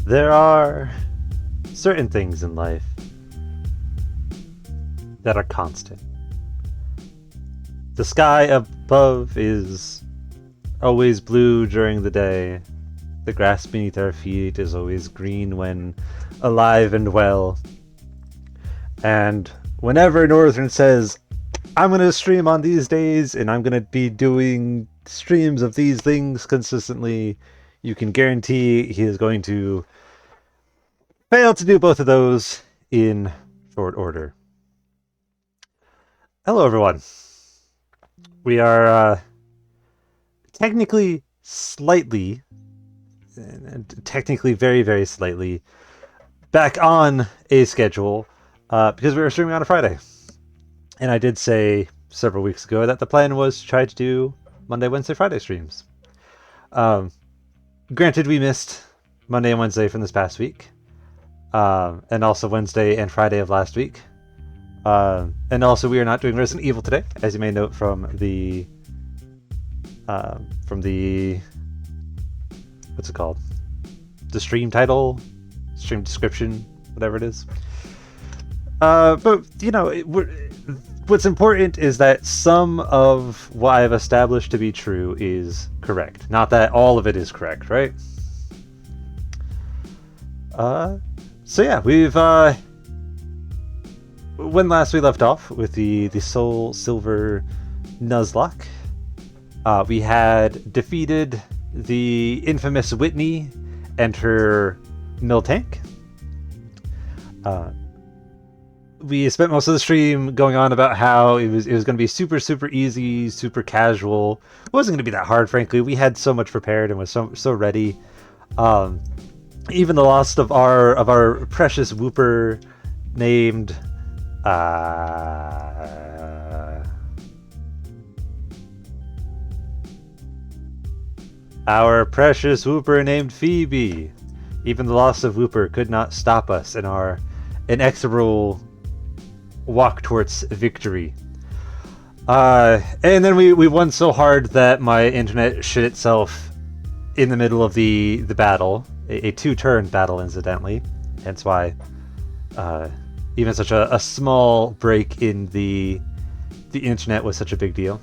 There are certain things in life that are constant. The sky above is always blue during the day. The grass beneath our feet is always green when alive and well. And whenever Northern says, I'm going to stream on these days and I'm going to be doing streams of these things consistently, you can guarantee he is going to fail to do both of those in short order. Hello, everyone. We are technically very, very slightly back on a schedule because we were streaming on a Friday. And I did say several weeks ago that the plan was to try to do Monday, Wednesday, Friday streams. Granted, we missed Monday and Wednesday from this past week. And also Wednesday and Friday of last week. And also we are not doing Resident Evil today, as you may note from the what's it called? The stream title, stream description, whatever it is. But you know, what's important is that some of what I've established to be true is correct. Not that all of it is correct, right? So yeah, we've when last we left off with the Soul Silver Nuzlocke, we had defeated the infamous Whitney and her mill tank. We spent most of the stream going on about how it was going to be super easy, super casual. It wasn't going to be that hard, frankly. We had so much prepared and was so ready. Even the loss of our precious Whooper named our precious Whooper named Phoebe. Even the loss of Whooper could not stop us in our inexorable walk towards victory. And then we won so hard that my internet shit itself in the middle of the battle. A two-turn battle, incidentally. Hence why even such a small break in the internet was such a big deal.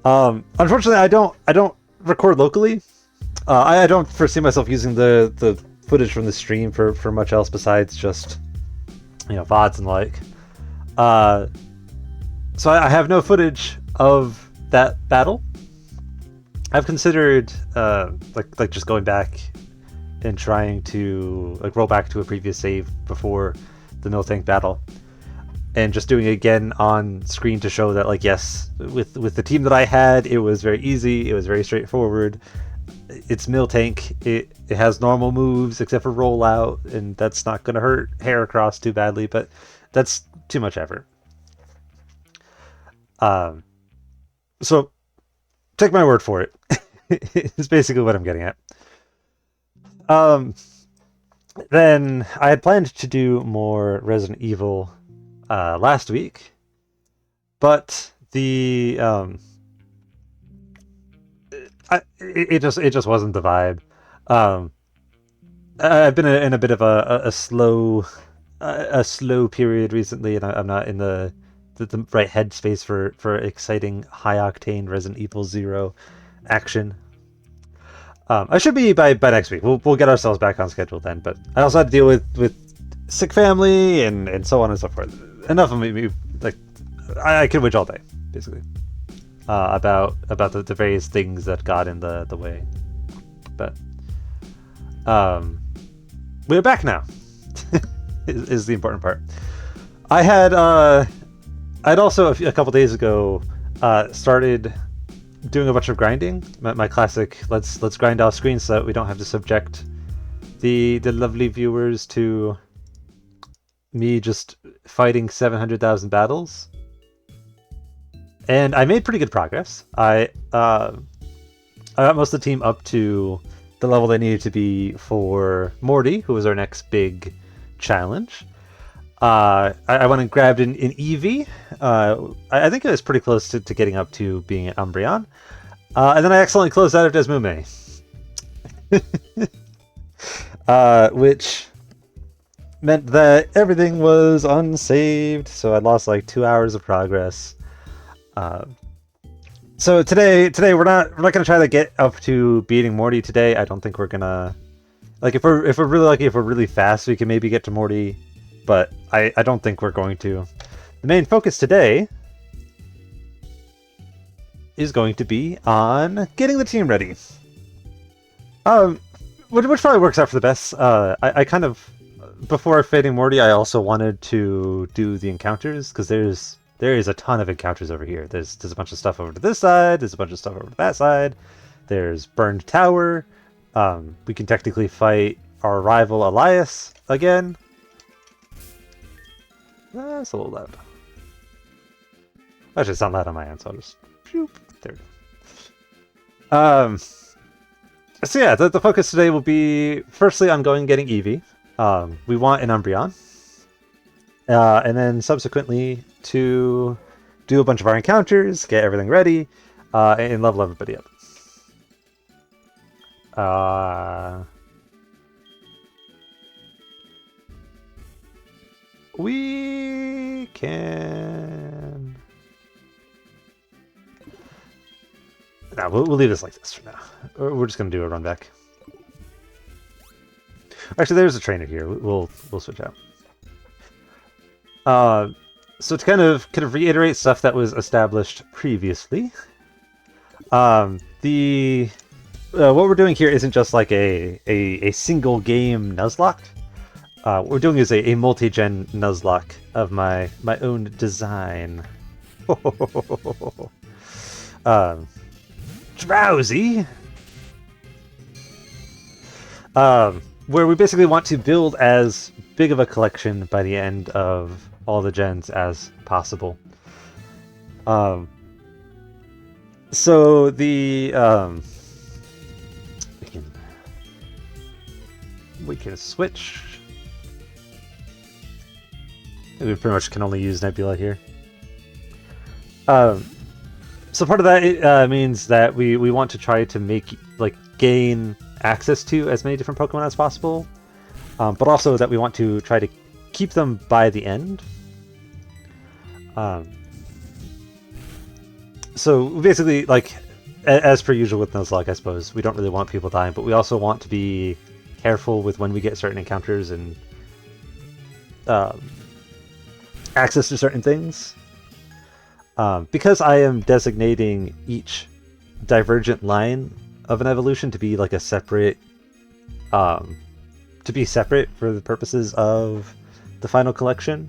Unfortunately, I don't record locally. I don't foresee myself using the footage from the stream for much else besides just, you know, VODs and like. So I have no footage of that battle. I've considered like just going back and trying to like roll back to a previous save before the mill tank battle, and just doing it again on screen to show that, like, yes, with the team that I had, it was very easy, it was very straightforward. It's mill tank, it has normal moves except for rollout, and that's not going to hurt Heracross too badly, but that's too much effort. So take my word for it. It's basically what I'm getting at. Then I had planned to do more Resident Evil last week, but it just wasn't the vibe. I've been in a bit of a slow period recently, and I'm not in the right headspace for exciting high octane Resident Evil 0 action. I should be by next week. We'll get ourselves back on schedule then. But I also had to deal with sick family and so on and so forth. Enough of me. Like, I could witch all day, basically, about the various things that got in the way. But we're back now. is the important part. I'd also a couple days ago started doing a bunch of grinding. My classic let's grind off screen so that we don't have to subject the lovely viewers to me just fighting 700,000 battles. And I made pretty good progress. I got most of the team up to the level they needed to be for Morty, who was our next big challenge. I went and grabbed an Eevee. I think it was pretty close to getting up to being an Umbreon. And then I accidentally closed out of Desmume. which meant that everything was unsaved, so I lost like 2 hours of progress. Uh, so today we're not gonna try to get up to beating Morty today. I don't think we're gonna like if we're really lucky, if we're really fast, we can maybe get to Morty, but I don't think we're going to. The main focus today is going to be on getting the team ready. Which probably works out for the best. I kind of before fighting Morty, I also wanted to do the encounters because there is a ton of encounters over here. There's a bunch of stuff over to this side. There's a bunch of stuff over to that side. There's Burned Tower. We can technically fight our rival Elias again. That's a little loud. Actually, it's not loud on my end, so I'll just... There we go. So yeah, the focus today will be, firstly, on going and getting Eevee. We want an Umbreon. And then subsequently to do a bunch of our encounters, get everything ready, and level everybody up. We can... No, we'll leave this like this for now. We're just going to do a run back. Actually, there's a trainer here. We'll switch out. So to kind of reiterate stuff that was established previously, what we're doing here isn't just like a single game Nuzlocke. What we're doing is a multi-gen Nuzlocke of my own design. Drowsy. Where we basically want to build as big of a collection by the end of all the gens as possible. So the we can switch. We pretty much can only use Nebula here. So part of that means that we want to try to gain access to as many different Pokemon as possible, but also that we want to try to keep them by the end. So basically, like as per usual with Nuzlocke, I suppose we don't really want people dying, but we also want to be careful with when we get certain encounters and access to certain things. Because I am designating each divergent line of an evolution to be like a separate, for the purposes of the final collection.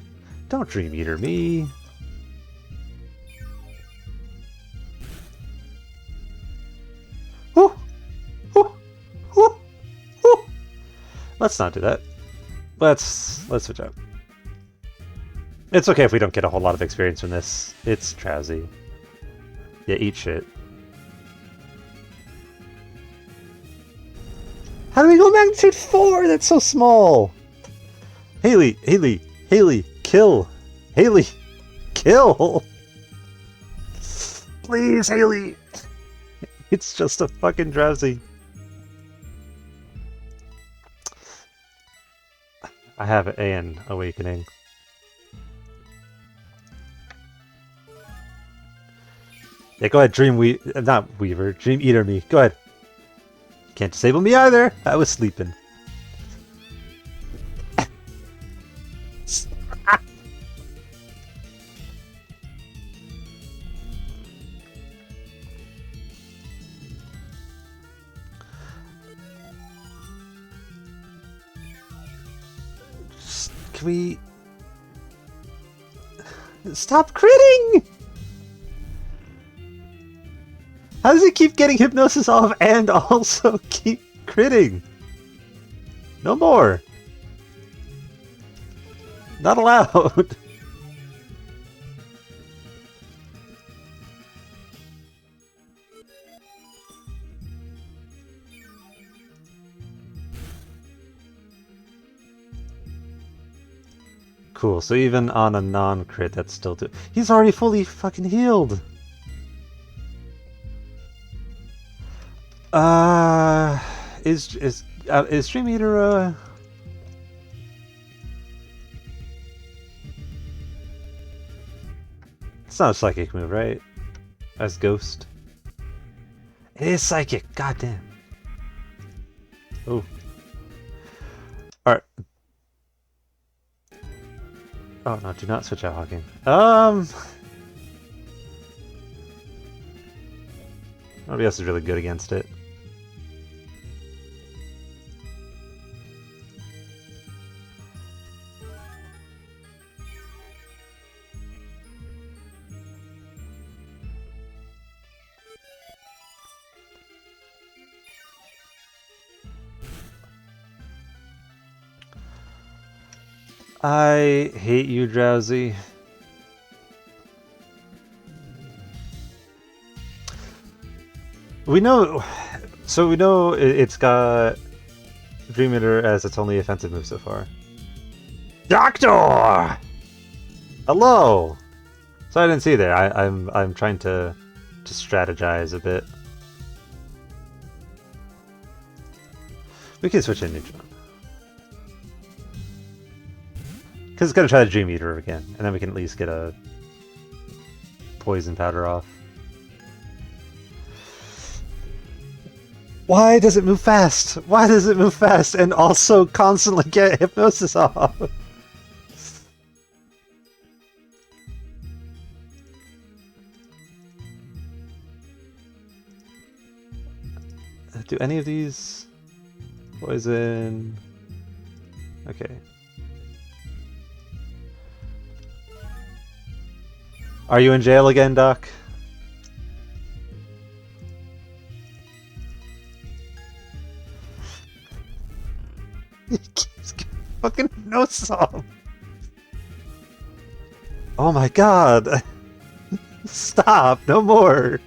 Don't Dream Eater me. Ooh, ooh, ooh, ooh. Let's not do that. Let's switch out. It's okay if we don't get a whole lot of experience from this. It's Drowsy. Yeah, eat shit. How do we go magnitude 4? That's so small! Haley, kill! Haley, kill! Please, Haley! It's just a fucking Drowsy. I have an awakening. Yeah, go ahead, Dream Eater me. Go ahead. Can't disable me either. I was sleeping. Can we stop critting? How does he keep getting hypnosis off and also keep critting? No more. Not allowed. Cool, so even on a non-crit, that's still he's already fully fucking healed! Is Dream Eater It's not a psychic move, right? As Ghost. It is psychic. Goddamn. Oh. All right. Oh no! Do not switch out Hawking. Nobody else is really good against it. I hate you, Drowsy. We know, so we know it's got Dream Eater as its only offensive move so far. Doctor! Hello! So I didn't see there. I'm trying to strategize a bit. We can switch in Neutron. Because it's going to try the Dream Eater again, and then we can at least get a poison powder off. Why does it move fast? Why does it move fast and also constantly get hypnosis off? Do any of these poison? Okay. Are you in jail again, Doc? He keeps getting fucking hypnosis off. Oh my god! Stop! No more!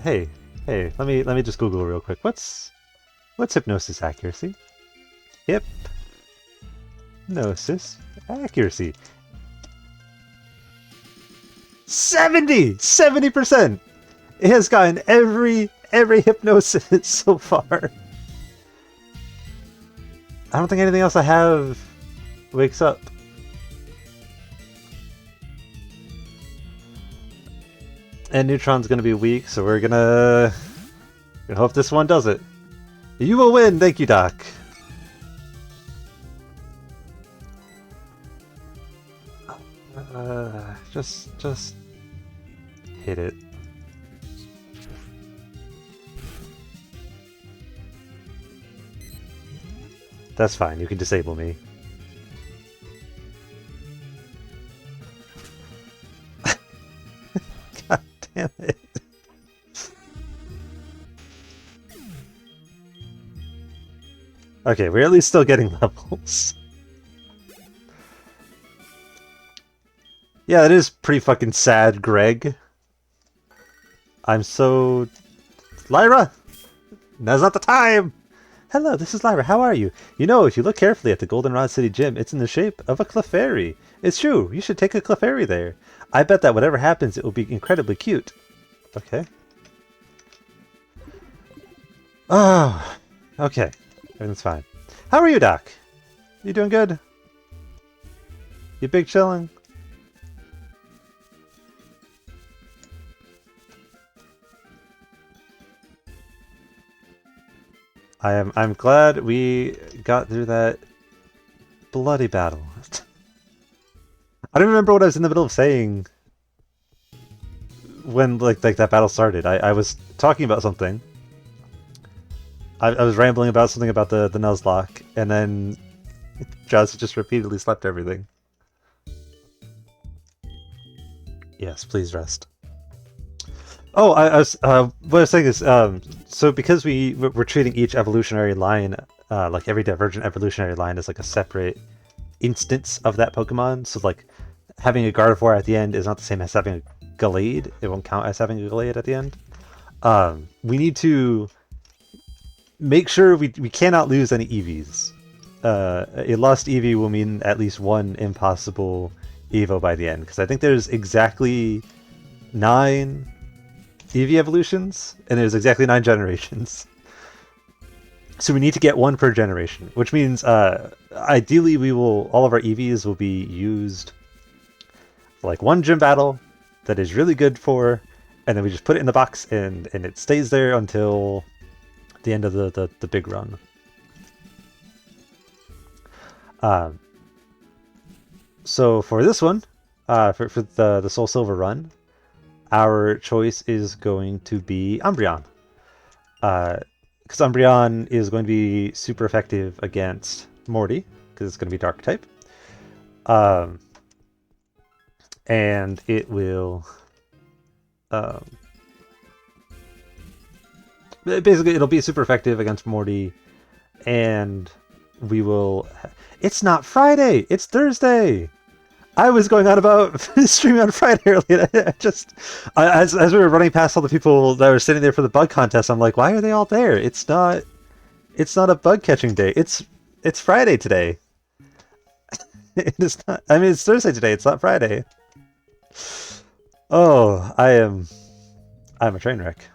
Hey, let me just Google real quick. What's hypnosis accuracy? Hypnosis accuracy. 70%. It has gotten every hypnosis so far. I don't think anything else I have wakes up. And Neutron's gonna be weak, so we're gonna hope this one does it. You will win, thank you, Doc. Just hit it. That's fine, you can disable me. God damn it. Okay, we're at least still getting levels. Yeah, that is pretty fucking sad, Greg. I'm so... Lyra! Now's not the time! Hello, this is Lyra. How are you? You know, if you look carefully at the Goldenrod City Gym, it's in the shape of a Clefairy. It's true. You should take a Clefairy there. I bet that whatever happens, it will be incredibly cute. Okay. Oh, okay. Everything's fine. How are you, Doc? You doing good? You big chillin'? I'm glad we got through that bloody battle. I don't remember what I was in the middle of saying when like that battle started. I was talking about something. I was rambling about something about the Nuzlocke, and then Jazz just repeatedly slept everything. Yes, please rest. Oh, I was what I was saying is so because we're treating each evolutionary line like every divergent evolutionary line is like a separate instance of that Pokemon. So like having a Gardevoir at the end is not the same as having a Gallade. It won't count as having a Gallade at the end. We need to make sure we cannot lose any EVs. A lost EV will mean at least one impossible Evo by the end, because I think there's exactly 9 EV evolutions, and there's exactly 9 generations. So we need to get one per generation, which means ideally all of our EVs will be used for like one gym battle that is really good for, and then we just put it in the box and it stays there until the end of the big run. So for this one, for the Soul Silver run, our choice is going to be Umbreon. Because Umbreon is going to be super effective against Morty, because it's going to be Dark type. And it will... basically, it'll be super effective against Morty, and we will... It's not Friday! It's Thursday! I was going on about streaming on Friday earlier. As we were running past all the people that were sitting there for the bug contest, I'm like, why are they all there? It's not a bug catching day. It's Friday today. It is not. I mean, it's Thursday today. It's not Friday. Oh, I'm a train wreck.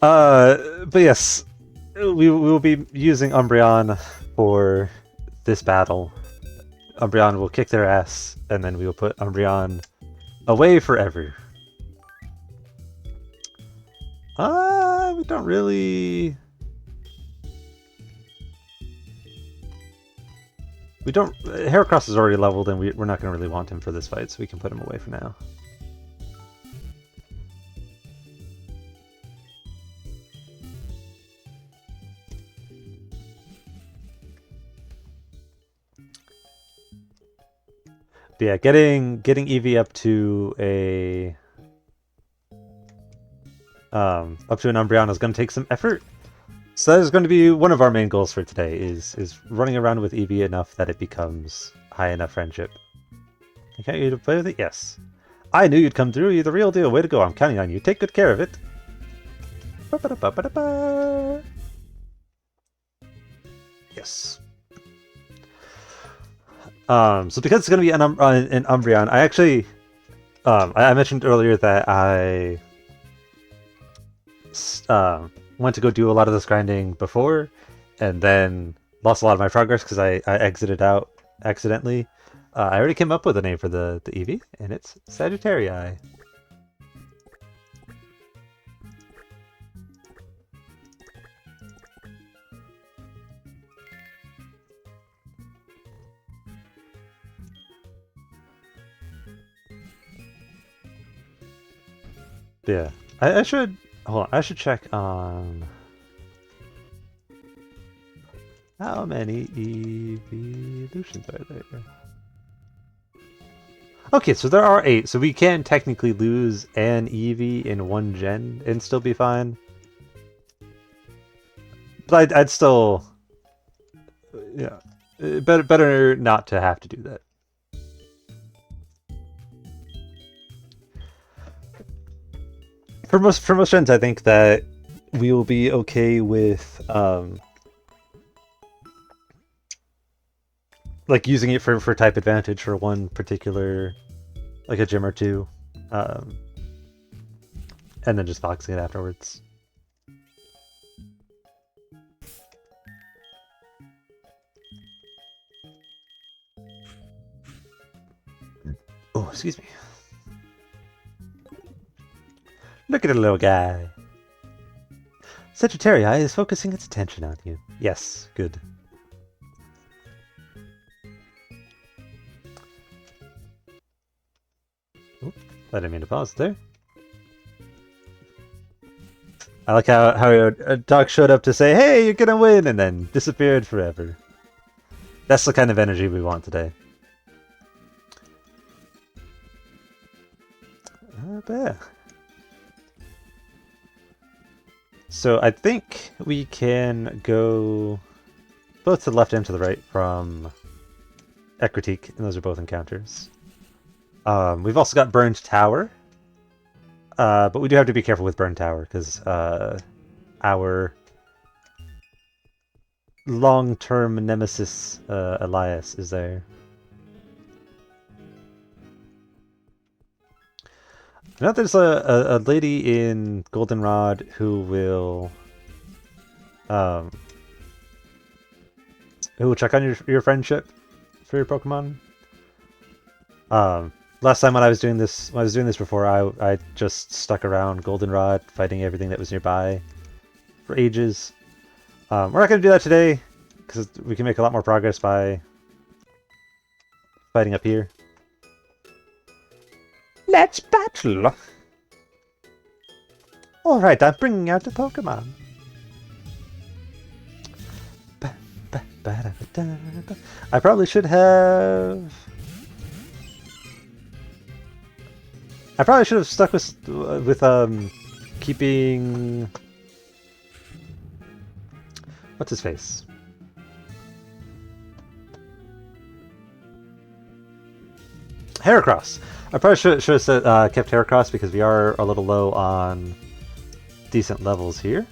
But yes, we will be using Umbreon for this battle. Umbreon will kick their ass, and then we will put Umbreon away forever. We don't really... We don't... Heracross is already leveled, and we're not going to really want him for this fight, so we can put him away for now. But yeah, getting Eevee up to an Umbreon is going to take some effort. So that is going to be one of our main goals for today, is running around with Eevee enough that it becomes high enough friendship. Okay, you to play with it? Yes. I knew you'd come through. You're the real deal. Way to go. I'm counting on you. Take good care of it. Yes. So because it's going to be an Umbreon, I actually, I mentioned earlier that I went to go do a lot of this grinding before, and then lost a lot of my progress because I exited out accidentally. I already came up with a name for the Eevee, and it's Sagittarii. Yeah, I should hold on. I should check on how many evolutions are there. Okay, so there are 8, so we can technically lose an Eevee in one gen and still be fine. But I'd still, yeah, better not to have to do that. For most gens, I think that we will be okay with like using it for type advantage for one particular, like a gym or two, and then just boxing it afterwards. Oh, excuse me. Look at the little guy. Sagittarii is focusing its attention on you. Yes, good. Oop, I didn't mean to pause there. I like how a dog showed up to say, "Hey, you're gonna win," and then disappeared forever. That's the kind of energy we want today. But so I think we can go both to the left and to the right from Ekritique, and those are both encounters. We've also got Burned Tower. But we do have to be careful with Burn Tower, because our long-term nemesis, Elias, is there. I know there's a lady in Goldenrod um, who will check on your friendship for your Pokemon. Last time when I was doing this before, I just stuck around Goldenrod, fighting everything that was nearby for ages. We're not going to do that today, because we can make a lot more progress by fighting up here. Let's battle! Alright, I'm bringing out the Pokemon. I probably should have... stuck with keeping... What's his face? Heracross. I probably should have said, kept Heracross, because we are a little low on decent levels here.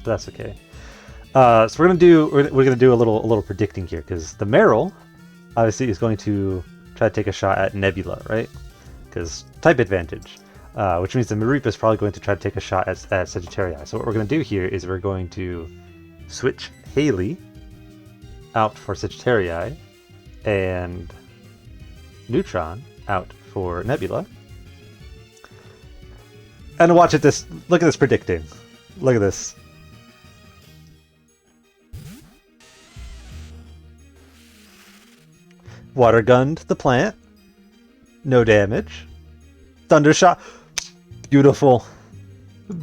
But that's okay. So we're gonna do a little predicting here, because the Marill obviously is going to try to take a shot at Nebula, right? Because type advantage, which means the Mareep is probably going to try to take a shot at Sagittarii. So what we're going to do here is we're going to switch Haley out for Sagittarii and Neutron out for Nebula. And watch at this. Look at this predicting. Look at this. Water gunned the plant. No damage. Thundershot. Beautiful.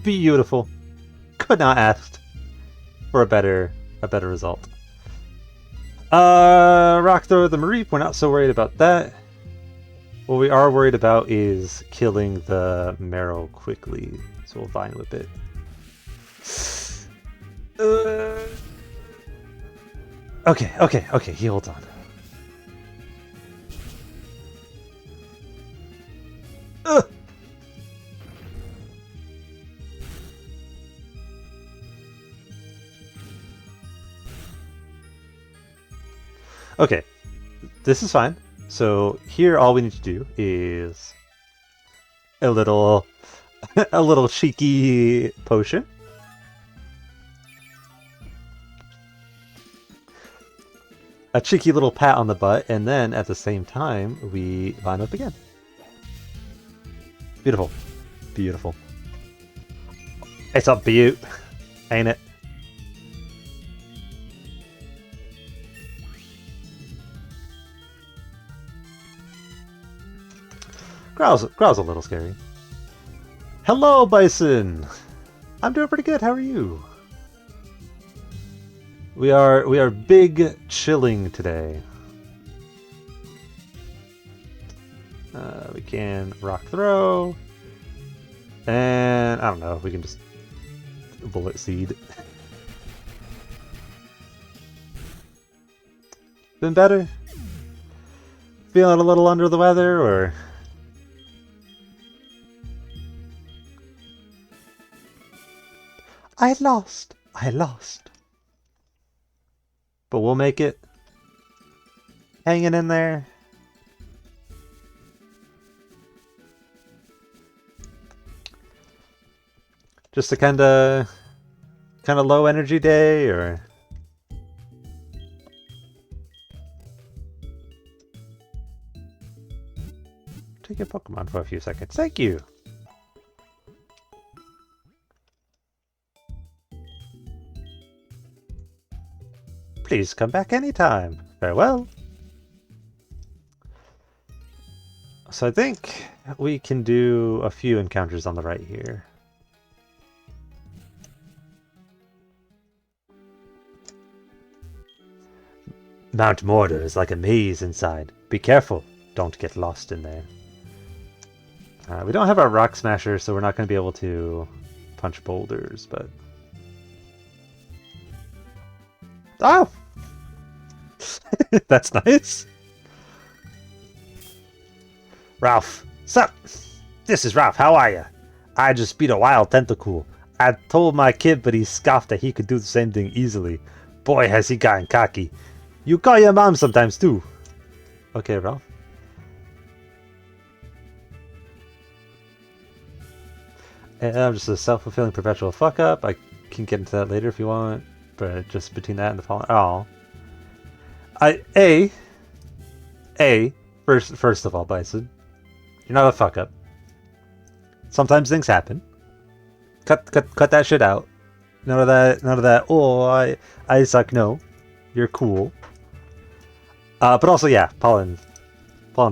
Beautiful. Could not ask for a better result. Rock Throw the Mareep. We're not so worried about that. What we are worried about is killing the Marill quickly. So we'll Vine Whip it. Okay, he holds on. Okay, this is fine. So here, all we need to do is a little cheeky potion. A cheeky little pat on the butt, and then at the same time, we line up again. Beautiful. Beautiful. It's a beaut, ain't it? Growl's a little scary. Hello, Bison! I'm doing pretty good, how are you? We are big chilling today. We can Rock Throw. And I don't know, we can just Bullet Seed. Been better? Feeling a little under the weather, or? I lost. But we'll make it. Hanging in there. Just a kind of low energy day, or? Take your Pokemon for a few seconds. Thank you. Please come back anytime. Farewell. So I think we can do a few encounters on the right here. Mount Mortar is like a maze inside. Be careful. Don't get lost in there. We don't have our Rock Smasher, so we're not going to be able to punch boulders, but... Oh! That's nice. Ralph, sup? This is Ralph. How are ya? I just beat a wild tentacle. I told my kid, but he scoffed that he could do the same thing easily. Boy, has he gotten cocky. You call your mom sometimes, too. Okay, Ralph. And I'm just a self-fulfilling perpetual fuck-up. I can get into that later if you want. But just between that and the following... Oh. First of all, Bison. You're not a fuck-up. Sometimes things happen. Cut that shit out. None of that. Oh, I suck. No, you're cool. But also, yeah, pollen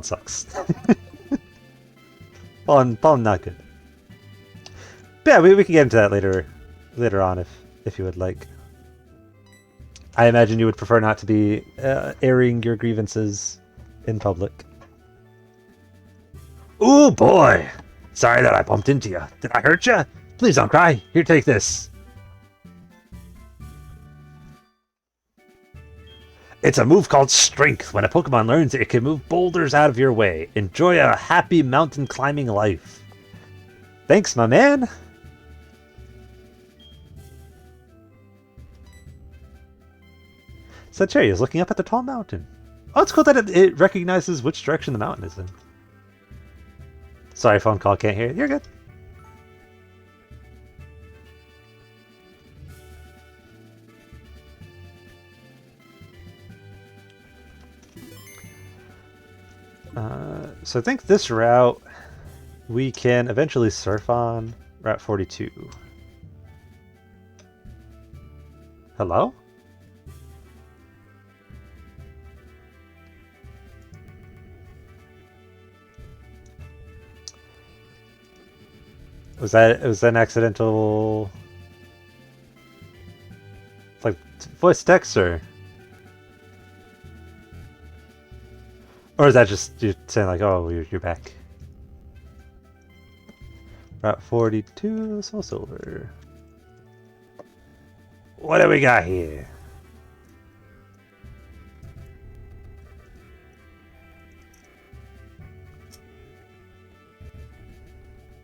sucks. pollen not good. But yeah, we can get into that later on if you would like. I imagine you would prefer not to be airing your grievances in public. Ooh, boy! Sorry that I bumped into you. Did I hurt you? Please don't cry. Here, take this. It's a move called Strength. When a Pokemon learns it can move boulders out of your way. Enjoy a happy mountain climbing life. Thanks, my man. Cherry is looking up at the tall mountain. Oh, it's cool that it recognizes which direction the mountain is in. Sorry, phone call, can't hear you. You're good. So I think this route we can eventually surf on. Route 42. Hello? Was that an accidental like voice text or is that just you saying like, oh, you're back? Route 42, Soul Silver. What do we got here?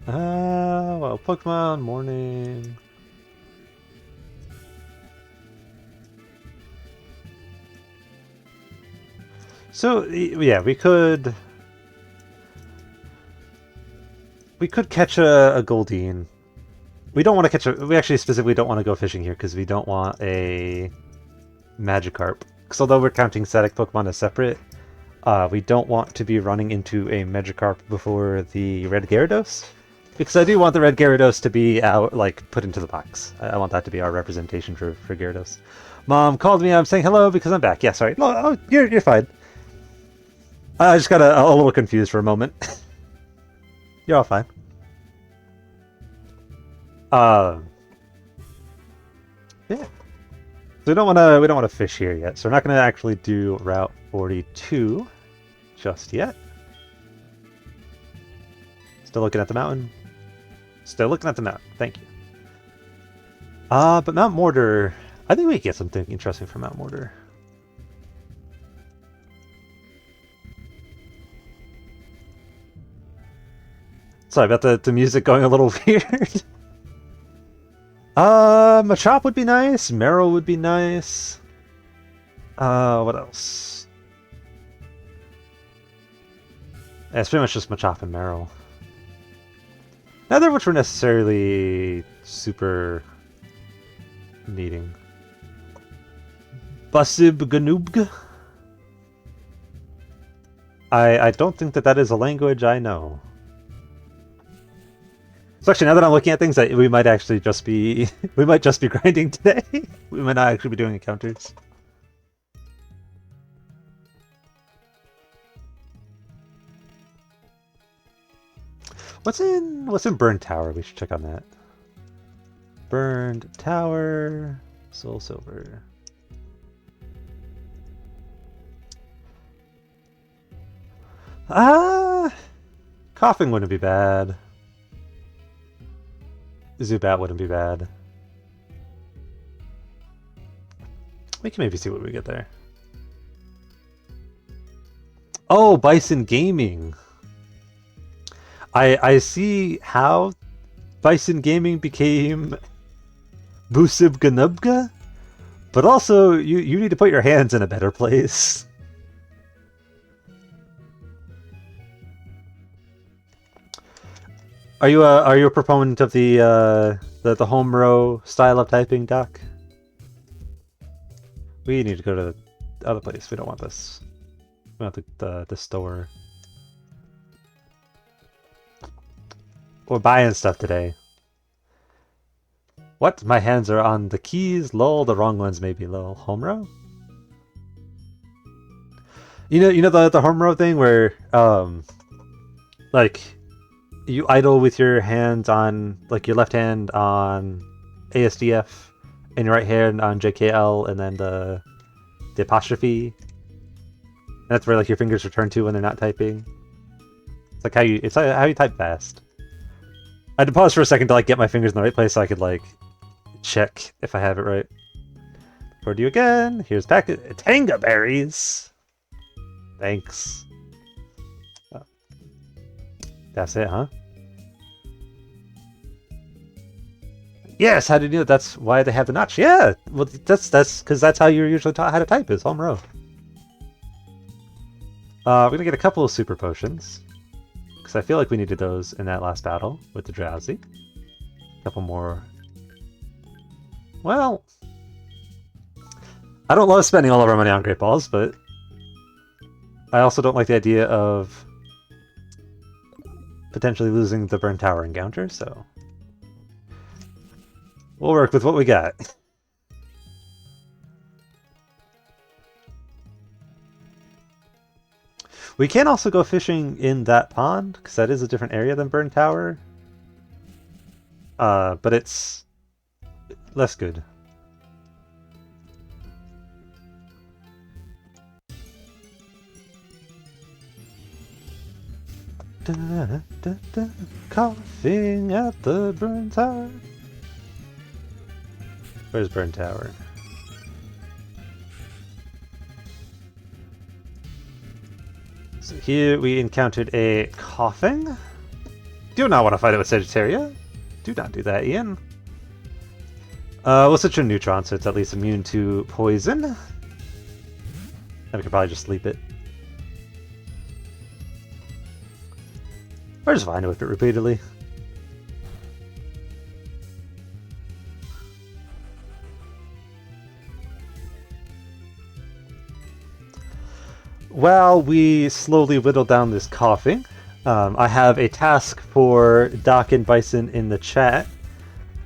Well, Pokemon, morning. So, yeah, we could catch a Goldeen. We don't want to catch we actually specifically don't want to go fishing here because we don't want a Magikarp. Because although we're counting static Pokemon as separate, we don't want to be running into a Magikarp before the Red Gyarados. Because I do want the Red Gyarados to be out, like, put into the box. I want that to be our representation for Gyarados. Mom called me, I'm saying hello because I'm back. Yeah, sorry. No, oh, you're fine. I just got a little confused for a moment. You're all fine. Yeah. So we don't want to fish here yet. So we're not going to actually do Route 42 just yet. Still looking at the mountain. Still looking at the mountain. Thank you. But Mount Mortar, I think we can get something interesting from Mount Mortar. Sorry about the music going a little weird. Machop would be nice. Meryl would be nice. What else? Yeah, it's pretty much just Machop and Meryl. Neither of which were necessarily super needing. Basib Ganubg? I don't think that is a language I know. So actually, now that I'm looking at things, we might actually just be grinding today. We might not actually be doing encounters. What's in Burned Tower? We should check on that. Burned Tower, Soul Silver. Coughing wouldn't be bad. Zubat wouldn't be bad. We can maybe see what we get there. Oh, Bison Gaming. I see how Bison Gaming became Busib Ganubga, but also you need to put your hands in a better place. Are you a proponent of the home row style of typing, Doc? We need to go to the other place. We don't want this. We want the store. We're buying stuff today. What? My hands are on the keys? Lol, the wrong ones maybe, lol. Home row? You know the home row thing where like you idle with your hands on, like, your left hand on ASDF and your right hand on JKL and then the apostrophe. And that's where, like, your fingers return to when they're not typing. It's like how you type fast. I had to pause for a second to, like, get my fingers in the right place so I could, like, check if I have it right. For you again. Here's packet Tanga berries. Thanks. Oh. That's it, huh? Yes, how did you know? That's why they have the notch. Yeah, well, that's because that's how you're usually taught how to type, is home row. We're gonna get a couple of super potions, because I feel like we needed those in that last battle with the drowsy. A couple more. Well, I don't love spending all of our money on Great Balls, but I also don't like the idea of potentially losing the Burn Tower encounter, so we'll work with what we got. We can also go fishing in that pond, because that is a different area than Burn Tower. But it's less good. Da, da, da, coughing at the Burn Tower. Where's Burn Tower? So here we encountered a coughing. Do not want to fight it with Sagittaria. Do not do that, Ian. We'll switch to neutron so it's at least immune to poison. And we could probably just sleep it. Or just find it with it repeatedly. While we slowly whittle down this coughing, I have a task for Doc and Bison in the chat.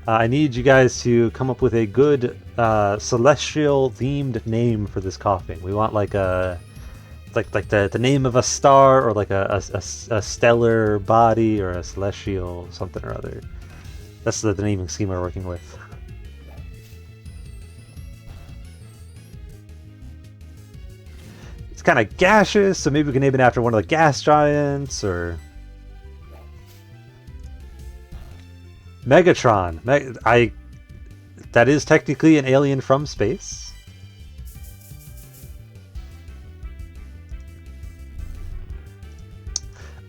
I need you guys to come up with a good celestial-themed name for this coughing. We want like a the name of a star, or like a stellar body, or a celestial something or other. That's the naming scheme we're working with. It's kind of gaseous, so maybe we can name it after one of the gas giants, or Megatron. That is technically an alien from space.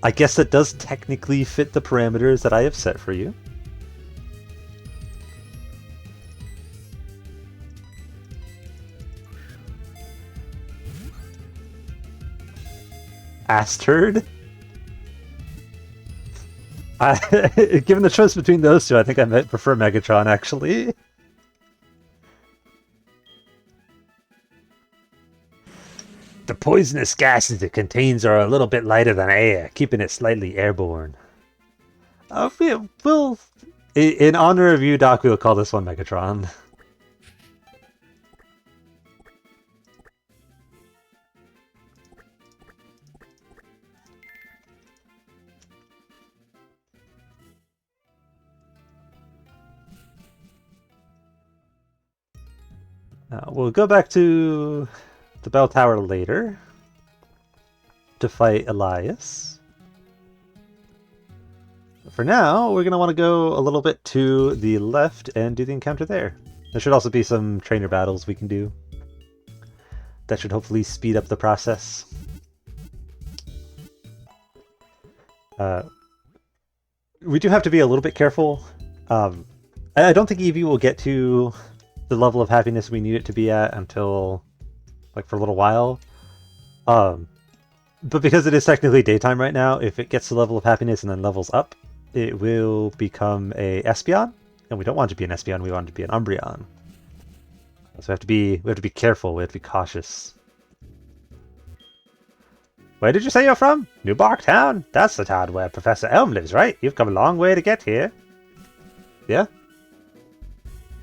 I guess that does technically fit the parameters that I have set for you. Asterd? Given the choice between those two, I think I might prefer Megatron, actually. The poisonous gases it contains are a little bit lighter than air, keeping it slightly airborne. We'll, in honor of you, Doc, we'll call this one Megatron. We'll go back to the bell tower later to fight Elias. For now, we're going to want to go a little bit to the left and do the encounter there. There should also be some trainer battles we can do. That should hopefully speed up the process. we do have to be a little bit careful. Um, I don't think Eevee will get to the level of happiness we need it to be at until like for a little while. Um, but because it is technically daytime right now, if it gets to the level of happiness and then levels up, it will become a Espeon, and we don't want it to be an Espeon. We want it to be an Umbreon. So we have to be careful. We have to be cautious. Where did you say you're from? New Bark Town? That's the town where Professor Elm lives, right? You've come a long way to get here. Yeah?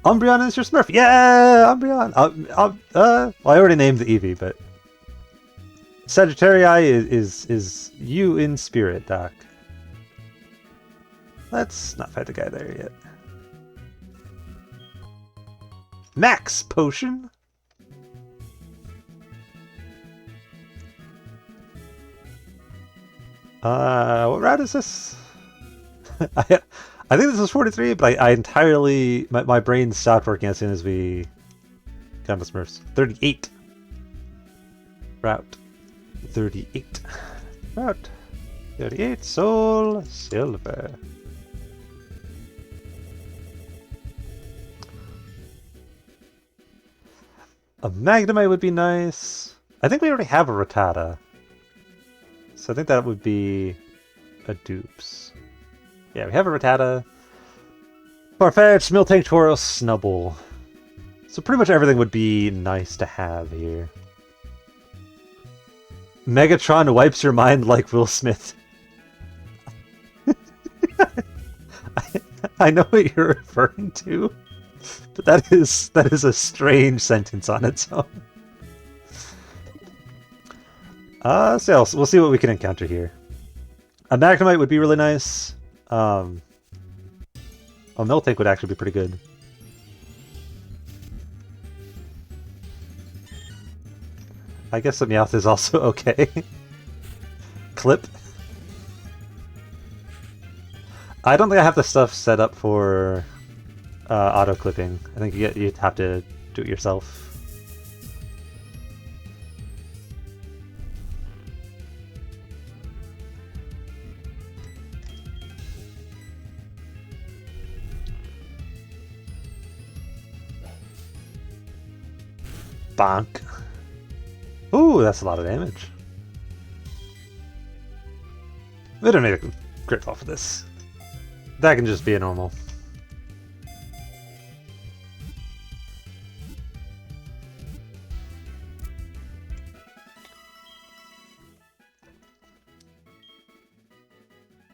Umbreon is your Smurf. Yeah, Umbreon. Well, I already named the Eevee, but Sagittarii is you in spirit, Doc. Let's not fight the guy there yet. Max Potion? What route is this? I think this is 43, but I entirely... My brain stopped working as soon as we got the Smurfs. 38. Route 38. Route 38, Soul Silver. A Magnemite would be nice. I think we already have a Rattata. So I think that would be a dupes. Yeah, we have a Rattata. Farfetch, Miltank, Tauros, Snubbull. So pretty much everything would be nice to have here. Megatron wipes your mind like Will Smith. I know what you're referring to, but that is a strange sentence on its own. So we'll see what we can encounter here. A Magnemite would be really nice. A Miltank would actually be pretty good. I guess the Meowth is also okay. Clip. I don't think I have the stuff set up for auto clipping. I think you'd have to do it yourself. Bonk. Ooh, that's a lot of damage. We don't need a crit fall for this. That can just be a normal.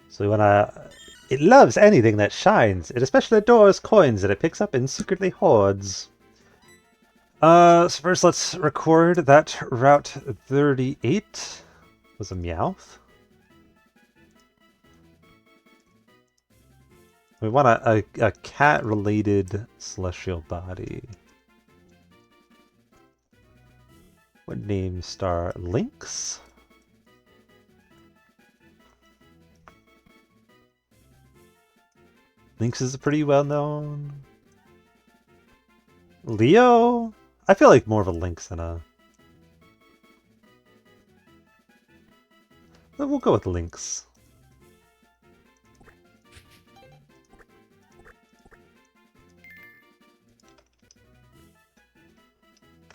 So we wanna... It loves anything that shines. It especially adores coins that it picks up and secretly hoards. So first let's record that Route 38 was a Meowth. We want a cat-related celestial body. What name star? Lynx? Lynx is pretty well known. Leo? I feel like more of a Lynx than a... But we'll go with Lynx.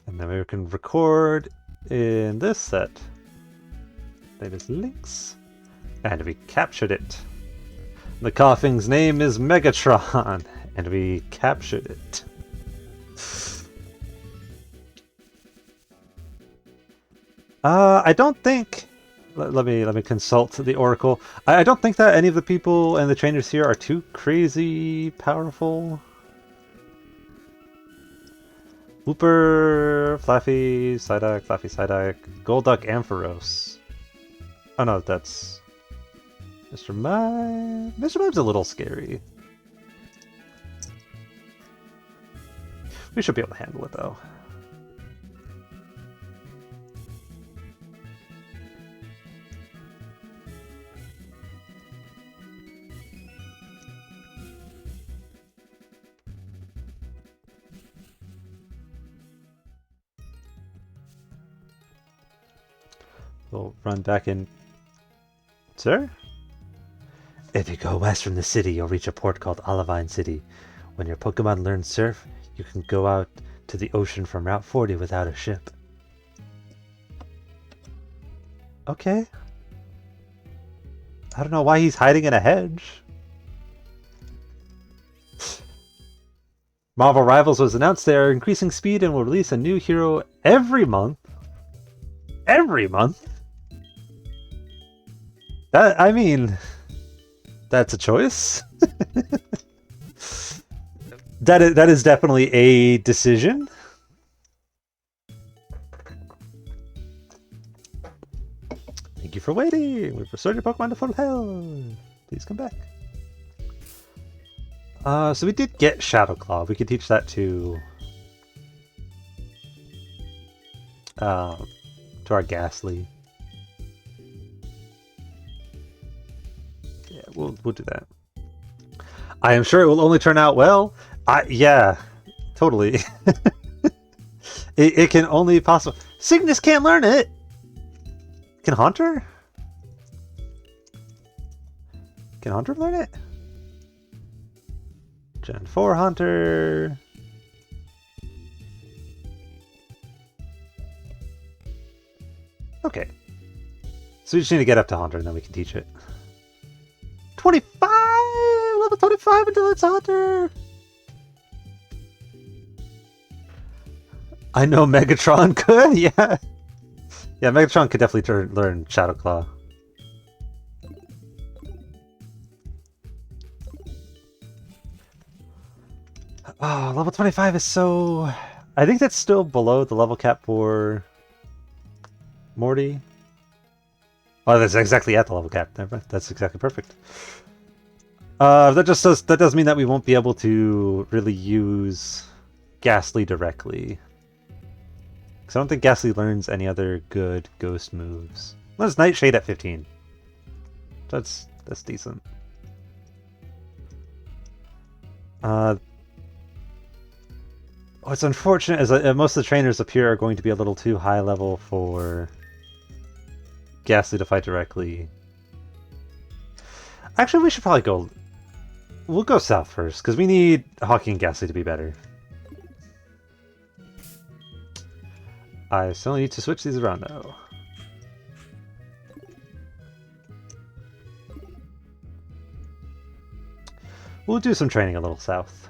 And then we can record in this set. That is Lynx. And we captured it. The Coughing's name is Megatron. And we captured it. I don't think... Let me consult the Oracle. I don't think that any of the people and the trainers here are too crazy powerful. Whooper, Flaffy, Psyduck, Golduck, Ampharos. Oh no, that's... Mr. Mime... Mr. Mime's a little scary. We should be able to handle it though. We'll run back in. Sir? If you go west from the city, you'll reach a port called Olivine City. When your Pokemon learn Surf, you can go out to the ocean from Route 40 without a ship. Okay. I don't know why he's hiding in a hedge. Marvel Rivals was announced they are increasing speed and will release a new hero every month. Every month? I mean, that's a choice. That is definitely a decision. Thank you for waiting. We've restored your Pokemon to full health. Please come back. So we did get Shadow Claw. We could teach that to our Ghastly. Yeah, we'll do that. I am sure it will only turn out well. Yeah, totally. it can only possible. Cygnus can't learn it. Can Haunter? Can Haunter learn it? Gen 4 Haunter. Okay. So we just need to get up to Haunter and then we can teach it. 25! Level 25 until it's Haunter! I know Megatron could, yeah. Yeah, Megatron could definitely learn Shadow Claw. Oh, level 25 is so... I think that's still below the level cap for Morty. Oh, that's exactly at the level cap. Never mind. That's exactly perfect. That does mean that we won't be able to really use Ghastly directly. Because I don't think Ghastly learns any other good ghost moves. Well, it's Nightshade at 15. That's decent. What's unfortunate is that most of the trainers up here are going to be a little too high level for Ghastly to fight directly. Actually, we should probably go... We'll go south first, because we need Hockey and Ghastly to be better. I still need to switch these around, though. We'll do some training a little south.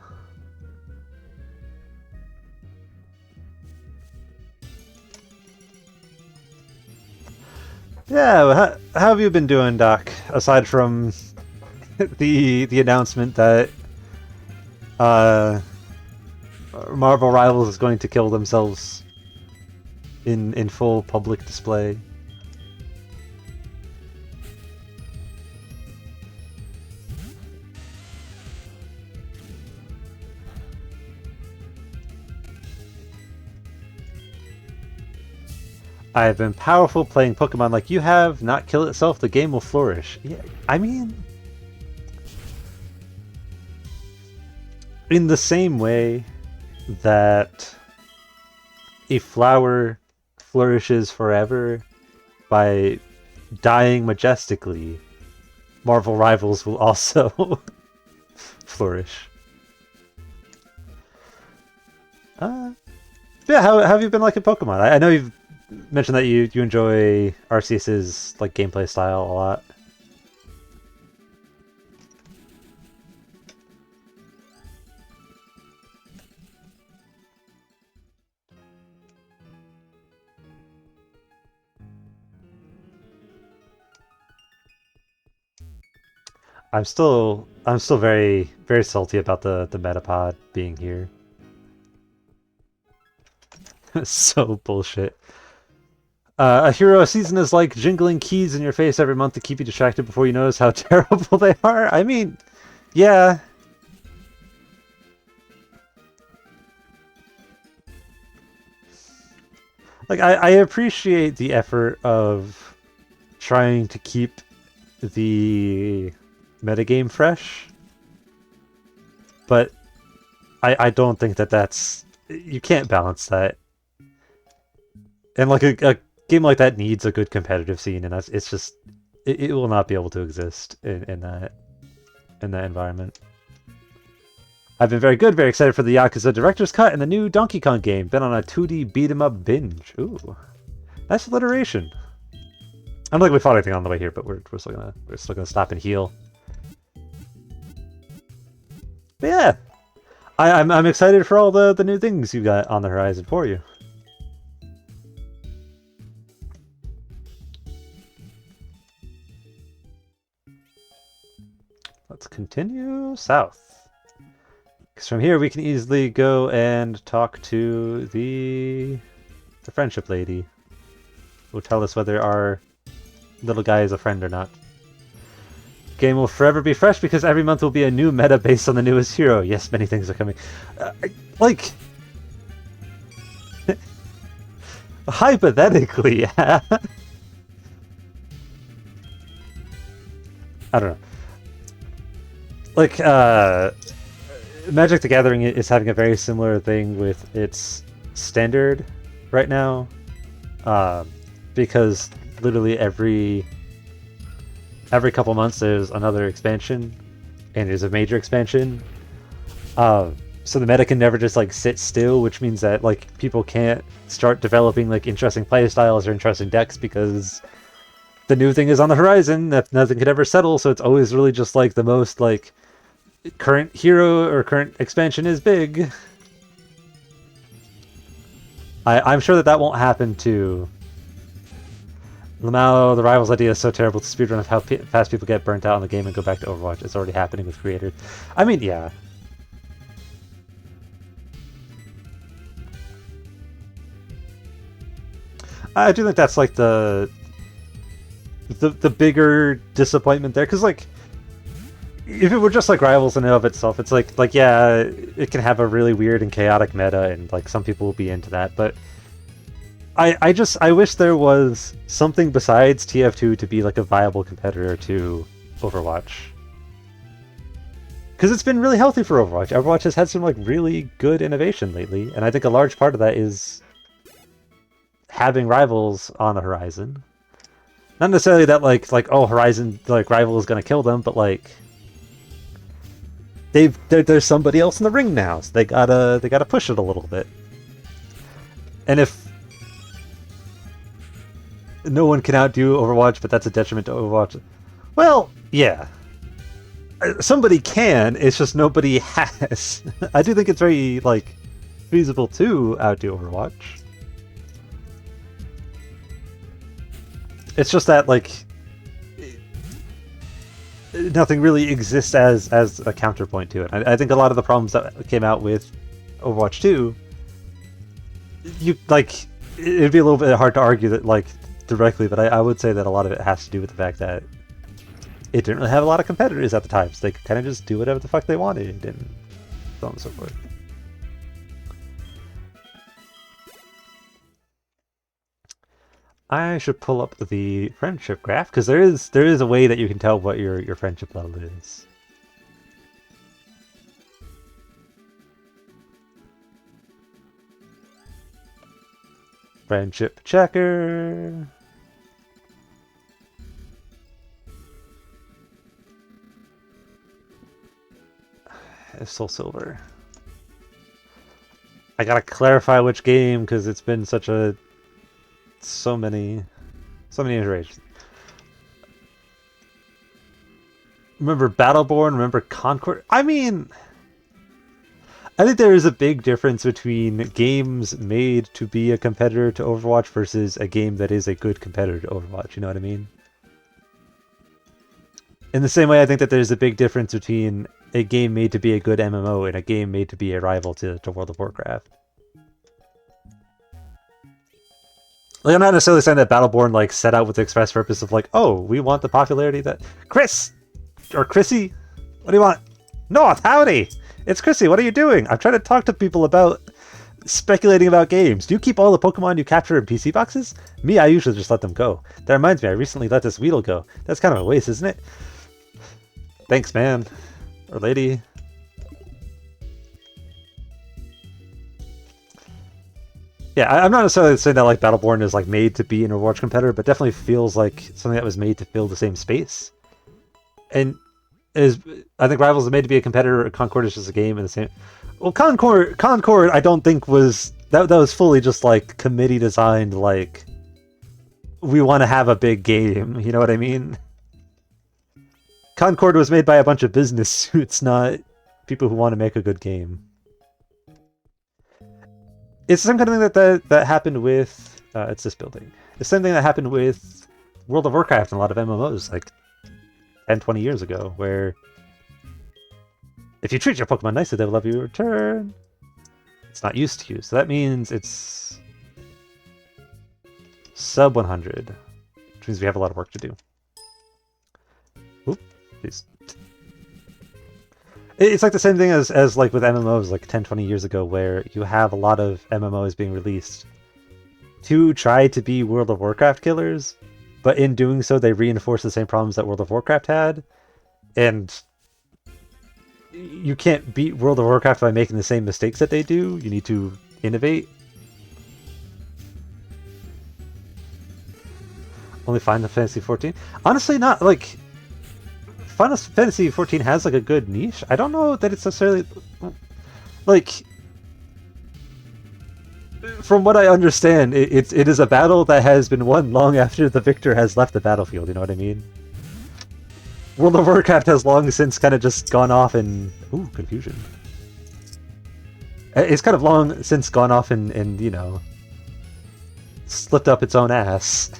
Yeah, how have you been doing, Doc? Aside from the announcement that Marvel Rivals is going to kill themselves in full public display. I have been powerful playing Pokemon like you have. Not kill itself, the game will flourish. Yeah, I mean, in the same way that a flower flourishes forever by dying majestically, Marvel Rivals will also flourish. Yeah, how have you been liking Pokemon? I know you've mentioned that you enjoy Arceus's like gameplay style a lot. I'm still very salty about the Metapod being here. So bullshit. A hero season is like jingling keys in your face every month to keep you distracted before you notice how terrible they are. I mean, yeah. Like, I appreciate the effort of trying to keep the metagame fresh, but I don't think that's... You can't balance that. And like a game like that needs a good competitive scene, and it's just it will not be able to exist in that. in that environment. I've been very good, very excited for the Yakuza Director's Cut and the new Donkey Kong game. Been on a 2D beat-em-up binge. Ooh, nice alliteration. I don't think we fought anything on the way here, but we're still gonna stop and heal. But yeah, I'm excited for all the new things you got on the horizon for you. Let's continue south. Because from here we can easily go and talk to the friendship lady, who will tell us whether our little guy is a friend or not. Game will forever be fresh because every month will be a new meta based on the newest hero. Yes, many things are coming. Like, hypothetically, yeah. I don't know. Like, Magic the Gathering is having a very similar thing with its standard right now, because literally every couple months there's another expansion, and there's a major expansion. So the meta can never just like sit still, which means that like people can't start developing like interesting playstyles or interesting decks because the new thing is on the horizon that nothing could ever settle. So it's always really just like the most like current hero or current expansion is big. I'm sure that won't happen to Lamau. The Rivals idea is so terrible to speedrun of how fast people get burnt out on the game and go back to Overwatch. It's already happening with creators. I mean, yeah. I do think that's like the bigger disappointment there, because like if it were just like Rivals in and of itself, it's like yeah, it can have a really weird and chaotic meta, and like some people will be into that, but I wish there was something besides TF2 to be like a viable competitor to Overwatch. Because it's been really healthy for Overwatch. Overwatch has had some like really good innovation lately, and I think a large part of that is having Rivals on the horizon. Not necessarily that like oh, Horizon like Rival is gonna kill them, but like there's somebody else in the ring now, so they gotta push it a little bit. And if no one can outdo Overwatch, but that's a detriment to Overwatch, well, yeah, somebody can. It's just nobody has. I do think it's very like feasible to outdo Overwatch. It's just that like nothing really exists as a counterpoint to it. I think a lot of the problems that came out with Overwatch 2, you like it'd be a little bit hard to argue that like directly, but I would say that a lot of it has to do with the fact that it didn't really have a lot of competitors at the time, so they could kind of just do whatever the fuck they wanted and so on and so forth. I should pull up the friendship graph, because there is a way that you can tell what your friendship level is. Friendship checker. Soul Silver. I gotta clarify which game, because it's been such a so many iterations. Remember Battleborn? Remember Concord? I mean, I think there is a big difference between games made to be a competitor to Overwatch versus a game that is a good competitor to Overwatch. You know what I mean? In the same way, I think that there's a big difference between a game made to be a good MMO and a game made to be a rival to World of Warcraft. Like, I'm not necessarily saying that Battleborn like set out with the express purpose of like, oh, we want the popularity that Chris or Chrissy, what do you want? North, howdy, it's Chrissy. What are you doing? I'm trying to talk to people about speculating about games. Do you keep all the Pokemon you capture in PC boxes? Me, I usually just let them go. That reminds me, I recently let this Weedle go. That's kind of a waste, isn't it? Thanks, man or lady. Yeah, I'm not necessarily saying that like Battleborn is like made to be an Overwatch competitor, but definitely feels like something that was made to fill the same space. And is I think Rivals is made to be a competitor. Concord is just a game in the same. Well, Concord, I don't think was that. That was fully just like committee designed. Like we want to have a big game. You know what I mean? Concord was made by a bunch of business suits, not people who want to make a good game. It's the same kind of thing that happened with. It's this building. The same thing that happened with World of Warcraft and a lot of MMOs like 10, 20 years ago, where if you treat your Pokemon nicely, they will love you in return. It's not used to you, so that means it's sub 100, which means we have a lot of work to do. Oop, please. It's like the same thing as like with MMOs like 10, 20 years ago, where you have a lot of MMOs being released to try to be World of Warcraft killers, but in doing so, they reinforce the same problems that World of Warcraft had, and you can't beat World of Warcraft by making the same mistakes that they do. You need to innovate. Only Final Fantasy 14? Honestly, not like Final Fantasy 14 has like a good niche. I don't know that it's necessarily like. From what I understand, it is a battle that has been won long after the victor has left the battlefield. You know what I mean? World of Warcraft has long since kind of just gone off and confusion. It's kind of long since gone off and you know, slipped up its own ass.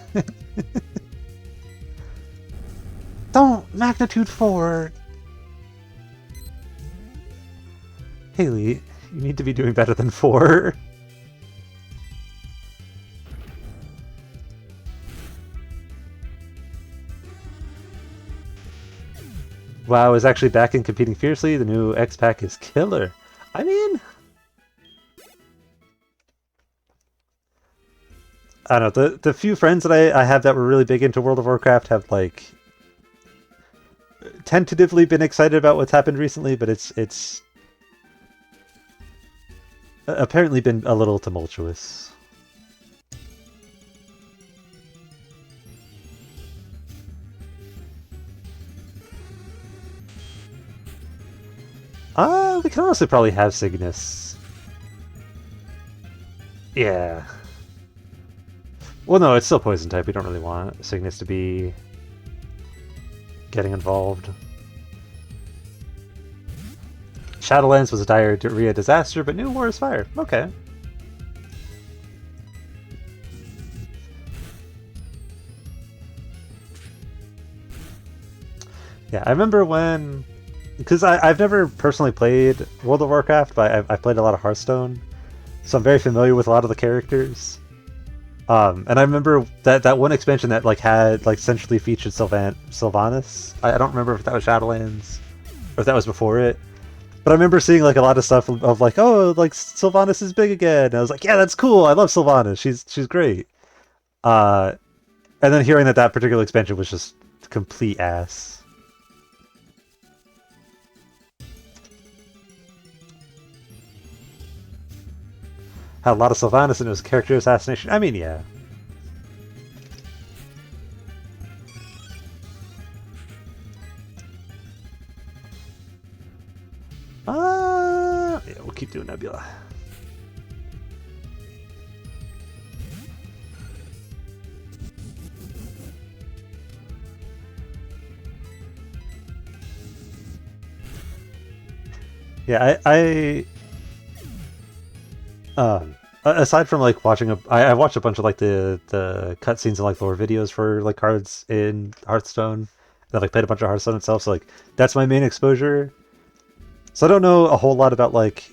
Don't magnitude 4. Haley, you need to be doing better than 4. WoW is actually back and competing fiercely. The new X-Pack is killer. I mean, I don't know. The few friends that I have that were really big into World of Warcraft have like tentatively been excited about what's happened recently, but it's apparently been a little tumultuous. We can honestly probably have Cygnus. Yeah. Well, no, it's still poison type. We don't really want Cygnus to be getting involved. Shadowlands was a diarrhea disaster, but New War is fire. Okay. Yeah, I remember when... Because I've never personally played World of Warcraft, but I've played a lot of Hearthstone, so I'm very familiar with a lot of the characters. And I remember that one expansion that like had like centrally featured Sylvanas. I don't remember if that was Shadowlands or if that was before it, but I remember seeing like a lot of stuff of like, oh, like Sylvanas is big again. And I was like, yeah, that's cool. I love Sylvanas. She's great. And then hearing that particular expansion was just complete ass. Had a lot of Sylvanas and it was character assassination. I mean, yeah. Yeah, we'll keep doing Nebula. Yeah, aside from like watching I watched a bunch of like the cutscenes and like lore videos for like cards in Hearthstone. That like played a bunch of Hearthstone itself, so like that's my main exposure. So I don't know a whole lot about like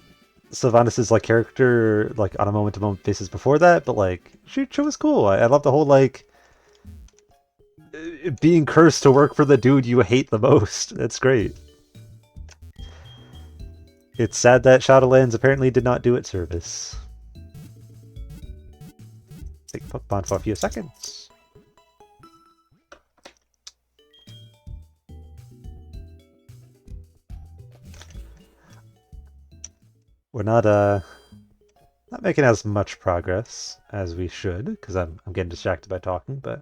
Sylvanas' like character like on a moment to moment basis before that, but like she was cool. I love the whole like being cursed to work for the dude you hate the most. That's great. It's sad that Shadowlands apparently did not do its service. Take Pokemon for a few seconds. We're not making as much progress as we should because I'm getting distracted by talking, but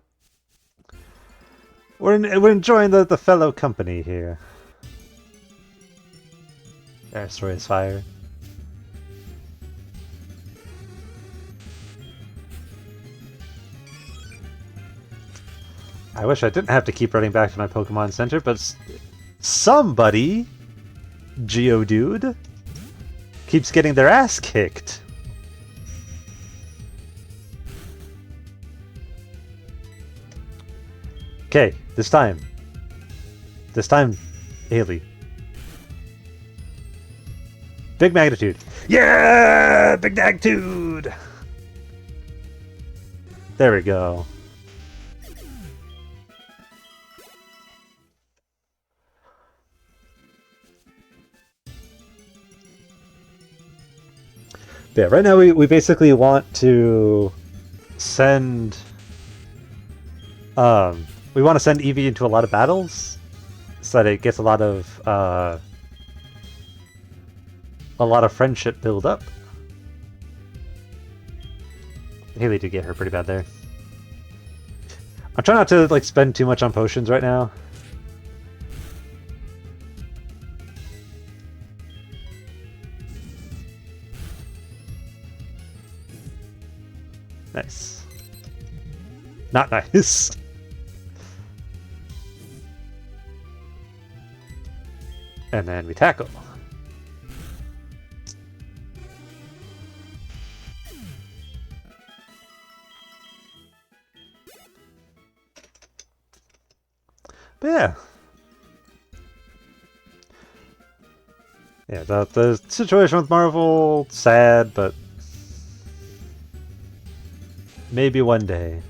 we're enjoying the fellow company here. Destroy his fire. I wish I didn't have to keep running back to my Pokemon Center, but somebody, Geodude, keeps getting their ass kicked. Okay, this time. This time, Haley. Big magnitude. Yeah! Big magnitude! There we go. Yeah, right now we basically want to send we want to send Eevee into a lot of battles so that it gets a lot of friendship build up. Haley did get hurt pretty bad there. I'm trying not to like spend too much on potions right now. Nice. Not nice. And then we tackle. But yeah. Yeah, the situation with Marvel, sad, but maybe one day.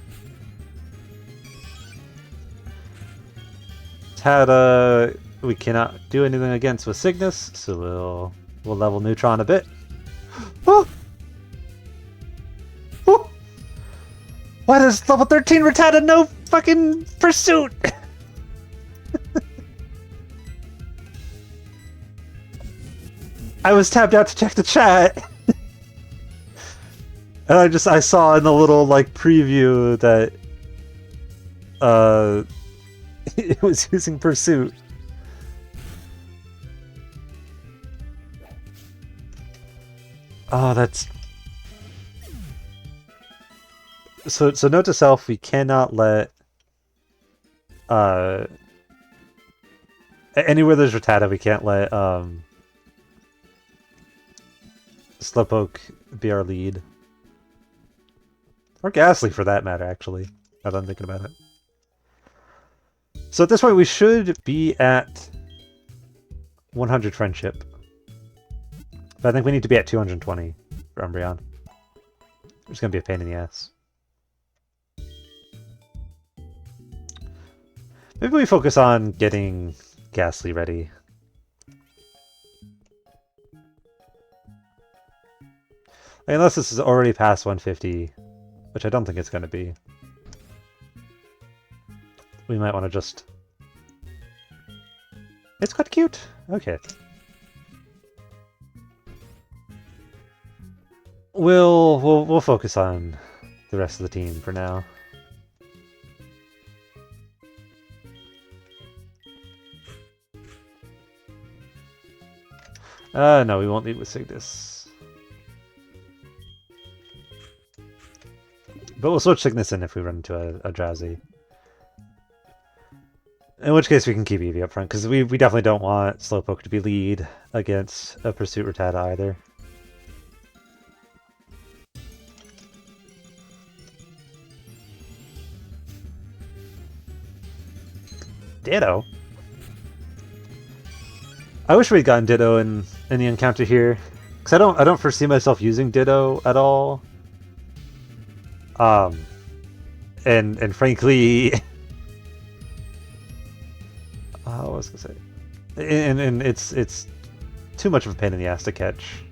Tada, we cannot do anything against with Cygnus, so we'll level Neutron a bit. Oh! Oh! Why does level 13 Rattata no fucking pursuit? I was tapped out to check the chat. And I saw in the little like preview that it was using pursuit. Oh, that's so note to self, we cannot let anywhere there's Rattata, we can't let Slowpoke be our lead. Or Ghastly, for that matter, actually, now that I'm thinking about it. So at this point, we should be at 100 friendship. But I think we need to be at 220 for Umbreon. It's going to be a pain in the ass. Maybe we focus on getting Ghastly ready. Unless this is already past 150, which I don't think it's going to be. We might want to just... It's quite cute! Okay. We'll focus on the rest of the team for now. No, we won't lead with Cygnus. But we'll switch Cygnus in if we run into a Drowsy. In which case we can keep Eevee up front, because we definitely don't want Slowpoke to be lead against a Pursuit Rattata either. Ditto? I wish we'd gotten Ditto in the encounter here, because I don't foresee myself using Ditto at all. And frankly, what was I gonna say? And it's too much of a pain in the ass to catch.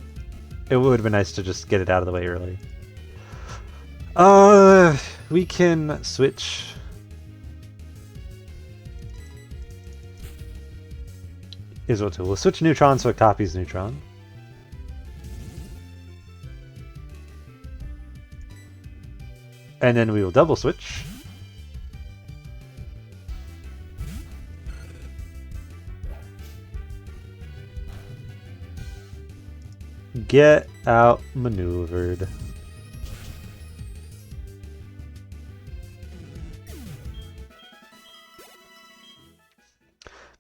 It would have been nice to just get it out of the way early. We can switch. Here's what we'll switch Neutron so it copies Neutron. And then we will double switch. Get outmaneuvered.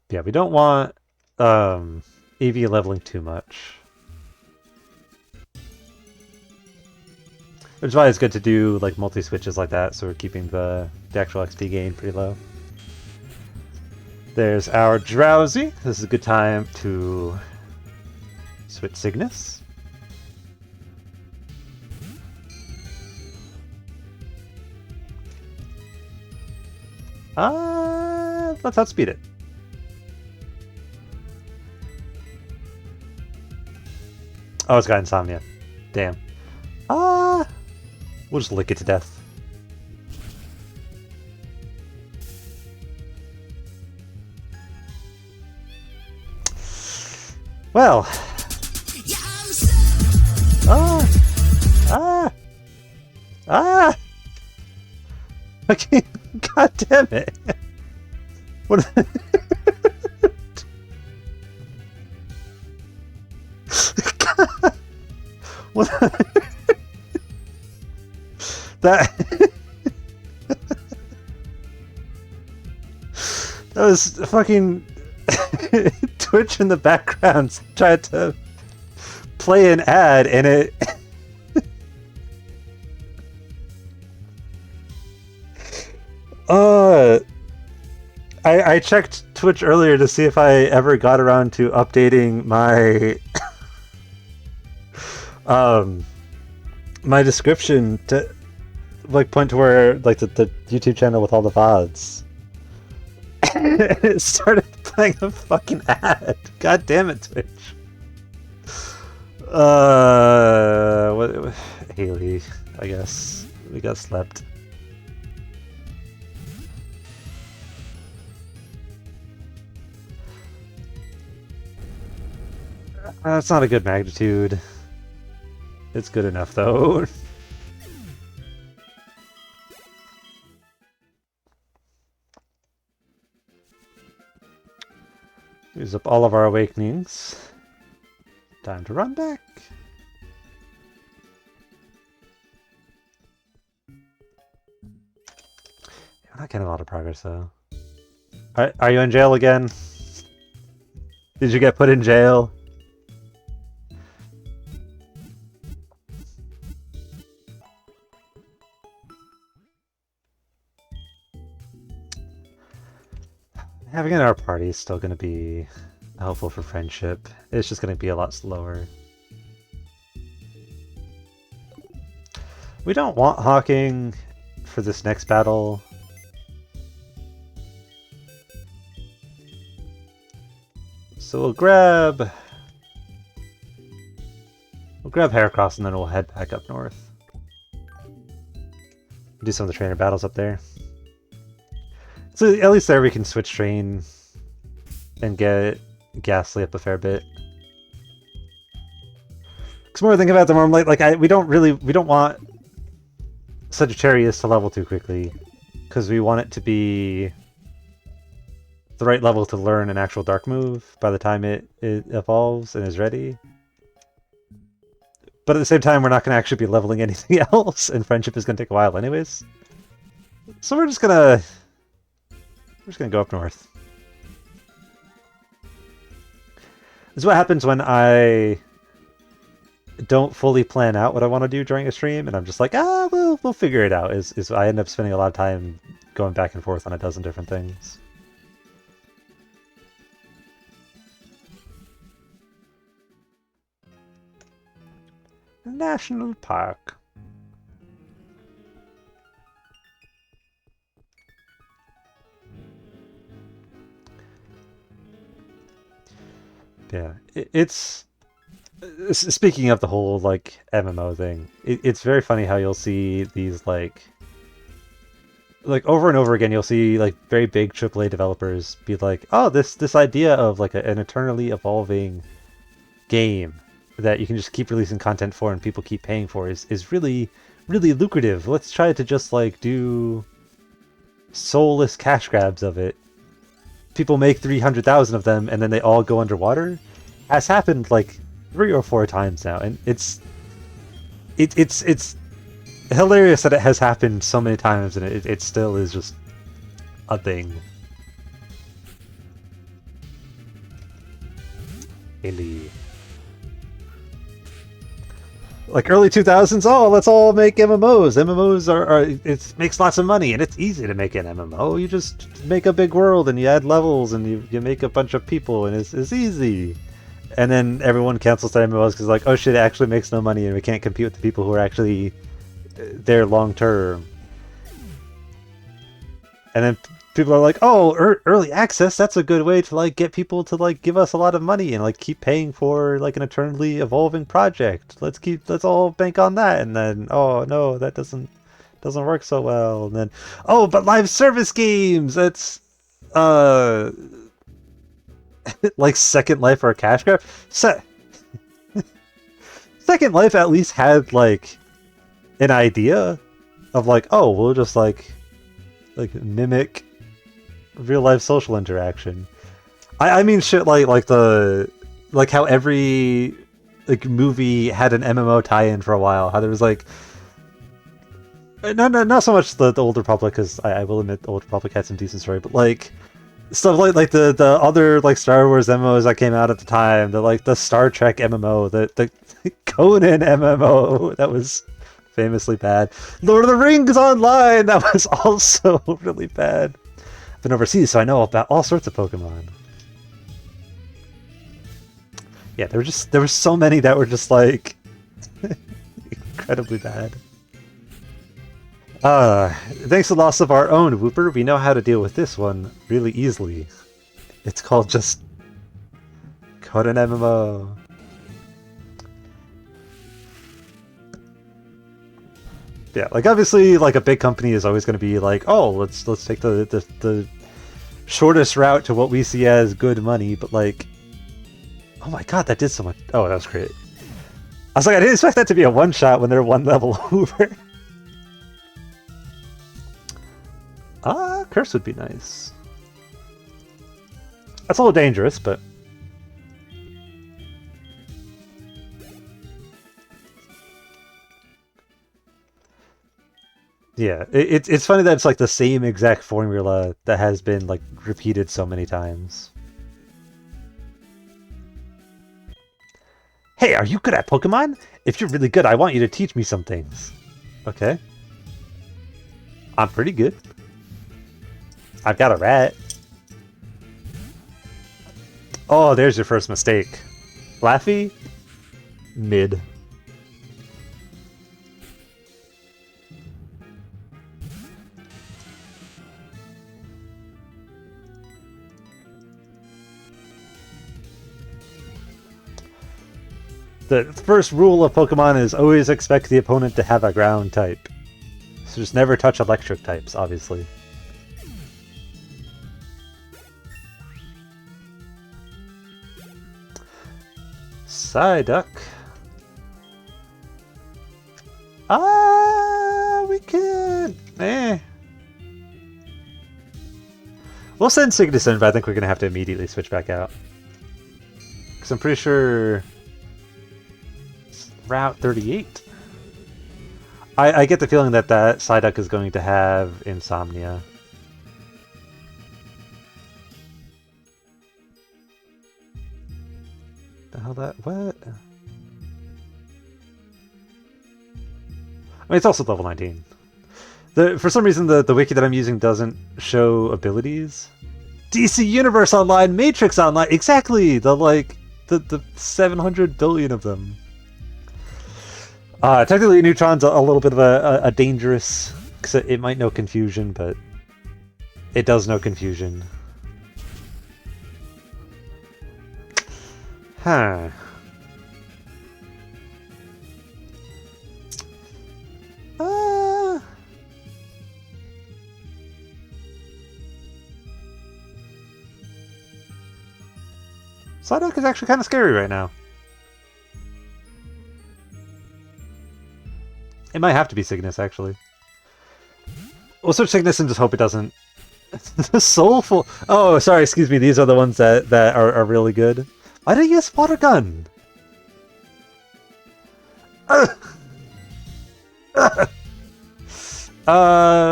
Yeah, we don't want EV leveling too much. Which is why it's good to do like multi-switches like that, so we're keeping the actual XP gain pretty low. There's our Drowsy. This is a good time to switch Cygnus. Let's outspeed it. Oh, it's got insomnia. Damn. We'll just lick it to death. Well. Okay, god damn it. What? What? That was fucking Twitch in the background tried to play an ad and it I checked Twitch earlier to see if I ever got around to updating my my description to like point to where like the YouTube channel with all the VODs. It started playing a fucking ad. God damn it, Twitch. What Haley, I guess. We got slept. That's not a good magnitude. It's good enough, though. Use up all of our awakenings. Time to run back. We're not getting a lot of progress, though. Are you in jail again? Did you get put in jail? Having it in our party is still going to be helpful for friendship. It's just going to be a lot slower. We don't want Hawking for this next battle. So we'll grab Heracross and then we'll head back up north. Do some of the trainer battles up there. So at least there we can switch train and get Ghastly up a fair bit. Because more I think about the more I'm like we don't want Sagittarius to level too quickly, because we want it to be the right level to learn an actual dark move by the time it evolves and is ready. But at the same time, we're not going to actually be leveling anything else, and friendship is going to take a while anyways. So we're just gonna go up north. This is what happens when I don't fully plan out what I want to do during a stream, and I'm just like, we'll figure it out. Is I end up spending a lot of time going back and forth on a dozen different things. National Park. Yeah, it's speaking of the whole like MMO thing. It's very funny how you'll see these like over and over again. You'll see like very big AAA developers be like, "Oh, this idea of like an eternally evolving game that you can just keep releasing content for and people keep paying for is really lucrative. Let's try to just like do soulless cash grabs of it." People make 300,000 of them and then they all go underwater. Has happened like 3 or 4 times now, and it's hilarious that it has happened so many times, and it still is just a thing. Indie. Like early 2000s, oh, let's all make MMOs. MMOs it makes lots of money, and it's easy to make an MMO. You just make a big world, and you add levels, and you make a bunch of people, and it's easy. And then everyone cancels their MMOs because like, oh shit, it actually makes no money, and we can't compete with the people who are actually there long term. And then people are like, oh, early access, that's a good way to like get people to like give us a lot of money and like keep paying for like an eternally evolving project. Let's all bank on that. And then, oh no, that doesn't work so well. And then, oh, but live service games, it's like Second Life or a cash grab. Second Life at least had like an idea of like, oh, we'll just like mimic real life social interaction. I mean shit like how every like movie had an MMO tie-in for a while. How there was like not so much the Old Republic, because I will admit the Old Republic had some decent story, but like stuff like the other like Star Wars MMOs that came out at the time, the Star Trek MMO, the Conan MMO that was famously bad. Lord of the Rings Online, that was also really bad. I've been overseas, so I know about all sorts of Pokemon. Yeah, there were so many that were just like incredibly bad. Thanks to the loss of our own Whooper, we know how to deal with this one really easily. It's called just Conan MMO. Yeah, like obviously, like a big company is always going to be like, oh, let's take the shortest route to what we see as good money. But like, oh my god, that did so much. Oh, that was great. I was like, I didn't expect that to be a one shot when they're one level over. Curse would be nice. That's a little dangerous, but. Yeah, it's funny that it's like the same exact formula that has been like repeated so many times. Hey, are you good at Pokemon? If you're really good, I want you to teach me some things. Okay. I'm pretty good. I've got a rat. Oh, there's your first mistake. Laffy? Mid. The first rule of Pokemon is always expect the opponent to have a ground type. So just never touch electric types, obviously. Psyduck. We can. We'll send Cygnus in, but I think we're going to have to immediately switch back out. Because I'm pretty sure Route 38. I get the feeling that Psyduck is going to have Insomnia. The hell what? I mean, it's also level 19. For some reason, the wiki that I'm using doesn't show abilities. DC Universe Online, Matrix Online, exactly! The 700 billion of them. Technically, Neutron's a little bit of a dangerous, because it might know confusion, but it does know confusion. Huh. Psyduck is actually kind of scary right now. It might have to be Cygnus, actually. We'll switch Cygnus and just hope it doesn't. Soulful. Oh, sorry, excuse me. These are the ones that are really good. Why did I use Water Gun?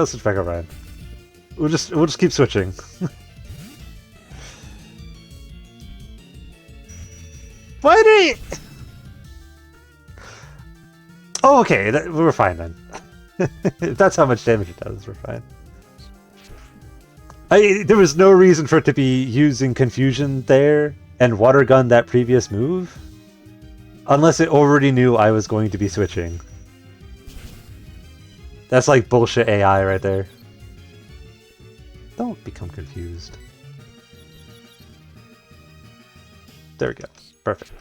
Switch back over. We'll just keep switching. Why did he? Oh, okay. We're fine then. If that's how much damage it does, we're fine. There was no reason for it to be using confusion there and water gun that previous move, unless it already knew I was going to be switching. That's like bullshit AI right there. Don't become confused. There we go. Perfect.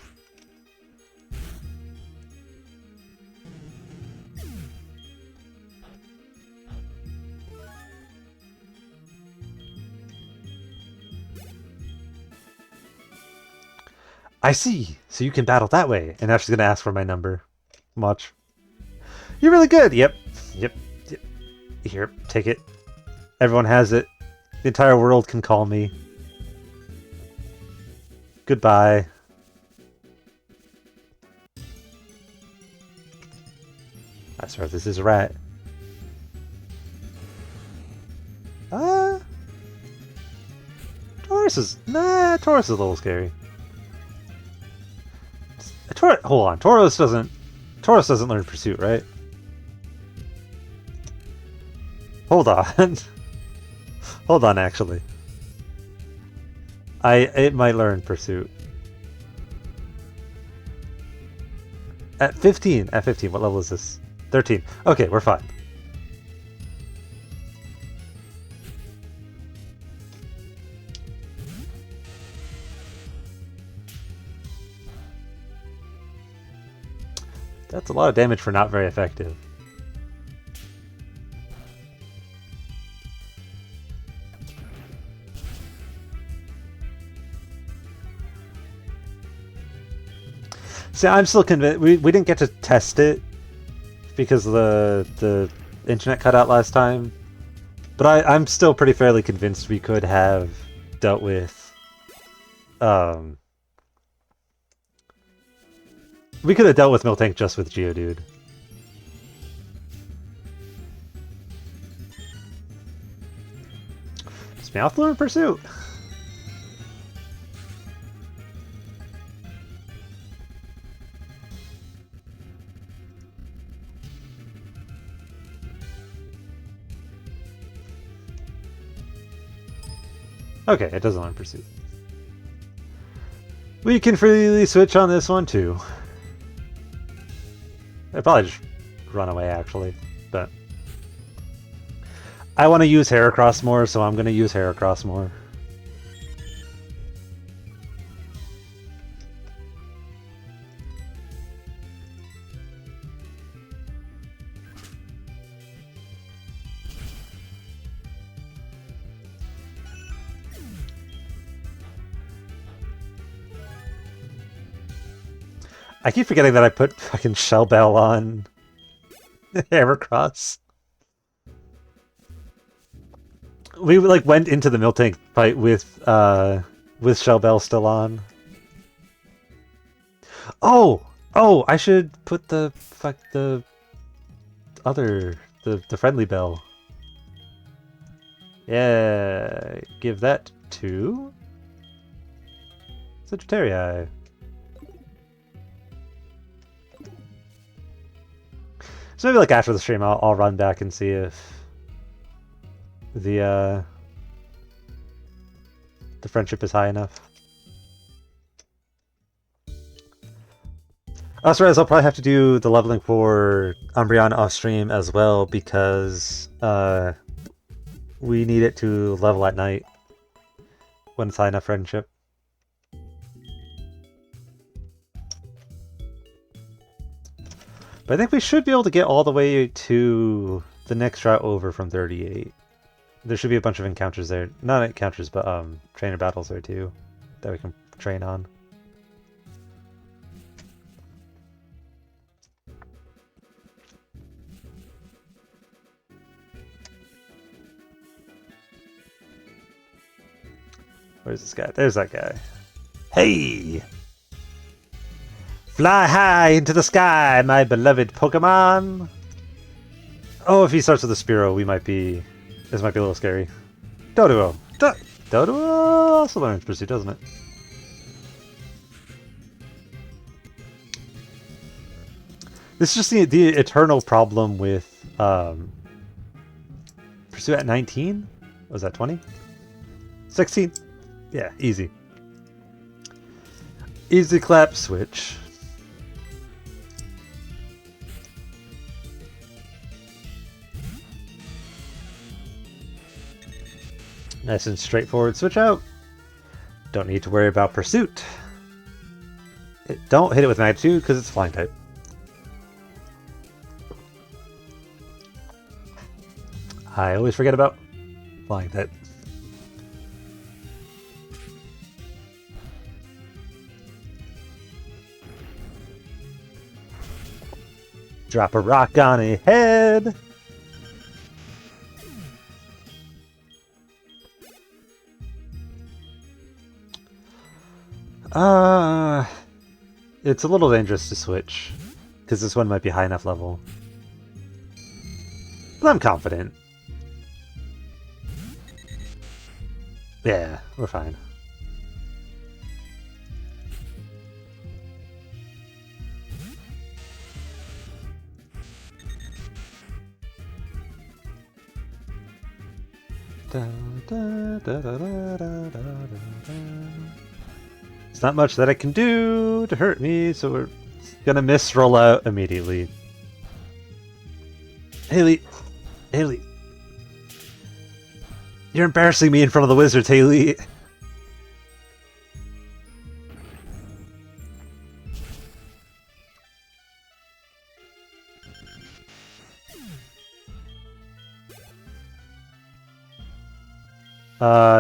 I see. So you can battle that way. And now she's going to ask for my number. Watch. You're really good. Yep. Yep. Here, take it. Everyone has it. The entire world can call me. Goodbye. I swear this is a rat. Taurus is... Nah, Taurus is a little scary. Hold on, Taurus doesn't learn Pursuit, right? Hold on. Hold on, actually. It might learn Pursuit. At 15, what level is this? 13. Okay, we're fine. That's a lot of damage for not very effective. See, I'm still convinced. We didn't get to test it because the internet cut out last time. But I'm still pretty fairly convinced we could have dealt with... we could have dealt with Miltank just with Geodude. Does Meowth learn Pursuit? Okay, it doesn't learn Pursuit. We can freely switch on this one too. I'd probably just run away, actually, but... I want to use Heracross more, so I'm going to use Heracross more. I keep forgetting that I put fucking Shell Bell on Heracross. We like went into the Miltank fight with Shell Bell still on. Oh, I should put the friendly bell. Yeah, give that to Sagittarii. So maybe like after the stream, I'll run back and see if the friendship is high enough. Also, I'll probably have to do the leveling for Umbreon off stream as well because we need it to level at night when it's high enough friendship. But I think we should be able to get all the way to the next route over from 38. There should be a bunch of encounters there. Not encounters, but trainer battles there too that we can train on. Where's this guy? There's that guy. Hey! Fly high into the sky, my beloved Pokemon! Oh, if he starts with a Spearow, this might be a little scary. Doduo! Doduo also learns Pursuit, doesn't it? This is just the eternal problem with Pursue at 19? Was that 20? 16? Yeah, easy. Easy clap switch. Nice and straightforward switch out. Don't need to worry about Pursuit. Don't hit it with Magnitude because it's Flying type. I always forget about Flying type. Drop a rock on a head. It's a little dangerous to switch because this one might be high enough level. But I'm confident. Yeah, we're fine. It's not much that I can do to hurt me, so we're gonna miss rollout immediately. Haley! Haley! You're embarrassing me in front of the wizards, Haley!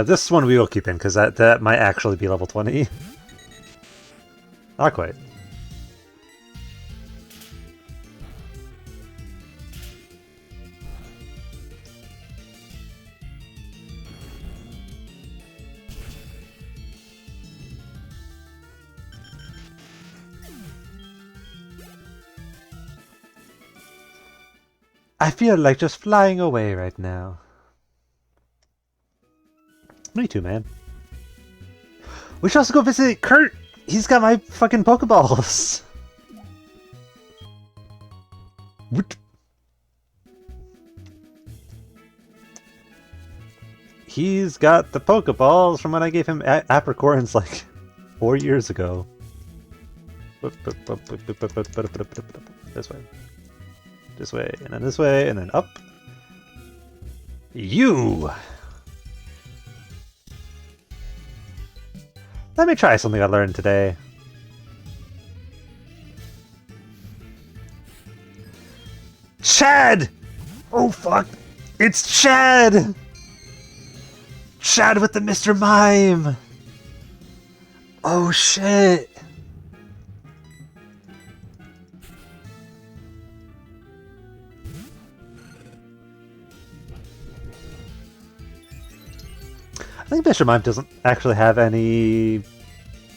This one we will keep in, because that might actually be level 20. Not quite. I feel like just flying away right now. Me too, man. We should also go visit Kurt! He's got my fucking Pokeballs! What? He's got the Pokeballs from when I gave him Apricorns like 4 years ago. This way. This way, and then up. You! Let me try something I learned today. Chad! Oh fuck! It's Chad! Chad with the Mr. Mime! Oh shit! I think Mr. Mime doesn't actually have any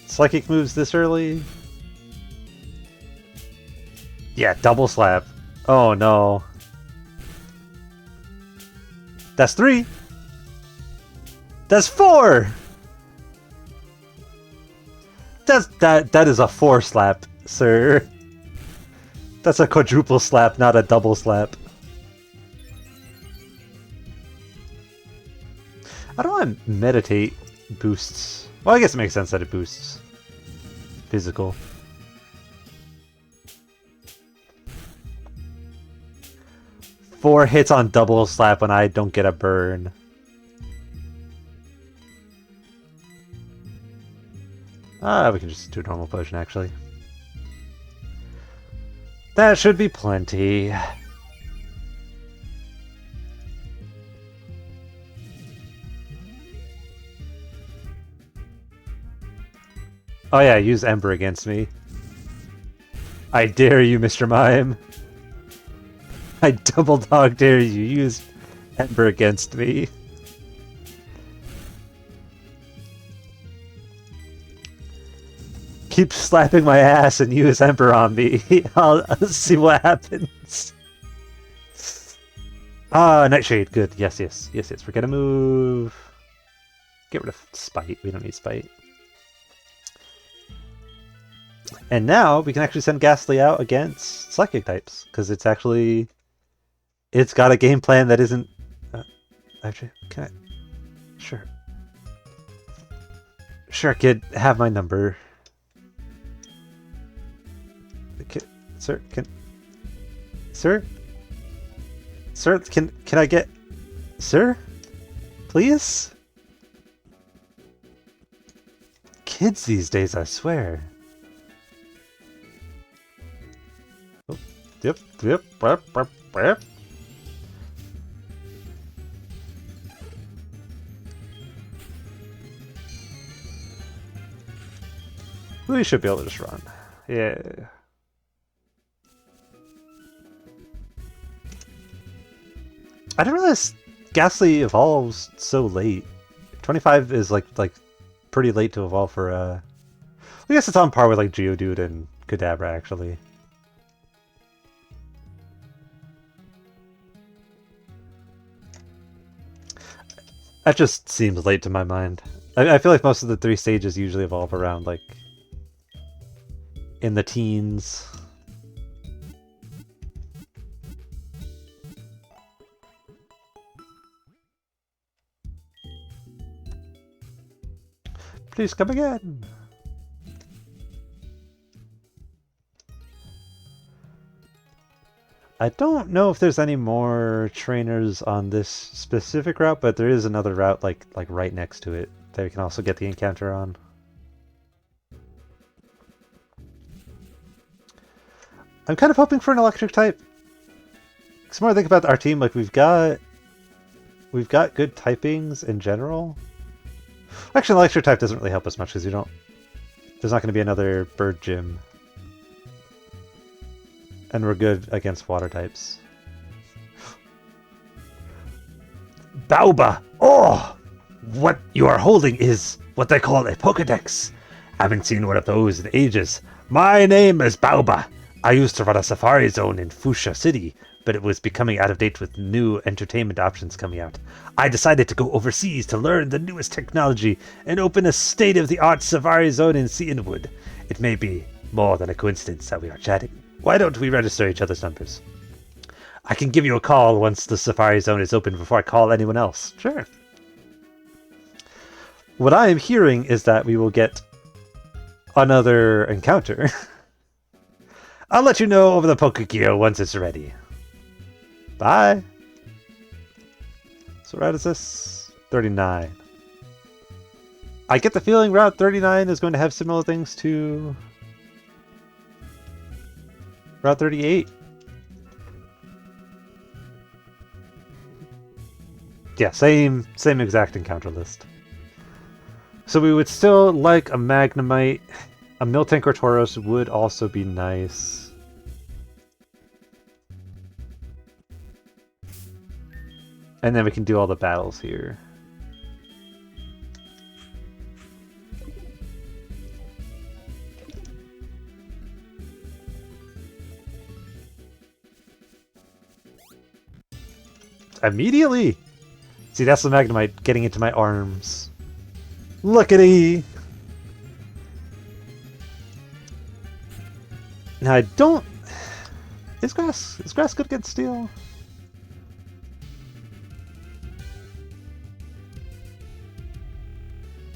psychic moves this early. Yeah, double slap. Oh no. That's 3. That's 4. That is a 4 slap, sir. That's a quadruple slap, not a double slap. How do I meditate boosts? Well, I guess it makes sense that it boosts physical. Four hits on double slap when I don't get a burn. We can just do a normal potion, actually. That should be plenty. Oh yeah, use Ember against me. I dare you, Mr. Mime. I double dog dare you. Use Ember against me. keep slapping my ass and use Ember on me. I'll see what happens. Ah, Nightshade. Good. Yes, yes, yes, yes. We're gonna move. Get rid of Spite. We don't need Spite. And now we can actually send Ghastly out against Psychic types because it's actually it's got a game plan that isn't. Actually, can I? Sure. Sure, kid. Have my number. Sir, Sir? Sir, can I get... Sir? Please? Kids these days, I swear. Oh, yep. We should be able to just run. Yeah. I didn't realize Ghastly evolves so late. 25 is like pretty late to evolve for I guess it's on par with like Geodude and Kadabra actually. That just seems late to my mind. I feel like most of the 3 stages usually evolve around like in the teens. Please come again. I don't know if there's any more trainers on this specific route, but there is another route like right next to it that we can also get the encounter on. I'm kind of hoping for an electric type. Because the more I think about our team, like we've got good typings in general. Actually, an electric type doesn't really help us much because you don't. There's not going to be another bird gym. And we're good against water types. Baoba! Oh! What you are holding is what they call a Pokedex. Haven't seen one of those in ages. My name is Baoba. I used to run a safari zone in Fuchsia City, but it was becoming out of date with new entertainment options coming out. I decided to go overseas to learn the newest technology and open a state-of-the-art safari zone in Seatonwood. It may be more than a coincidence that we are chatting. Why don't we register each other's numbers? I can give you a call once the safari zone is open before I call anyone else. Sure. What I am hearing is that we will get another encounter. I'll let you know over the Pokegear once it's ready. Bye. So what route is this? 39. I get the feeling Route 39 is going to have similar things to Route 38. Yeah, same exact encounter list. So we would still like a Magnemite. A Miltank or Tauros would also be nice. And then we can do all the battles here. Immediately! See, that's the Magnemite getting into my arms. Look-a-dee! Now I don't... Is grass good against steel?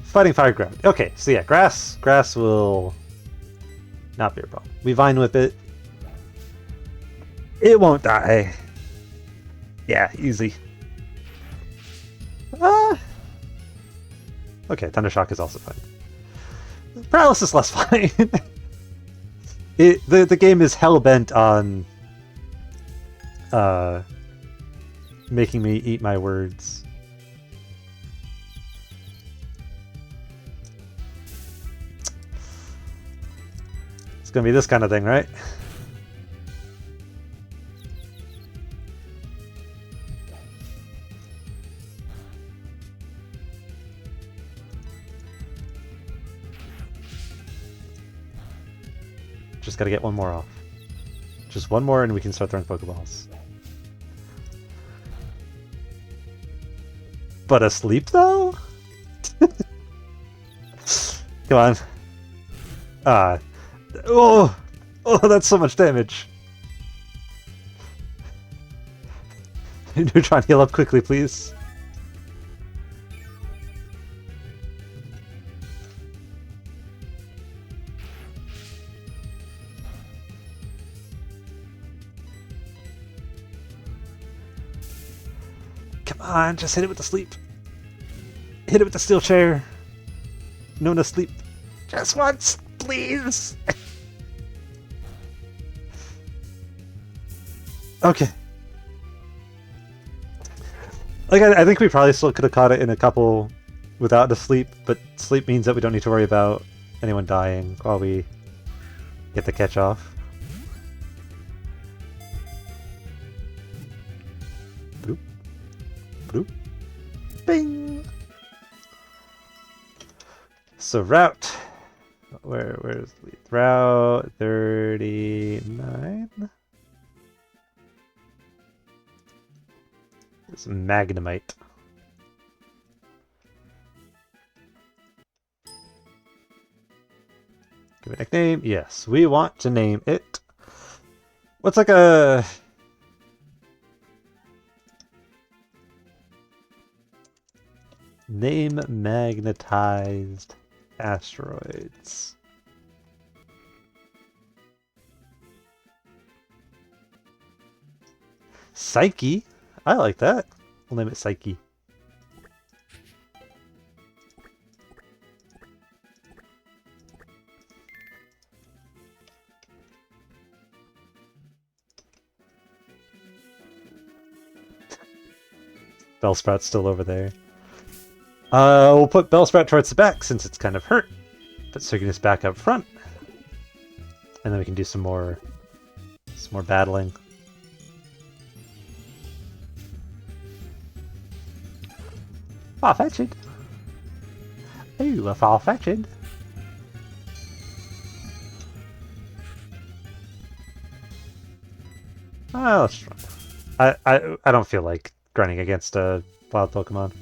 Fighting fire ground. Okay, so yeah, grass will not be a problem. We Vine Whip it. It won't die. Yeah, easy. Okay, Thundershock is also fine. Paralysis less fine. The game is hell-bent on making me eat my words. It's gonna be this kind of thing, right? Just gotta get one more off. Just one more and we can start throwing Pokeballs. But asleep though? Come on. Ah. Oh! Oh, that's so much damage. You're trying to heal up quickly, please. Come on, just hit it with the sleep. Hit it with the steel chair. No sleep. Just once, please. Okay. Like, I think we probably still could have caught it in a couple without the sleep, but sleep means that we don't need to worry about anyone dying while we get the catch off. Bloop. Bloop. Bing! So route... Where's the route 39? It's Magnemite. Give it a nickname? Yes, we want to name it. What's like a... Name magnetized asteroids. Psyche? I like that. We'll name it Psyche. Bellsprout's still over there. We'll put Bellsprout towards the back since it's kind of hurt. Put Circus back up front. And then we can do some more battling. Far-fetched. Ooh, a far-fetched. Oh, let's try. I don't feel like grinding against a wild Pokemon.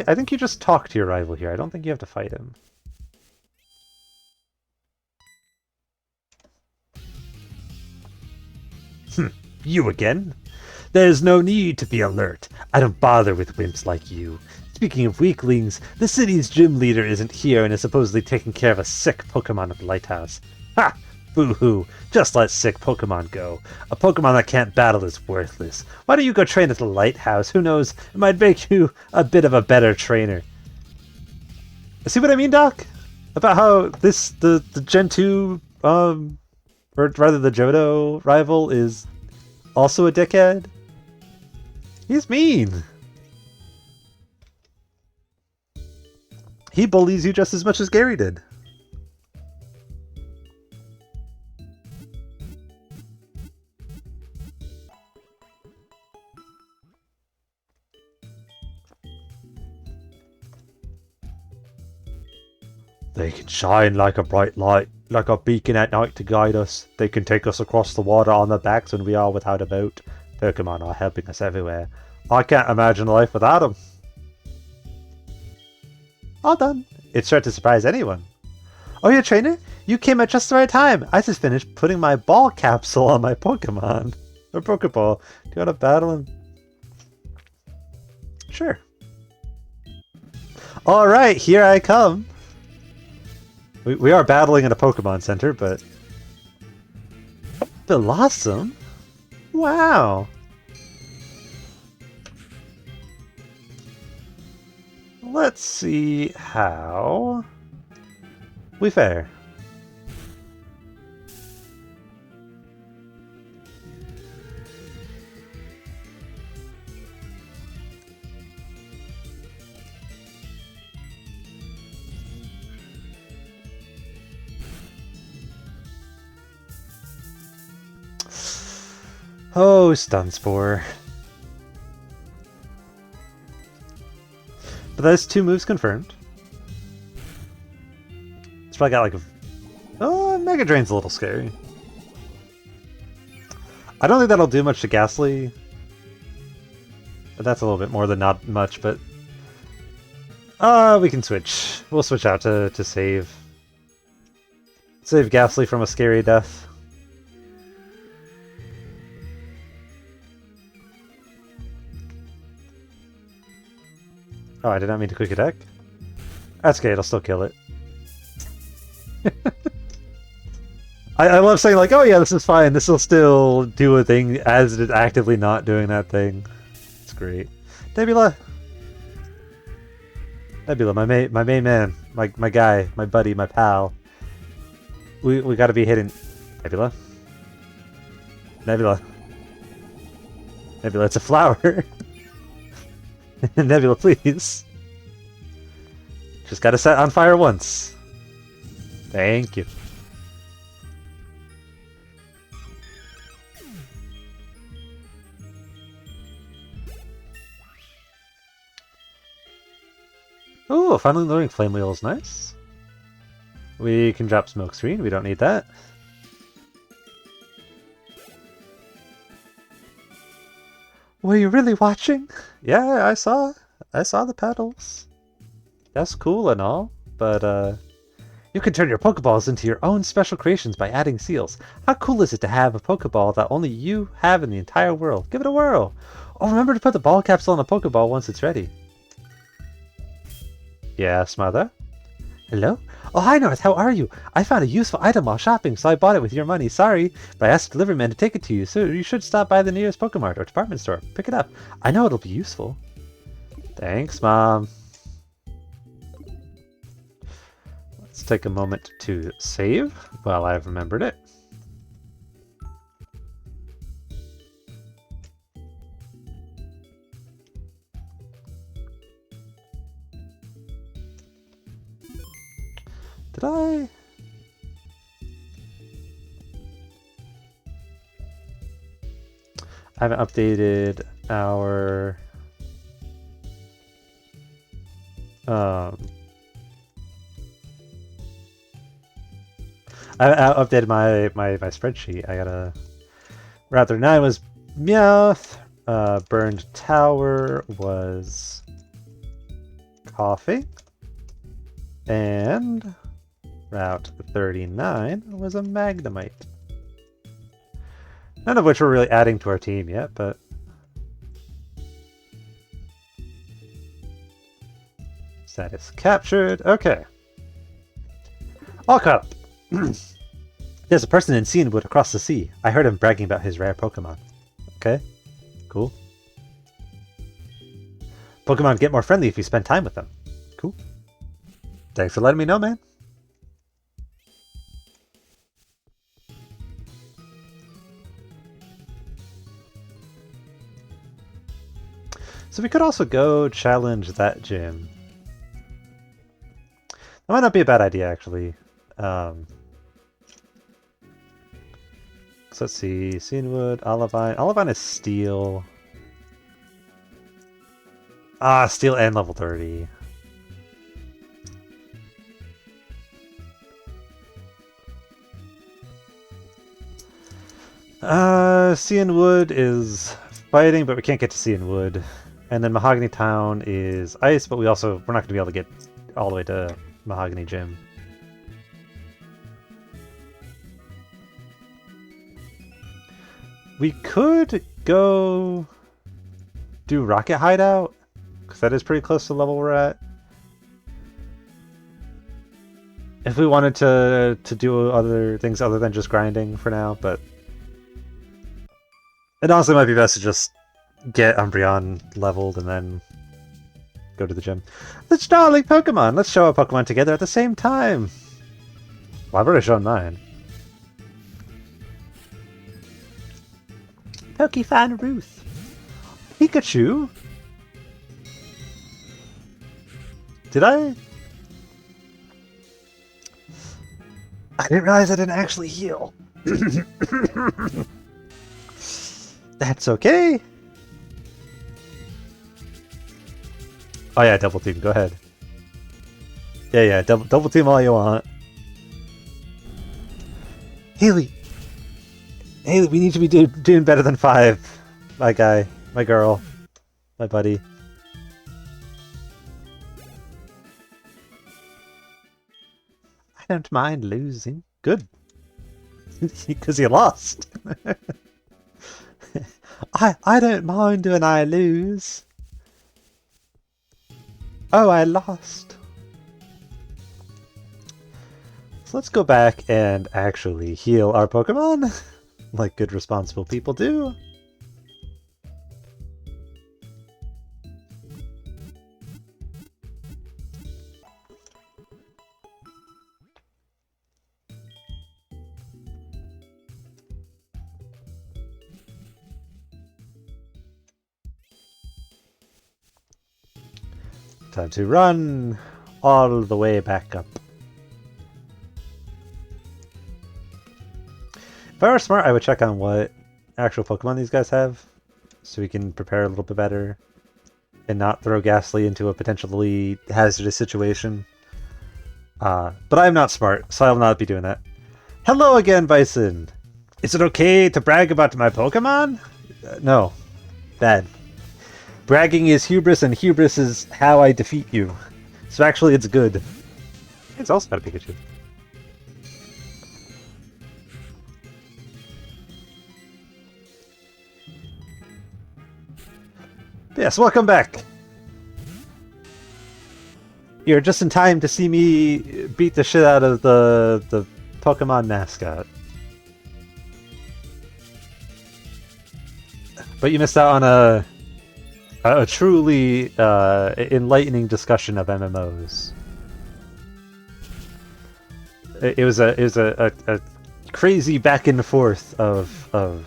I think you just talk to your rival here. I don't think you have to fight him. You again? There's no need to be alert. I don't bother with wimps like you. Speaking of weaklings, the city's gym leader isn't here and is supposedly taking care of a sick Pokemon at the lighthouse. Ha! Boo-hoo. Just let sick Pokemon go. A Pokemon that can't battle is worthless. Why don't you go train at the lighthouse? Who knows? It might make you a bit of a better trainer. See what I mean, Doc? About how the Gen 2, or rather the Johto rival is also a dickhead? He's mean. He bullies you just as much as Gary did. They can shine like a bright light, like a beacon at night to guide us. They can take us across the water on their backs when we are without a boat. Pokemon are helping us everywhere. I can't imagine life without them. All done. It's sure to surprise anyone. Oh, you're a trainer? You came at just the right time. I just finished putting my ball capsule on my Pokemon. Or Pokeball. Do you want to battle him? Sure. Alright, here I come. We are battling in a Pokemon Center, but... Blossom? Wow! Let's see how we fare. Oh, Stun Spore. But that's 2 moves confirmed. It's probably got like a... Oh, Mega Drain's a little scary. I don't think that'll do much to Ghastly. But that's a little bit more than not much, but... we can switch. We'll switch out to save. Save Ghastly from a scary death. Oh, I did not mean to quick attack. That's okay, it'll still kill it. I love saying like, oh yeah, this is fine, this will still do a thing as it is actively not doing that thing. It's great. Nebula! Nebula, my main man, my guy, my buddy, my pal. We gotta be hidden. Nebula? Nebula. Nebula, it's a flower. Nebula, please. Just gotta set on fire once. Thank you. Oh, finally loading Flame Wheel is nice. We can drop Smoke Screen, we don't need that. Were you really watching? Yeah, I saw the pedals. That's cool and all, but you can turn your Pokeballs into your own special creations by adding seals. How cool is it to have a Pokeball that only you have in the entire world? Give it a whirl. Oh, remember to put the ball capsule on the Pokeball once it's ready. Yes, Mother? Hello? Oh, hi, North. How are you? I found a useful item while shopping, so I bought it with your money. Sorry, but I asked the delivery man to take it to you, so you should stop by the nearest Pokemart or department store. Pick it up. I know it'll be useful. Thanks, Mom. Let's take a moment to save while I've remembered it. Did I? I haven't updated our I updated my spreadsheet. I gotta... Raptor 9 was Meowth. Burned Tower was Coffee. And Route 39 was a Magnemite. None of which we're really adding to our team yet, but... Status captured. Okay. All caught up. There's a person in Cianwood across the sea. I heard him bragging about his rare Pokemon. Okay. Cool. Pokemon get more friendly if you spend time with them. Cool. Thanks for letting me know, man. So we could also go challenge that gym. That might not be a bad idea, actually. So let's see. Cianwood, Olivine. Olivine is Steel. Ah, Steel and level 30. Cianwood is fighting, but we can't get to Cianwood. And then Mahogany Town is ice, but we're not going to be able to get all the way to Mahogany Gym. We could go do Rocket Hideout, because that is pretty close to the level we're at. If we wanted to do other things other than just grinding for now, but it honestly might be best to just get Umbreon leveled and then go to the gym. The snarling Pokemon! Let's show our Pokemon together at the same time! Well, I've already shown mine. Pokefan Ruth. Pikachu? Did I? I didn't realize I didn't actually heal. That's okay. Oh yeah, double team. Go ahead. Yeah, double team all you want. Haley, we need to be doing better than 5. My guy, my girl, my buddy. I don't mind losing. Good. Because you lost. I don't mind when I lose. Oh, I lost. So let's go back and actually heal our Pokemon, like good responsible people do. Time to run all the way back up. If I were smart, I would check on what actual Pokemon these guys have, so we can prepare a little bit better and not throw Ghastly into a potentially hazardous situation. But I'm not smart, so I will not be doing that. Hello again, Bison! Is it okay to brag about my Pokemon? No. Bad. Bragging is hubris, and hubris is how I defeat you. So actually, it's good. It's also got a Pikachu. Yes, welcome back! You're just in time to see me beat the shit out of the Pokemon mascot. But you missed out on a truly enlightening discussion of MMOs. It was a crazy back and forth of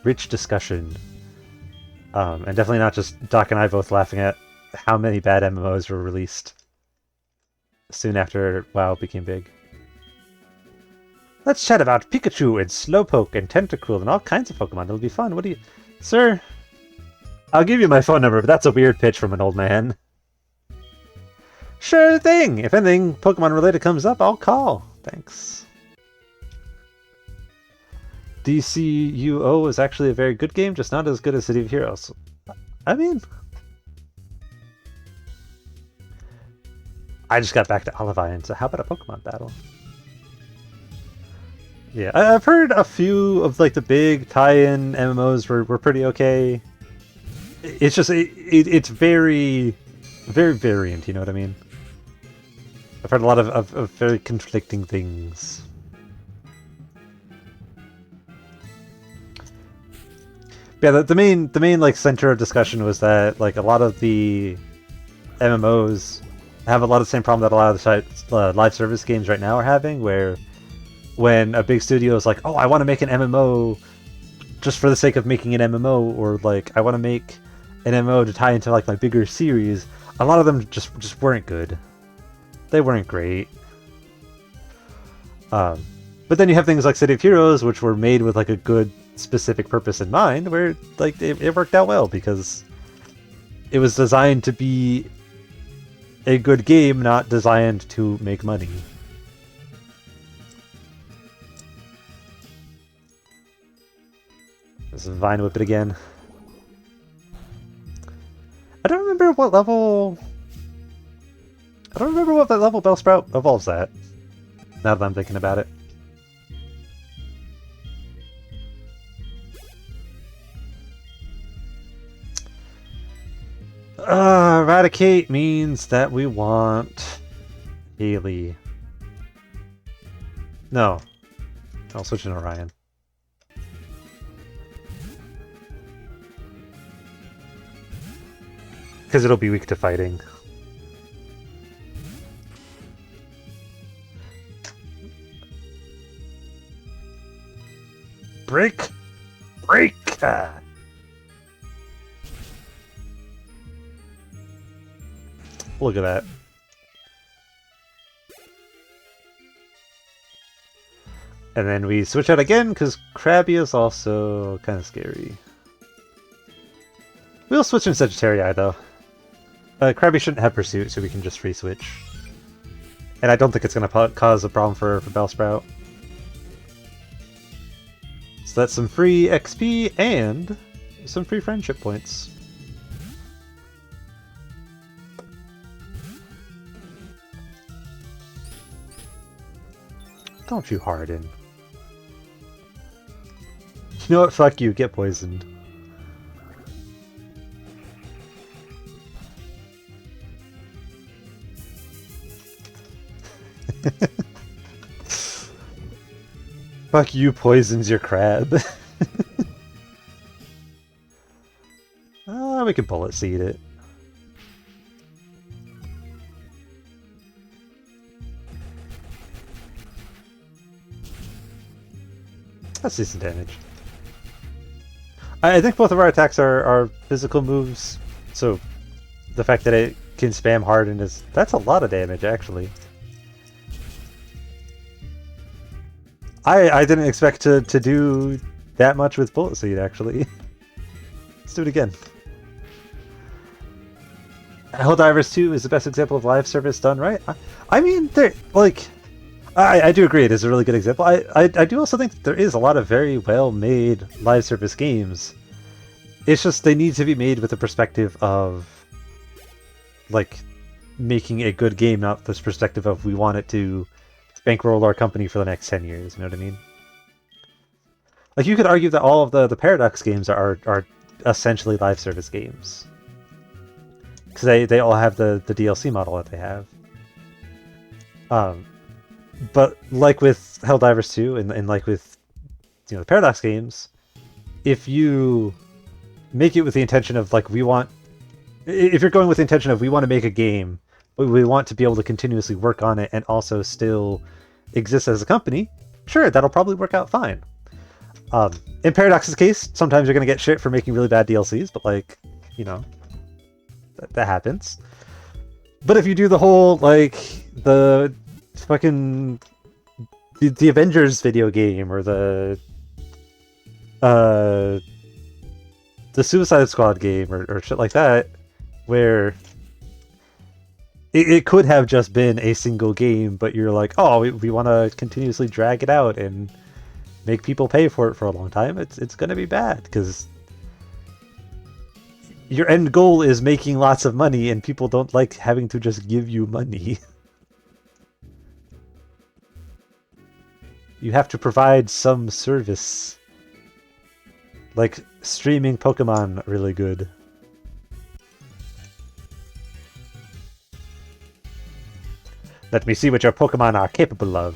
rich discussion, and definitely not just Doc and I both laughing at how many bad MMOs were released soon after WoW became big. Let's chat about Pikachu and Slowpoke and Tentacool and all kinds of Pokemon. It'll be fun. What do you... Sir? I'll give you my phone number, but that's a weird pitch from an old man. Sure thing! If anything Pokemon related comes up, I'll call. Thanks. DCUO is actually a very good game, just not as good as City of Heroes. I mean... I just got back to Olivine, so how about a Pokemon battle? Yeah, I've heard a few of like the big tie-in MMOs were pretty okay. It's just it's very variant, you know what I mean? I've heard a lot of very conflicting things. Yeah, the main like center of discussion was that like a lot of the MMOs have a lot of the same problem that a lot of the live service games right now are having, where when a big studio is like, oh, I want to make an MMO just for the sake of making an MMO, or like I want to make an MMO to tie into like my bigger series, a lot of them just weren't good. They weren't great. But then you have things like City of Heroes, which were made with like a good specific purpose in mind, where like it worked out well because it was designed to be a good game, not designed to make money. This is Vine Whip it again. I don't remember what level Bellsprout evolves at, now that I'm thinking about it. Eradicate means that we want Haley. No. I'll switch in Orion. Because it'll be weak to fighting. Break! Break! Look at that. And then we switch out again, because Krabby is also kind of scary. We'll switch in Sagittarii, though. Krabby shouldn't have Pursuit, so we can just free switch. And I don't think it's going to cause a problem for Bellsprout. So that's some free XP and some free friendship points. Don't you harden. You know what? Fuck you. Get poisoned. Fuck you poisons your crab. We can bullet seed it. That's decent damage. I think both of our attacks are physical moves, so the fact that it can spam harden that's a lot of damage actually. I didn't expect to do that much with Bullet Seed actually. Let's do it again. Helldivers 2 is the best example of live service done right. I mean, I do agree it is a really good example. I do also think that there is a lot of very well made live service games. It's just they need to be made with the perspective of like making a good game, not this perspective of we want it to bankroll our company for the next 10 years, you know what I mean? Like you could argue that all of the Paradox games are essentially live service games. Because they all have the DLC model that they have. But like with Helldivers 2 and like with the Paradox games, if you make it with the intention of like if you're going with the intention of we want to make a game, but we want to be able to continuously work on it and also still exist as a company, sure, that'll probably work out fine. In Paradox's case, sometimes you're going to get shit for making really bad DLCs, but like, that happens. But if you do the whole like the fucking the Avengers video game or the Suicide Squad game or shit like that, where it could have just been a single game, but you're like, oh, we want to continuously drag it out and make people pay for it for a long time, it's going to be bad because your end goal is making lots of money and people don't like having to just give you money. You have to provide some service. Like streaming Pokemon really good. Let me see what your Pokemon are capable of.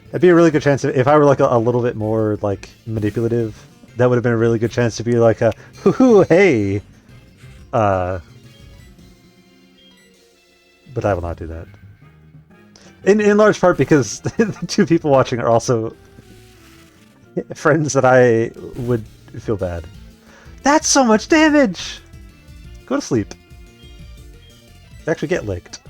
That'd be a really good chance if I were like a little bit more like manipulative. That would have been a really good chance to be like a hoo-hoo, hey. But I will not do that. In large part because the two people watching are also friends that I would feel bad. That's so much damage! Go to sleep. Actually get licked.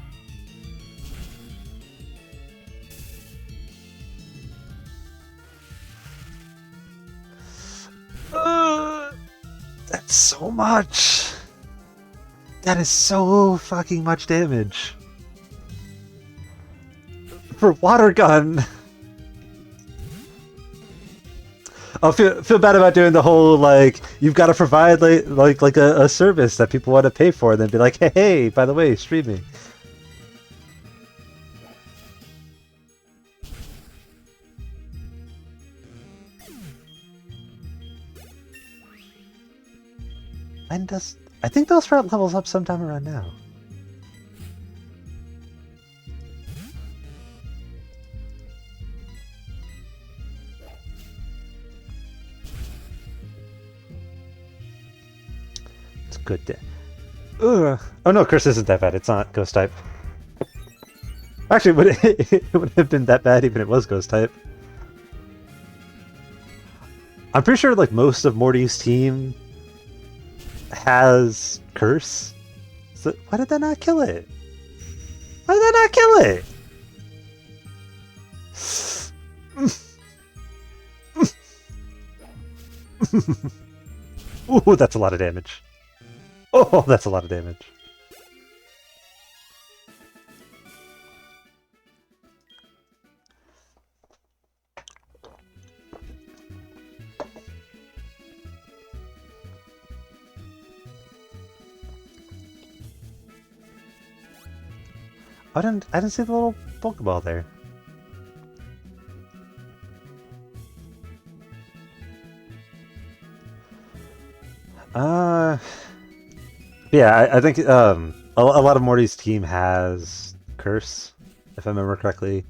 That's so much! That is so fucking much damage. For Water Gun! I'll feel bad about doing the whole, like, you've got to provide, like a service that people want to pay for, and then be like, hey, by the way, streaming. And I think those route levels up sometime around now. It's good. Oh no, Curse isn't that bad. It's not Ghost type. Actually, it would have been that bad even if it was Ghost type. I'm pretty sure like most of Morty's team has Curse. So why did that not kill it? Why did that not kill it? Ooh, that's a lot of damage. Oh, that's a lot of damage. I didn't see the little Pokeball there. Yeah, I think a lot of Morty's team has Curse, if I remember correctly.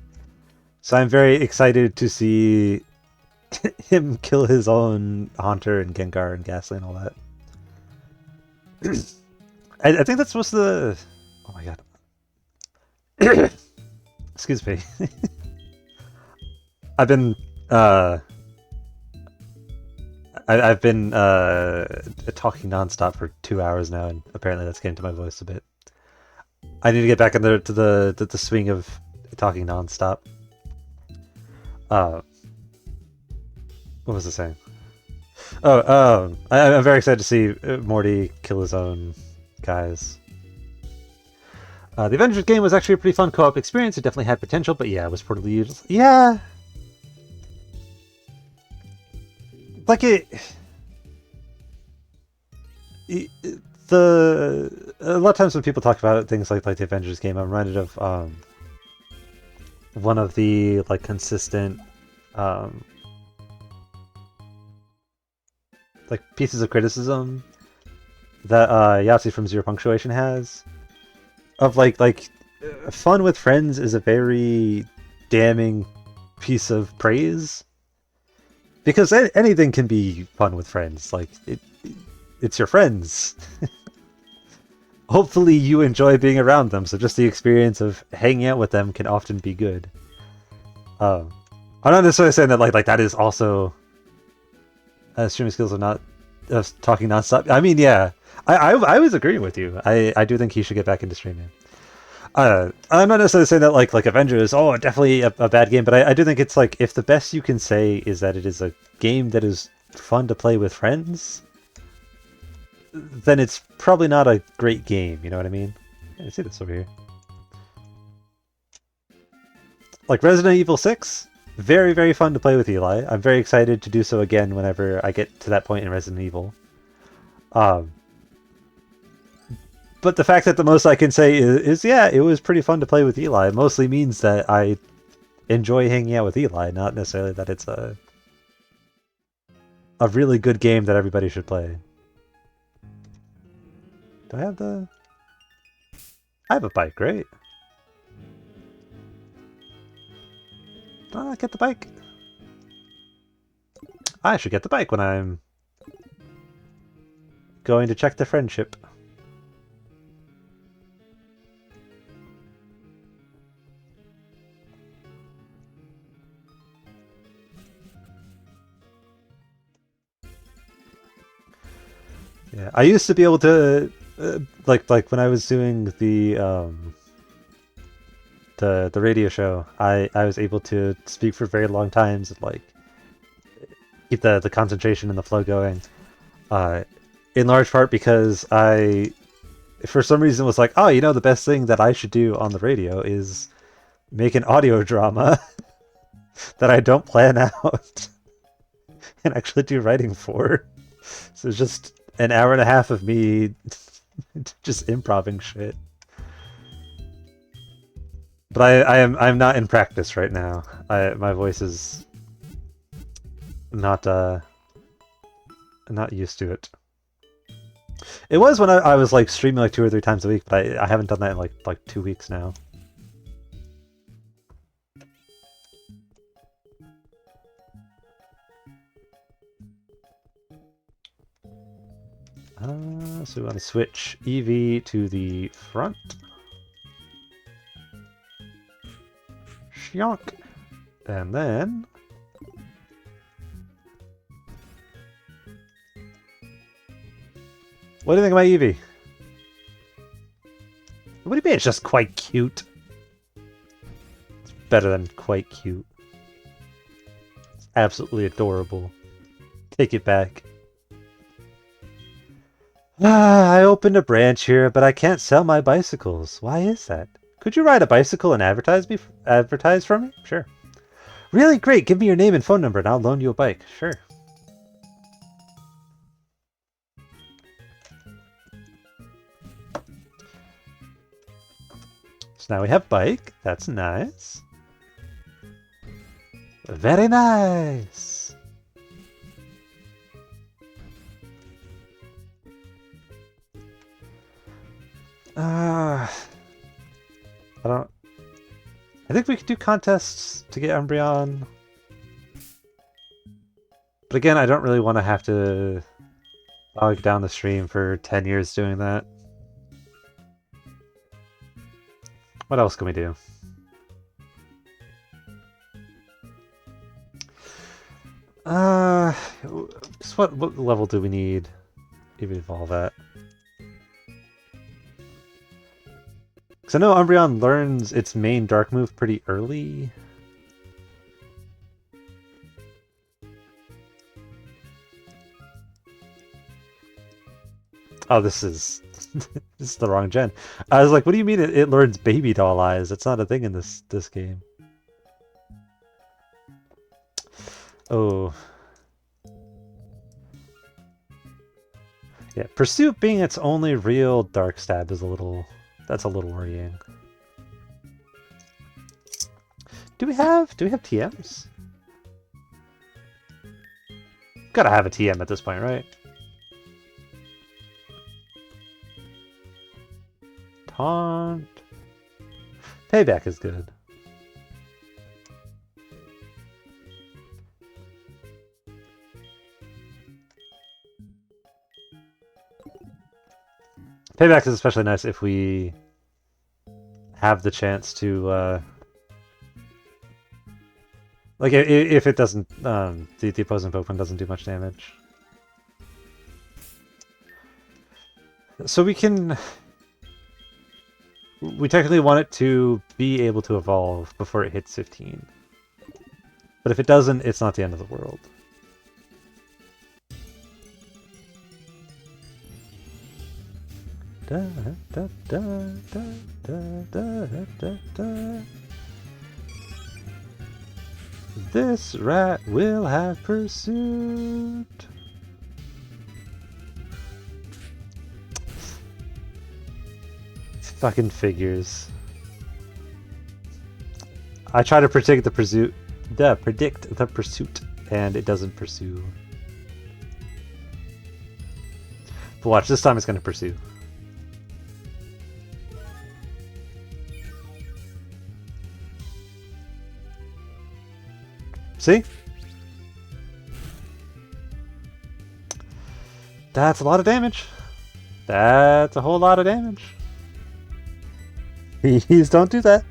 So I'm very excited to see him kill his own Haunter and Gengar and Ghastly and all that. I think that's supposed to. Oh my god. Excuse me. I've been I've been talking nonstop for 2 hours now, and apparently that's getting to my voice a bit. I need to get back into the swing of talking nonstop. What was I saying? Oh, I'm very excited to see Morty kill his own guys. The Avengers game was actually a pretty fun co-op experience. It definitely had potential, but yeah, it was poorly used. Yeah. Like a lot of times when people talk about things like the Avengers game, I'm reminded of one of the like consistent like pieces of criticism that Yahtzee from Zero Punctuation has of like fun with friends is a very damning piece of praise. Because anything can be fun with friends. Like, it's your friends. Hopefully you enjoy being around them, so just the experience of hanging out with them can often be good. I'm not necessarily saying that like that is also streaming skills are not talking nonstop. I mean, yeah, I was agreeing with you. I do think he should get back into streaming. I'm not necessarily saying that like Avengers, oh, definitely a bad game, but I do think it's like if the best you can say is that it is a game that is fun to play with friends, then it's probably not a great game. You know what I mean? I see this over here. Like Resident Evil 6, very, very fun to play with Eli. I'm very excited to do so again whenever I get to that point in Resident Evil. But the fact that the most I can say is yeah, it was pretty fun to play with Eli. It mostly means that I enjoy hanging out with Eli, not necessarily that it's a really good game that everybody should play. Do I have the... I have a bike, right? Do I not get the bike? I should get the bike when I'm going to check the friendship. Yeah, I used to be able to like when I was doing the radio show, I was able to speak for very long times and like keep the concentration and the flow going. In large part because I, for some reason, was like, oh, you know, the best thing that I should do on the radio is make an audio drama that I don't plan out and actually do writing for. So it's just an hour and a half of me just improvising shit. But I'm not in practice right now. My voice is not used to it. It was when I was like streaming like 2 or 3 times a week, but I haven't done that in like 2 weeks now. So we want to switch Eevee to the front. Shionk. And then... what do you think about Eevee? What do you mean it's just quite cute? It's better than quite cute. It's absolutely adorable. Take it back. I opened a branch here, but I can't sell my bicycles. Why is that? Could you ride a bicycle and advertise for me? Sure. Really great. Give me your name and phone number, and I'll loan you a bike. Sure. So now we have bike. That's nice. Very nice. I don't. I think we could do contests to get Umbreon. But again, I don't really want to have to bog down the stream for 10 years doing that. What else can we do? Just what level do we need to evolve at? Because I know Umbreon learns its main dark move pretty early. Oh, this is this is the wrong gen. I was like, what do you mean it learns baby doll eyes? That's not a thing in this game. Oh. Yeah, Pursuit being its only real dark stab is that's a little worrying. Do we have TMs? Gotta have a TM at this point, right? Taunt. Payback is good. Payback is especially nice if we have the chance to, like, if it doesn't, the opposing Pokemon doesn't do much damage. So we technically want it to be able to evolve before it hits 15. But if it doesn't, it's not the end of the world. Da, da, da, da, da, da, da, da. This rat will have pursuit. Fucking figures. I try to predict the pursuit, and it doesn't pursue. But watch, this time it's gonna pursue. See? That's a lot of damage. That's a whole lot of damage. Please don't do that.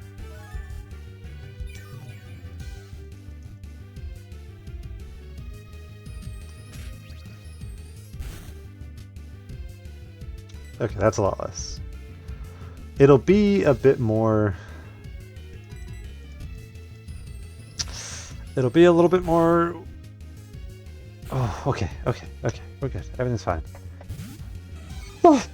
Okay, that's a lot less. It'll be a bit more... It'll be a little bit more... Oh, okay. We're good. Everything's fine. Oh.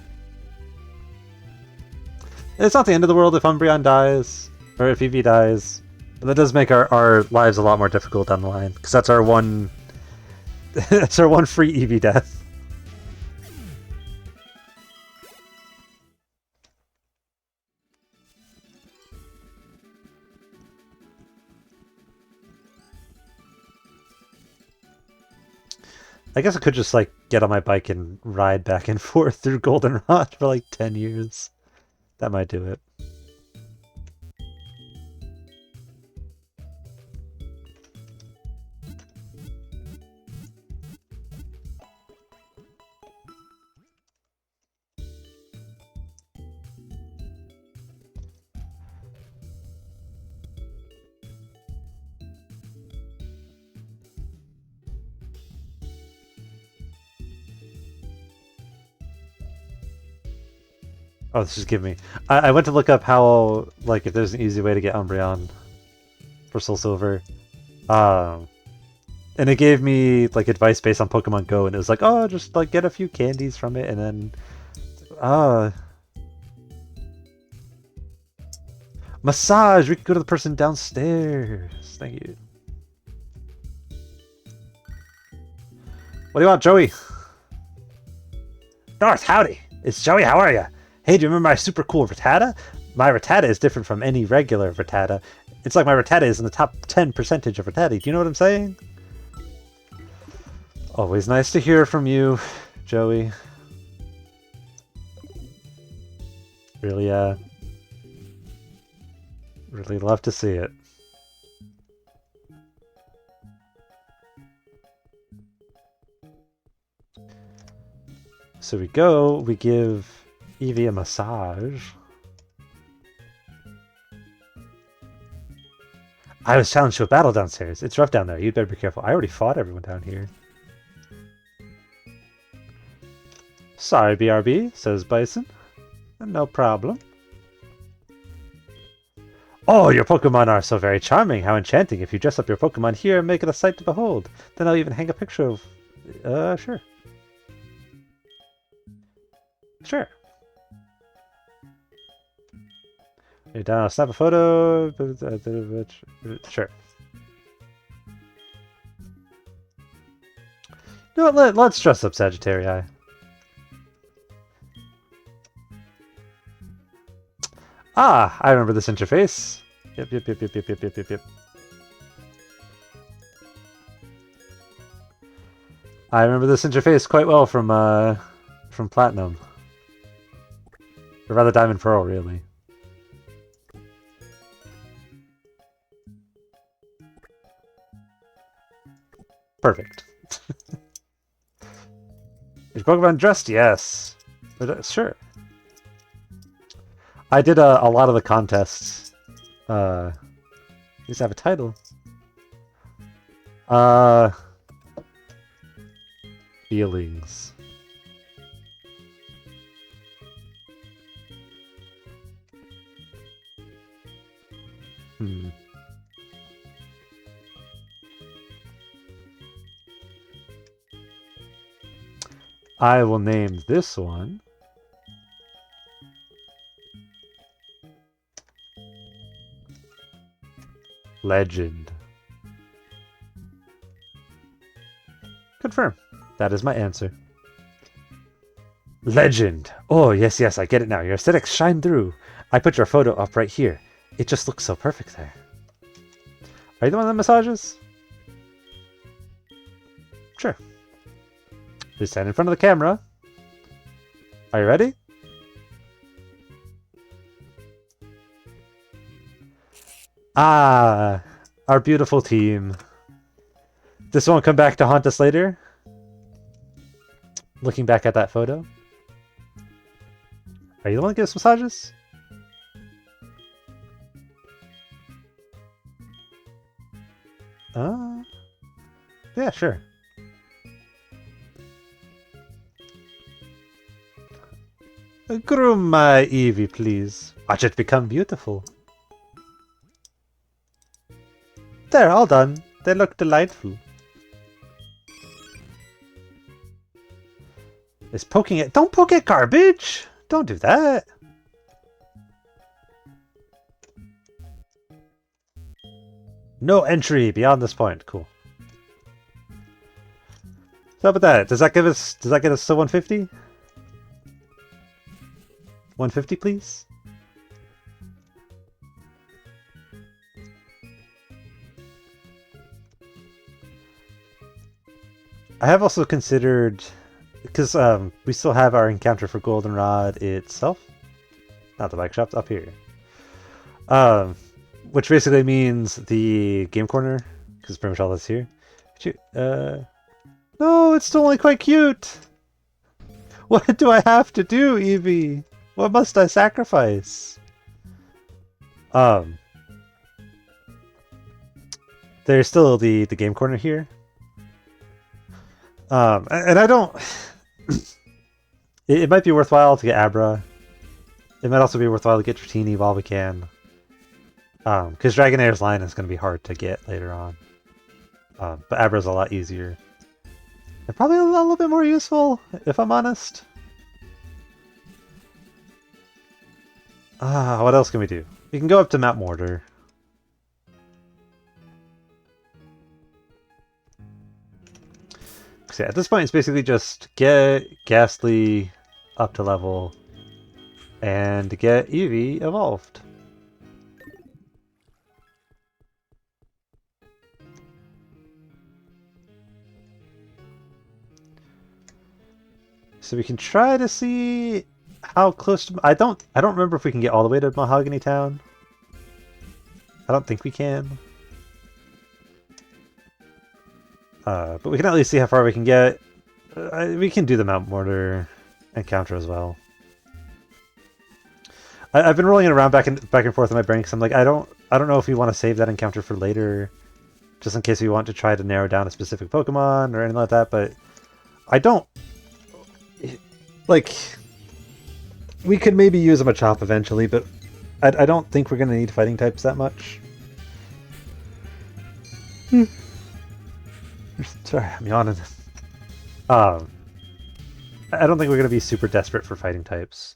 It's not the end of the world if Umbreon dies, or if Eevee dies. But that does make our lives a lot more difficult down the line, because that's our one... that's our one free Eevee death. I guess I could just, like, get on my bike and ride back and forth through Goldenrod for, like, 10 years. That might do it. Oh, this just give me... I went to look up how, like, if there's an easy way to get Umbreon for Soul Silver. And it gave me like advice based on Pokemon Go, and it was like, oh, just like get a few candies from it, and then massage. We could go to the person downstairs. Thank you. What do you want, Joey? North, howdy. It's Joey. How are you? Hey, do you remember my super cool Rattata? My Rattata is different from any regular Rattata. It's like my Rattata is in the top 10% of Rattata. Do you know what I'm saying? Always nice to hear from you, Joey. Really, really love to see it. So we go, we give Eevee a massage. I was challenged to a battle downstairs. It's rough down there. You'd better be careful. I already fought everyone down here. Sorry, BRB, says Bison. No problem. Oh, your Pokemon are so very charming. How enchanting. If you dress up your Pokemon here and make it a sight to behold, then I'll even hang a picture of... sure. Sure. You're down, snap a photo. Sure. No, let's dress up Sagittarii. Ah, I remember this interface. Yep. I remember this interface quite well from Platinum. Or rather Diamond Pearl, really. Perfect. Is Pokemon dressed? Yes. But, sure. I did a lot of the contests. These have a title. Feelings. I will name this one Legend. Confirm. That is my answer. Legend. Oh, yes, I get it now. Your aesthetics shine through. I put your photo up right here. It just looks so perfect there. Are you the one that massages? Sure. Please stand in front of the camera. Are you ready? Ah, our beautiful team. This won't come back to haunt us later. Looking back at that photo. Are you the one that gives massages? Yeah, sure. Groom my Eevee, please. Watch it become beautiful. There, all done. They look delightful. Is poking it? Don't poke at garbage! Don't do that. No entry beyond this point. Cool. So how about that? Does that get us to 150? 150, please? I have also considered, because we still have our encounter for Goldenrod itself, not the bike shop, up here. Which basically means the game corner, because pretty much all that's here. No, it's still only quite cute. What do I have to do, Eevee? What must I sacrifice? There's still the game corner here. And I don't... it might be worthwhile to get Abra. It might also be worthwhile to get Dratini while we can. Because Dragonair's line is going to be hard to get later on. But Abra's a lot easier. And probably a little bit more useful, if I'm honest. What else can we do? We can go up to Mount Mortar. So yeah, at this point, it's basically just get Ghastly up to level and get Eevee evolved. So we can try to see how close to... I don't remember if we can get all the way to Mahogany Town. I don't think we can. But we can at least see how far we can get. We can do the Mount Mortar encounter as well. I've been rolling it around back and forth in my brain because I'm like, I don't know if we want to save that encounter for later, just in case we want to try to narrow down a specific Pokemon or anything like that. But I don't like. We could maybe use a Machop eventually, but I don't think we're gonna need fighting types that much. Sorry, I'm yawning. I don't think we're gonna be super desperate for fighting types.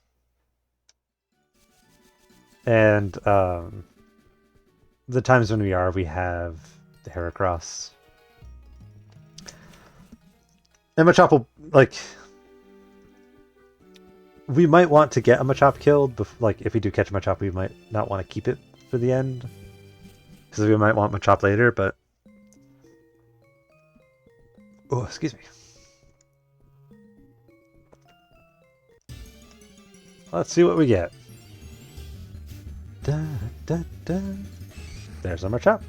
And the times when we are, we have the Heracross. And Machop will, like... We might want to get a Machop killed, like, if we do catch a Machop, we might not want to keep it for the end. Because we might want Machop later, but... Oh, excuse me. Let's see what we get. Da, da, da. There's our Machop.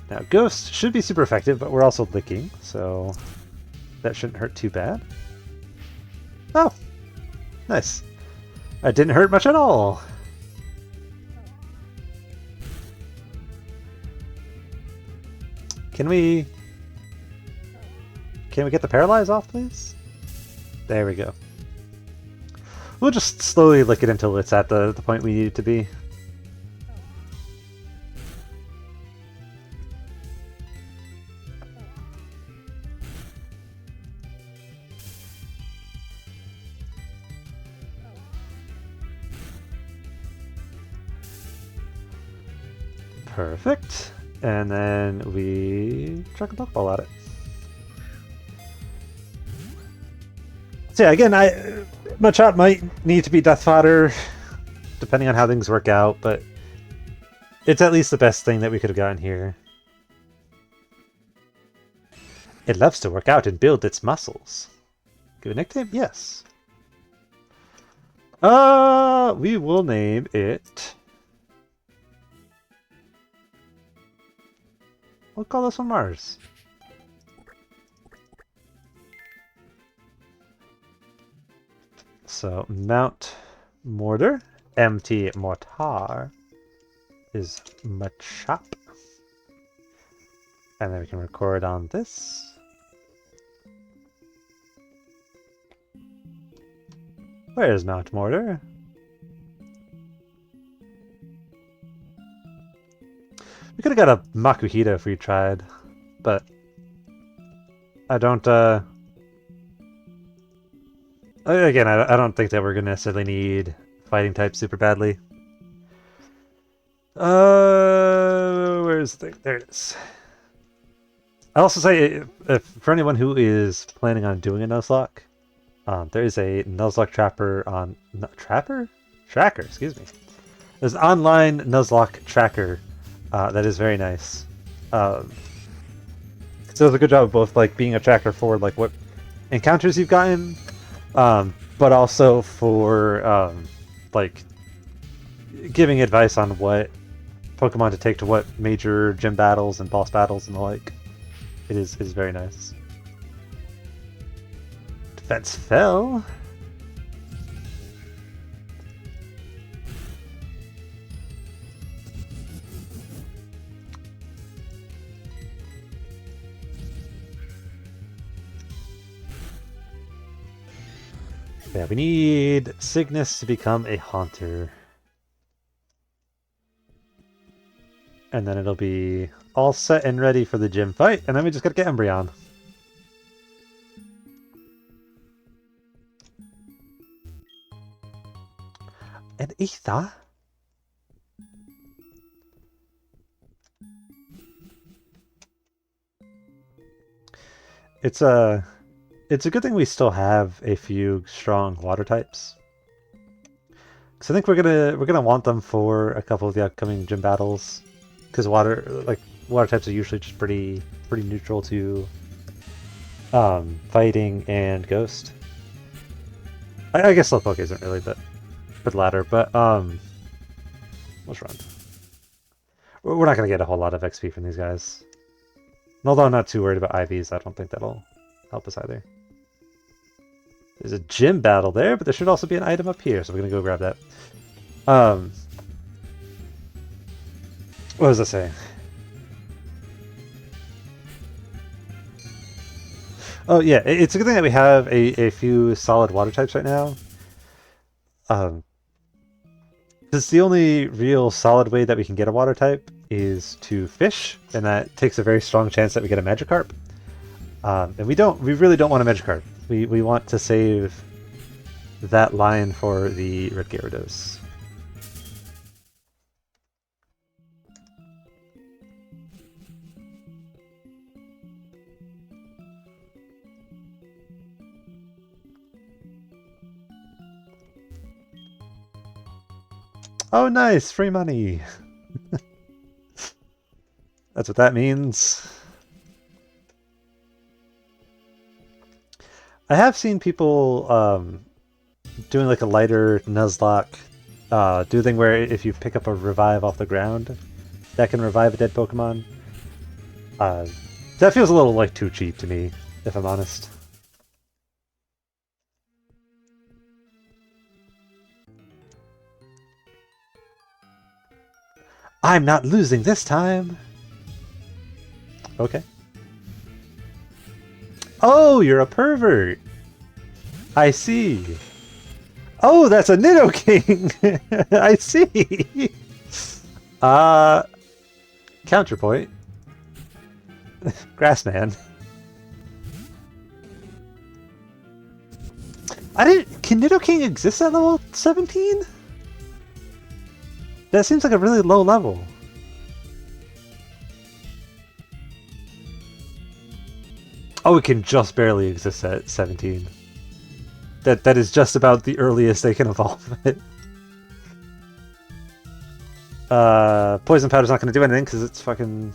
Now, Ghost should be super effective, but we're also licking, so that shouldn't hurt too bad. Oh, nice. That didn't hurt much at all. Can we get the paralyze off, please? There we go. We'll just slowly lick it until it's at the point we need it to be. Perfect. And then we chuck a Pokeball at it. So yeah, again, Machop might need to be death fodder, depending on how things work out, but it's at least the best thing that we could have gotten here. It loves to work out and build its muscles. Give a nickname? Yes. We will name it... We'll call this one Mars. So, Mount Mortar, MT Mortar, is Machop. And then we can record on this. Where is Mount Mortar? We could have got a Makuhita if we tried, but I don't, again, I don't think that we're going to necessarily need fighting type super badly. Where's the thing? There it is. I'll also say, if for anyone who is planning on doing a Nuzlocke, there is a Nuzlocke Trapper on... Tracker, excuse me. There's an online Nuzlocke Tracker that is very nice. So it's a good job of both like being a tracker for like what encounters you've gotten, but also for like giving advice on what Pokemon to take to what major gym battles and boss battles and the like. It is very nice. Defense fell. Yeah, we need Cygnus to become a Haunter. And then it'll be all set and ready for the gym fight, and then we just gotta get Embryon. And Ether? It's a good thing we still have a few strong water types. Because I think we're gonna want them for a couple of the upcoming gym battles. Because water types are usually just pretty neutral to fighting and ghost. I guess Slowpoke isn't really the latter, but let's run. We're not gonna get a whole lot of XP from these guys. And although I'm not too worried about IVs, I don't think that'll help us either. There's a gym battle there, but there should also be an item up here, so we're gonna go grab that. What was I saying? Oh yeah, it's a good thing that we have a few solid water types right now. Because the only real solid way that we can get a water type is to fish, and that takes a very strong chance that we get a Magikarp. And we really don't want a Magikarp. We want to save that line for the Red Gyarados. Oh nice, free money! That's what that means. I have seen people doing like a lighter Nuzlocke do a thing where if you pick up a revive off the ground, that can revive a dead Pokemon. That feels a little like too cheap to me, if I'm honest. I'm not losing this time! Okay. Oh, you're a pervert! I see. Oh, that's a Nidoking! I see! Counterpoint. Grassman. Can Nidoking exist at level 17? That seems like a really low level. Oh, it can just barely exist at 17. That is just about the earliest they can evolve it. Poison Powder's not going to do anything because it's fucking...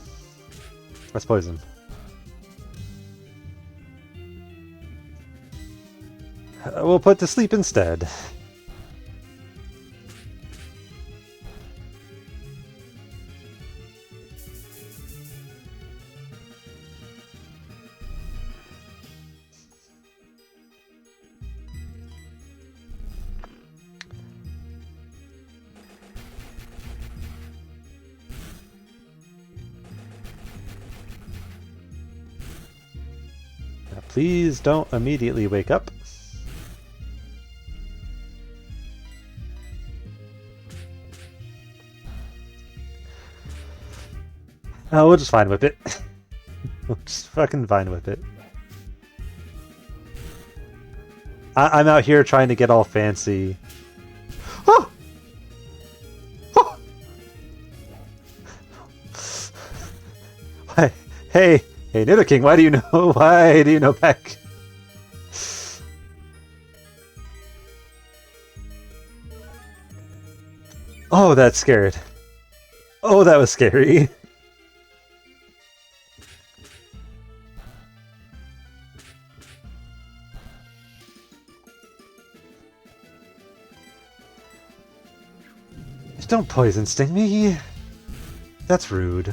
That's poison. We'll put to sleep instead. Please don't immediately wake up. Oh, we'll just Vine Whip it. We'll just fucking Vine Whip it. I'm out here trying to get all fancy. Oh! Oh! Hey! Hey, Nidoking, why do you know? Why do you know Peck? Oh, that's scared. Oh, that was scary. Don't poison sting me. That's rude.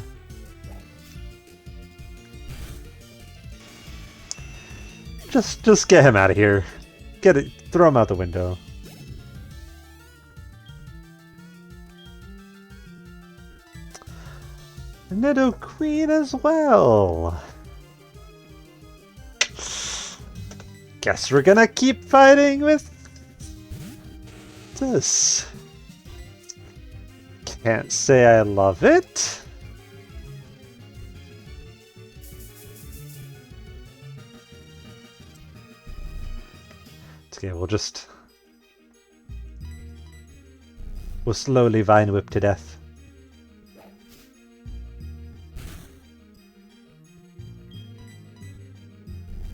Just get him out of here. Get it. Throw him out the window. Nidoqueen as well. Guess we're gonna keep fighting with this. Can't say I love it. Okay, we'll slowly Vine Whip to death.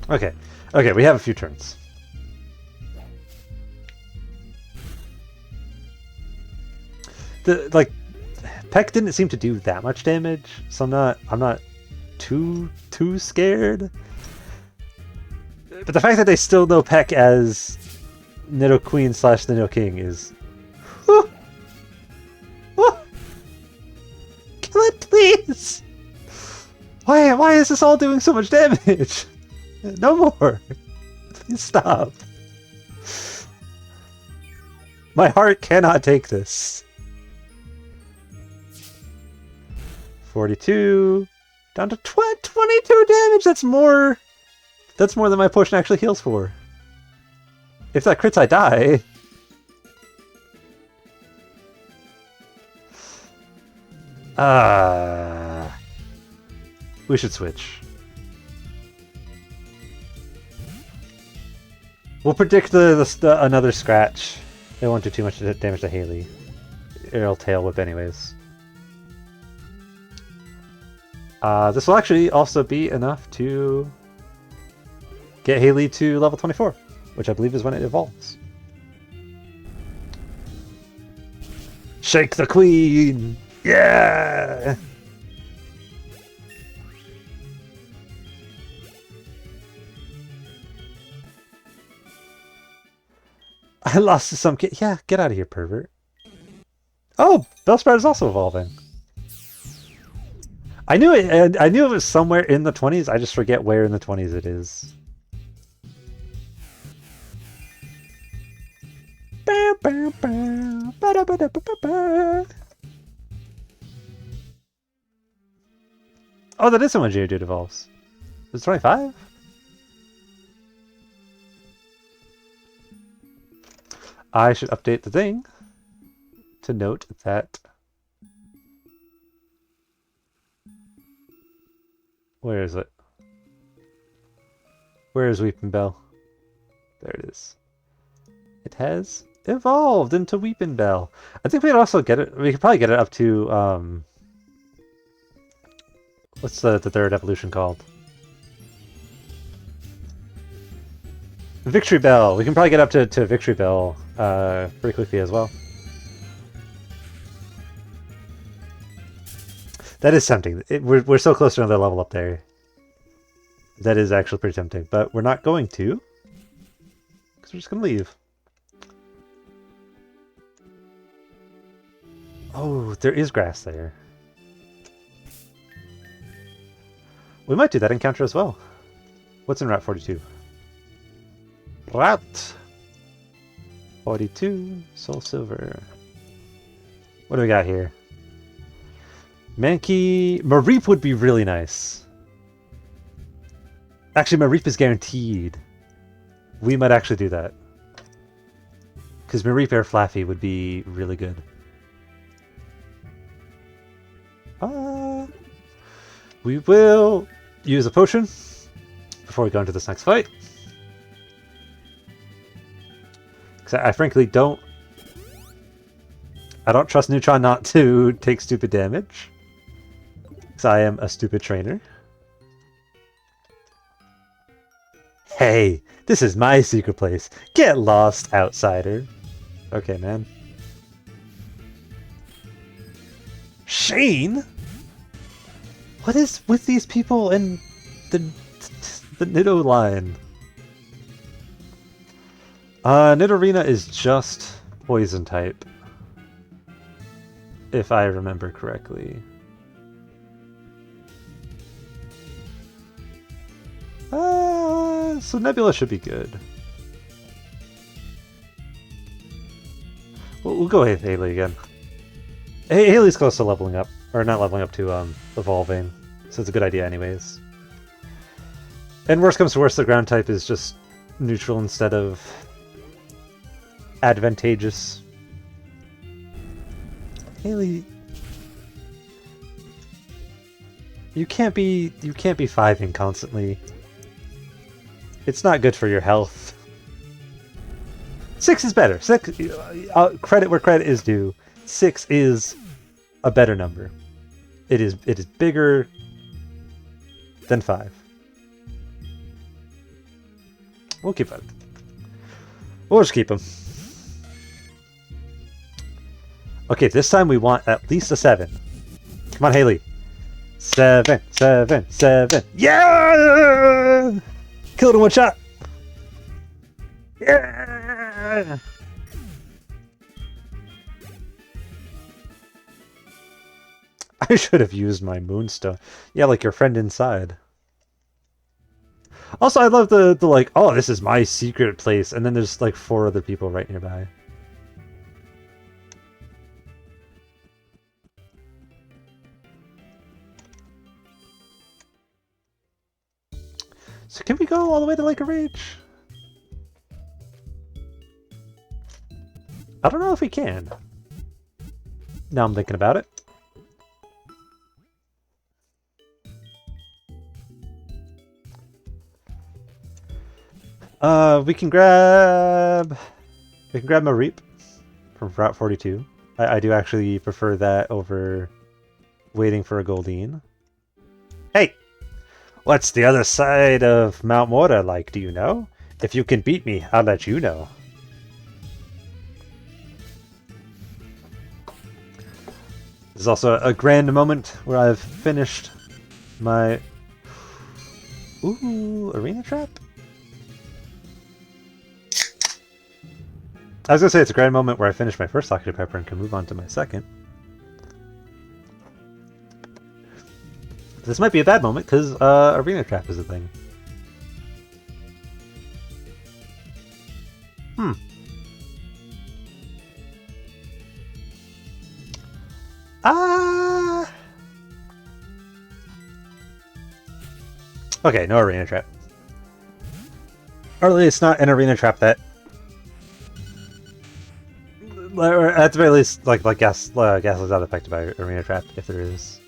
Okay. Okay, we have a few turns. Peck didn't seem to do that much damage, so I'm not too scared. But the fact that they still know Peck as Nidoqueen / Nidoking is... Whew! Whew! Kill it, please! Why is this all doing so much damage? No more! Please stop. My heart cannot take this. 42 down to 22 damage. That's more than my potion actually heals for. If that crits, I die. We should switch. We'll predict another scratch. It won't do too much damage to Haley. It'll tail whip anyways. This will actually also be enough to get Haley to level 24, which I believe is when it evolves. Shake the queen! Yeah! I lost to some kid. Yeah, get out of here, pervert. Oh, Bellsprout is also evolving. I knew it was somewhere in the 20s. I just forget where in the 20s it is. Oh, that is when Geodude evolves. It's 25? I should update the thing to note that... Where is it? Where is Weeping Bell? There it is. It has evolved into Weeping Bell. I think we'd also get it... We could probably get it up to... What's the third evolution called? Victory Bell. We can probably get up to Victory Bell pretty quickly as well. That is tempting. We're so close to another level up there. That is actually pretty tempting. But we're not going to. Because we're just going to leave. Oh, there is grass there. We might do that encounter as well. What's in Route 42? Route 42, Soul Silver. What do we got here? Mankey... Mareep would be really nice. Actually, Mareep is guaranteed. We might actually do that. Because Mareep Air Flaffy would be really good. We will use a potion before we go into this next fight. Because I frankly don't... I don't trust Neutron not to take stupid damage. Because I am a stupid trainer. Hey, this is my secret place. Get lost, outsider. Okay, man. Shane? What is with these people in the Nido line? Nidorina is just poison type. If I remember correctly. So Nebula should be good. We'll go with Haley again. Haley's close to leveling up. Or not leveling up to evolving. So it's a good idea anyways. And worst comes to worst, the ground type is just neutral instead of advantageous. Haley, you can't be 5ing constantly. It's not good for your health. 6 is better. 6, credit where credit is due. 6 is a better number. It is bigger than 5. We'll keep it. We'll just keep them. Okay, this time we want at least a 7. Come on, Haley. 7, 7, 7. Yeah! Killed in one shot. Yeah! I should have used my moonstone. Yeah, like your friend inside. Also, I love the like, oh, this is my secret place, and then there's like 4 other people right nearby. So can we go all the way to Lake of Rage? I don't know if we can. Now I'm thinking about it. We can grab my Reap from Route 42. I do actually prefer that over waiting for a Goldeen. Hey! What's the other side of Mount Mora like, do you know? If you can beat me, I'll let you know. This is also a grand moment where I've finished my... Ooh, Arena Trap? I was gonna say it's a grand moment where I finished my first Dr. Pepper and can move on to my second. This might be a bad moment because Arena Trap is a thing. Okay, no Arena Trap. Or at least not an Arena Trap that... Or at the very least, like gas is not affected by Arena Trap, if there is.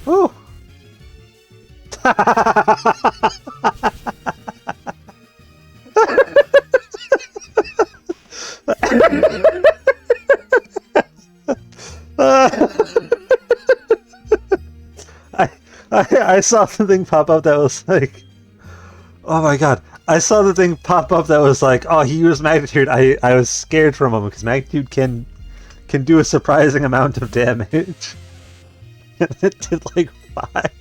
Woo! I saw something pop up that was like, oh my god. I saw the thing pop up that was like, oh, he used Magnitude. I was scared for a moment because Magnitude can do a surprising amount of damage. It did like 5.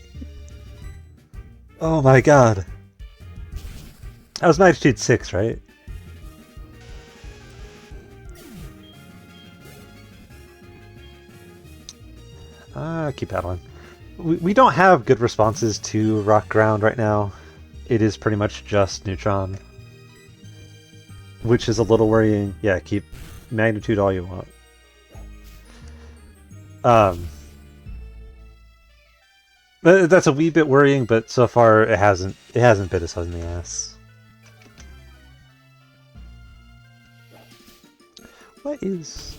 Oh my god. That was Magnitude 6, right? Keep paddling. We don't have good responses to Rock Ground right now. It is pretty much just Neutron. Which is a little worrying. Yeah, keep Magnitude all you want. That's a wee bit worrying, but so far it hasn't bit us in the ass. What is...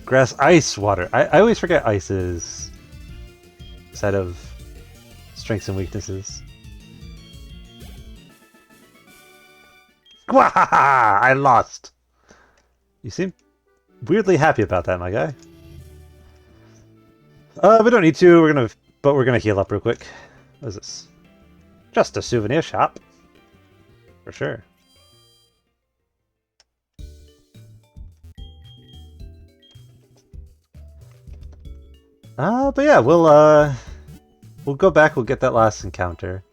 Grass, ice, water. I always forget ice's set of strengths and weaknesses. Gwahaha! I lost! You seem weirdly happy about that, my guy. We don't need to, but we're gonna heal up real quick. What is this? Just a souvenir shop. For sure. But yeah, we'll go back, we'll get that last encounter.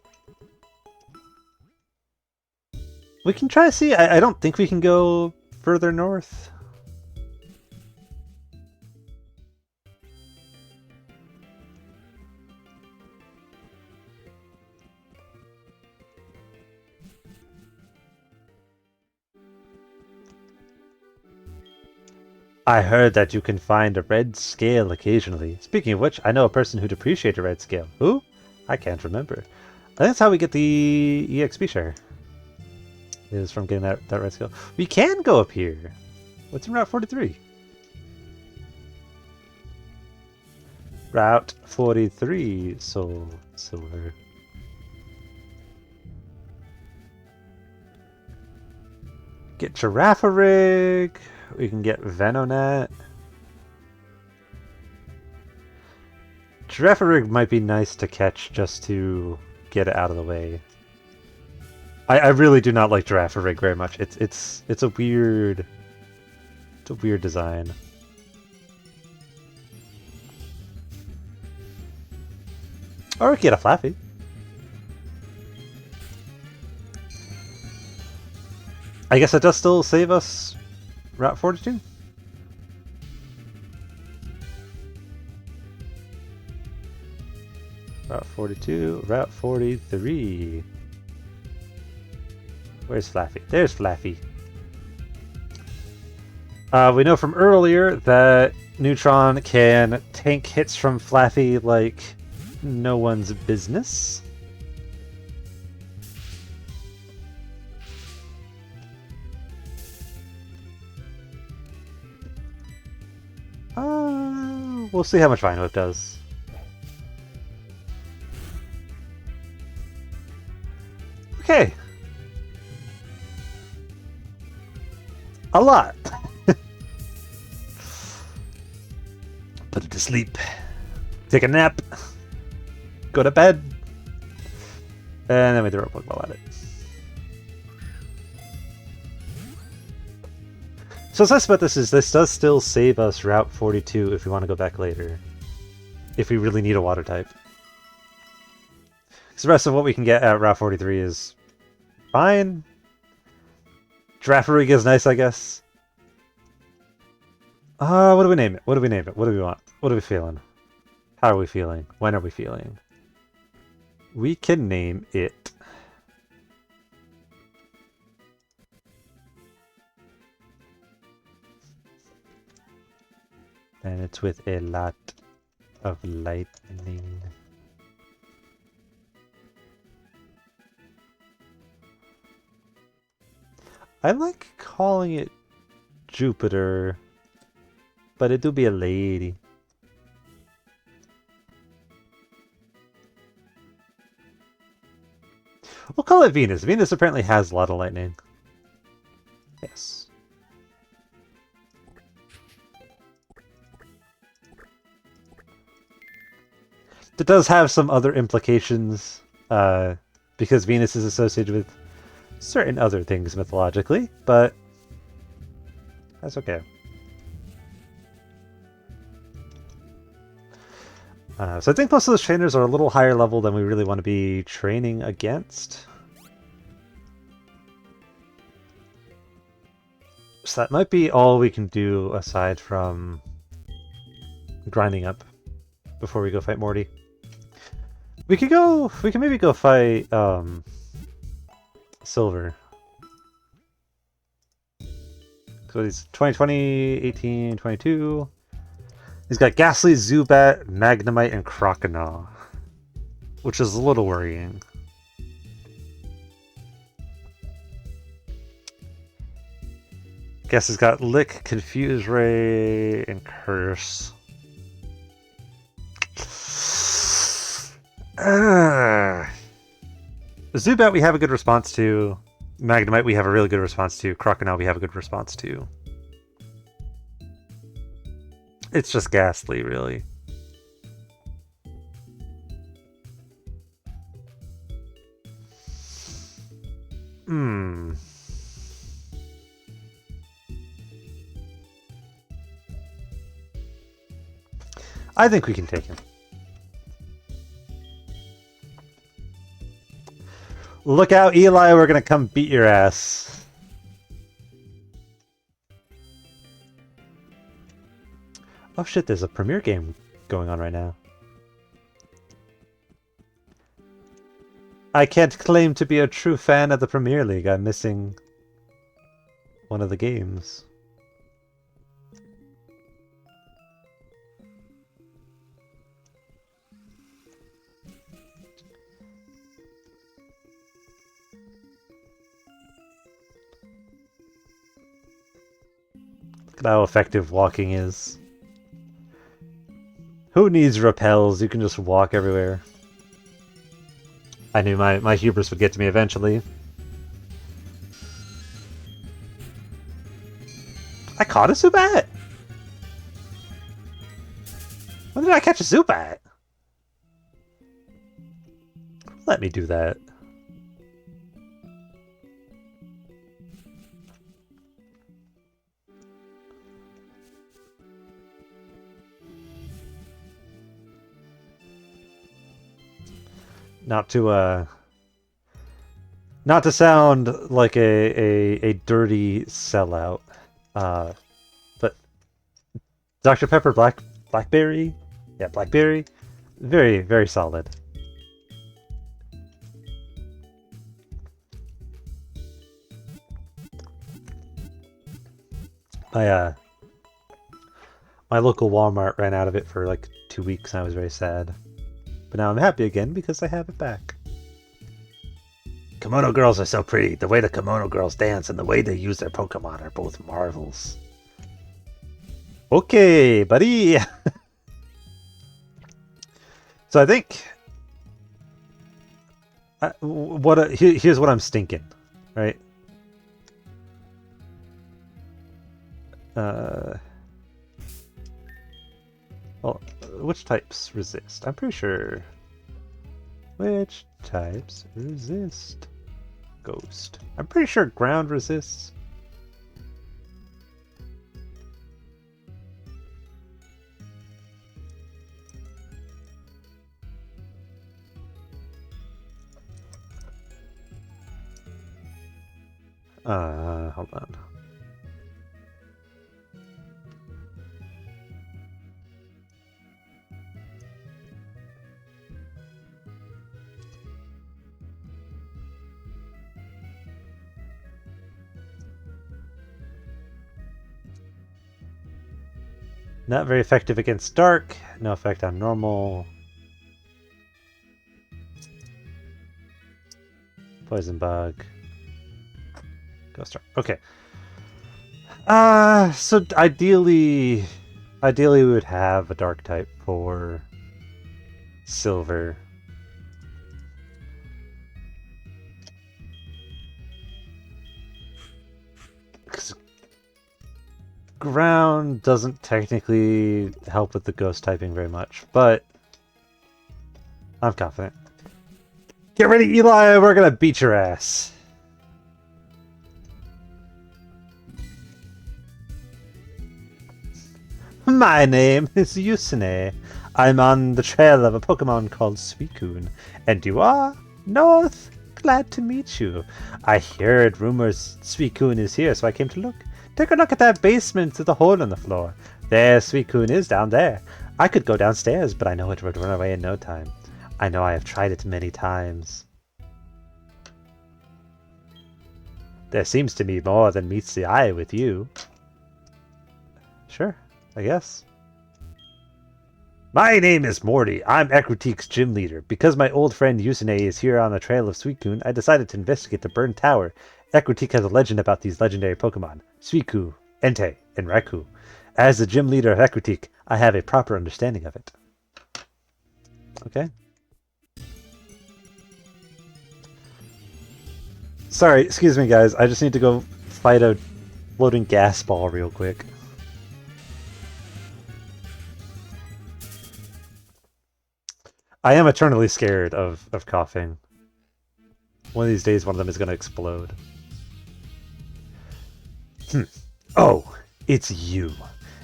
We can try to see, I don't think we can go further north. I heard that you can find a red scale occasionally. Speaking of which, I know a person who'd appreciate a red scale. Who? I can't remember. I think that's how we get the EXP share. Is from getting that red scale. We can go up here. What's in Route 43? Route 43, silver. Get Giraffe-a-Rig. We can get Venonet. Giraffe-a-Rig might be nice to catch just to get it out of the way. I really do not like Giraffe-a-Rig very much. It's a weird design. Or we can get a Flaffy. I guess it does still save us Route 42? Route 42, Route 43. Where's Flaffy? There's Flaffy. We know from earlier that Neutron can tank hits from Flaffy like no one's business. We'll see how much Vine Whip does. Okay. A lot. Put it to sleep. Take a nap. Go to bed. And then we throw a Pokeball at it. So what's nice about this is this does still save us Route 42 if we want to go back later. If we really need a water type. Because the rest of what we can get at Route 43 is fine. Giraffe-a-Rig is nice, I guess. What do we name it? What do we name it? What do we want? What are we feeling? How are we feeling? When are we feeling? We can name it... And it's with a lot of lightning. I like calling it Jupiter, but it do be a lady. We'll call it Venus. Venus apparently has a lot of lightning. Yes. It does have some other implications, because Venus is associated with certain other things mythologically, but that's okay. So I think most of those trainers are a little higher level than we really want to be training against. So that might be all we can do aside from grinding up before we go fight Morty. We can maybe go fight Silver. So he's 2020, 18, 22. He's got Ghastly, Zubat, Magnemite, and Croconaw, which is a little worrying. Guess he's got Lick, Confuse Ray, and Curse. Zubat we have a good response to. Magnemite we have a really good response to. Croconaw we have a good response to. It's just Ghastly, really. I think we can take him. Look out, Eli, we're gonna come beat your ass. Oh shit, there's a premiere game going on right now. I can't claim to be a true fan of the Premier League. I'm missing one of the games. Look at how effective walking is. Who needs repels? You can just walk everywhere. I knew my hubris would get to me eventually. I caught a Zubat! When did I catch a Zubat? Let me do that. Not to sound like a dirty sellout, but Dr. Pepper Blackberry? Yeah, Blackberry. Very, very solid. My local Walmart ran out of it for like 2 weeks and I was very sad. But now I'm happy again because I have it back. Kimono girls are so pretty. The way the kimono girls dance and the way they use their Pokemon are both marvels. Okay, buddy! So I think... here's what I'm stinking, right? Well, which types resist? I'm pretty sure... Which types resist? Ghost. I'm pretty sure ground resists. Hold on. Not very effective against dark. No effect on normal. Poison bug. Ghost dark. Okay. So ideally we would have a dark type for silver. Ground doesn't technically help with the ghost typing very much, but I'm confident. Get ready, Eli! We're gonna beat your ass! My name is Yusune. I'm on the trail of a Pokemon called Suicune. And you are? North? Glad to meet you. I heard rumors Suicune is here, so I came to look. Take a look at that basement through the hole in the floor. There Suicune is down there. I could go downstairs, but I know it would run away in no time. I know I have tried it many times. There seems to be more than meets the eye with you. Sure, I guess. My name is Morty. I'm Ecruteak's gym leader. Because my old friend Yusune is here on the trail of Suicune, I decided to investigate the burned tower. Ecruteak has a legend about these legendary Pokemon, Suicune, Entei, and Raikou. As the gym leader of Ecruteak, I have a proper understanding of it. Okay. Sorry, excuse me guys, I just need to go fight a floating gas ball real quick. I am eternally scared of coughing. One of these days one of them is going to explode. Oh, it's you.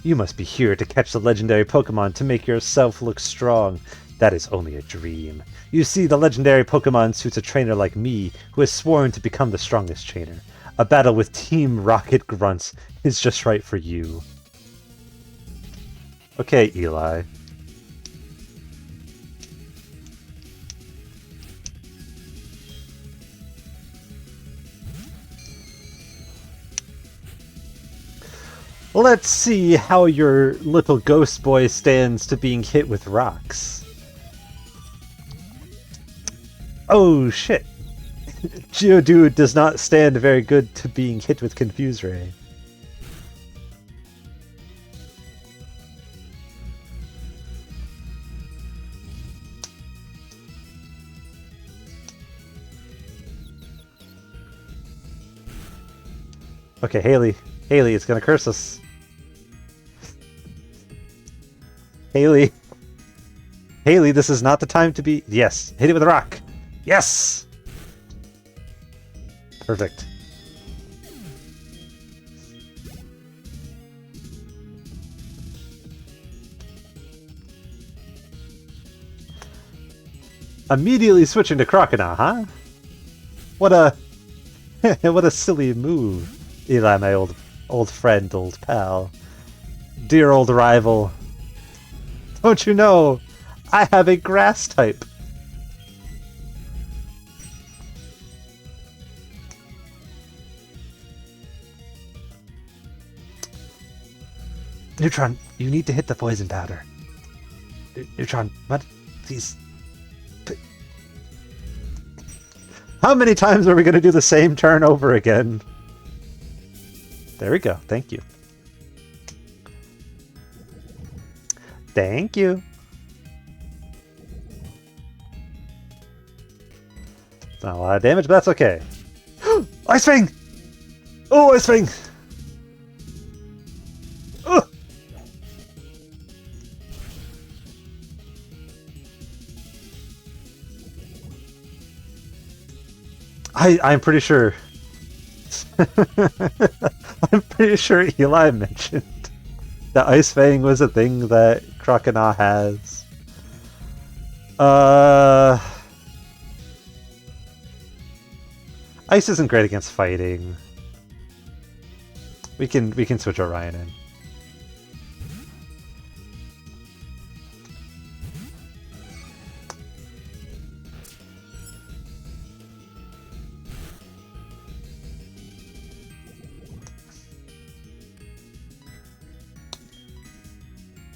You must be here to catch the legendary Pokemon to make yourself look strong. That is only a dream. You see, the legendary Pokemon suits a trainer like me, who has sworn to become the strongest trainer. A battle with Team Rocket Grunts is just right for you. Okay, Eli. Let's see how your little ghost boy stands to being hit with rocks. Oh shit! Geodude does not stand very good to being hit with Confuse Ray. Okay, Haley. Haley, it's gonna curse us. Haley. Haley, this is not the time to be... Yes, hit it with a rock. Yes! Perfect. Immediately switching to Crocodile, huh? What a... what a silly move. Eli, my old friend, old pal. Dear old rival. Don't you know, I have a grass type. Neutron, you need to hit the poison powder. Neutron, what? Please. How many times are we going to do the same turn over again? There we go. Thank you. Thank you. It's not a lot of damage, but that's okay. Ice Fang! Oh, Ice Fang! I'm pretty sure. I'm pretty sure Eli mentioned that Ice Fang was a thing that Crocodile has. Ice isn't great against fighting. We can switch Orion in.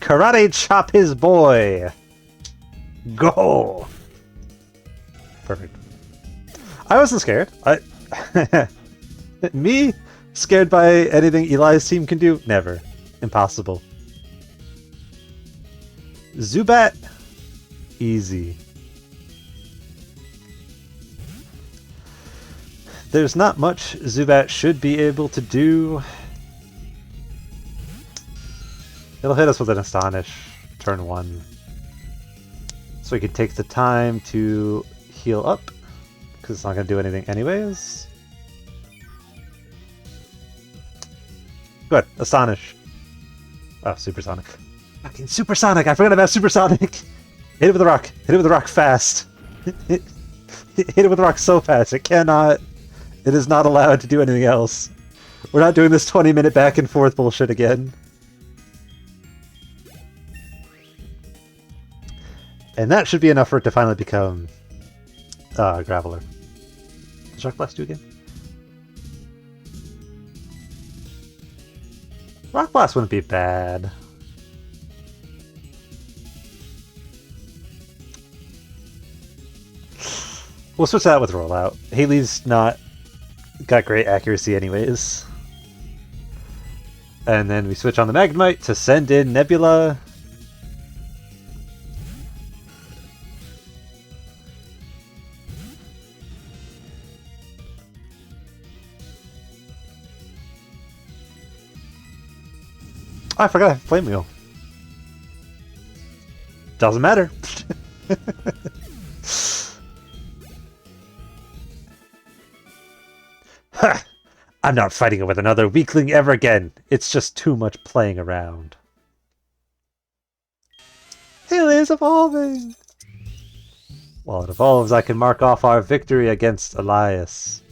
Karate chop his boy! Go! Perfect. I wasn't scared. Me? Scared by anything Eli's team can do? Never. Impossible. Zubat? Easy. There's not much Zubat should be able to do. It'll hit us with an Astonish turn 1. So we can take the time to heal up, because it's not going to do anything anyways. Good. Astonish. Oh, Supersonic. Fucking Supersonic! I forgot about Supersonic! Hit it with a rock. Hit it with a rock fast. Hit it with a rock so fast. It cannot... It is not allowed to do anything else. We're not doing this 20-minute back and forth bullshit again. And that should be enough for it to finally become Graveler. Does Shock Blast do again? Rock Blast wouldn't be bad. We'll switch that with Rollout. Haley's not got great accuracy anyways. And then we switch on the Magnemite to send in Nebula. Oh, I forgot I have Flame Wheel. Doesn't matter. Ha! I'm not fighting with another weakling ever again. It's just too much playing around. Haley is evolving! While it evolves, I can mark off our victory against Elias.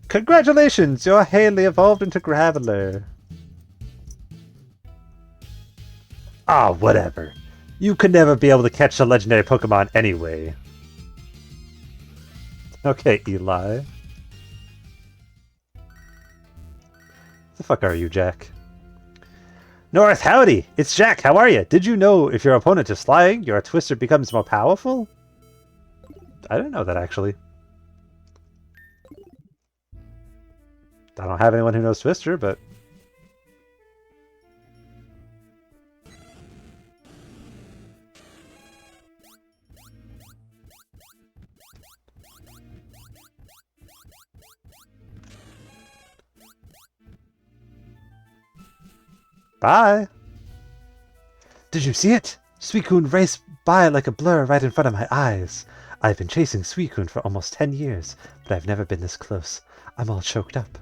Congratulations! Your Haley evolved into Graveler. Ah, whatever. You could never be able to catch a legendary Pokemon anyway. Okay, Eli. The fuck are you, Jack? North, howdy! It's Jack, how are you? Did you know if your opponent is flying, your Twister becomes more powerful? I didn't know that, actually. I don't have anyone who knows Twister, but... Bye! Did you see it? Suicune raced by like a blur right in front of my eyes. I've been chasing Suicune for almost 10 years, but I've never been this close. I'm all choked up.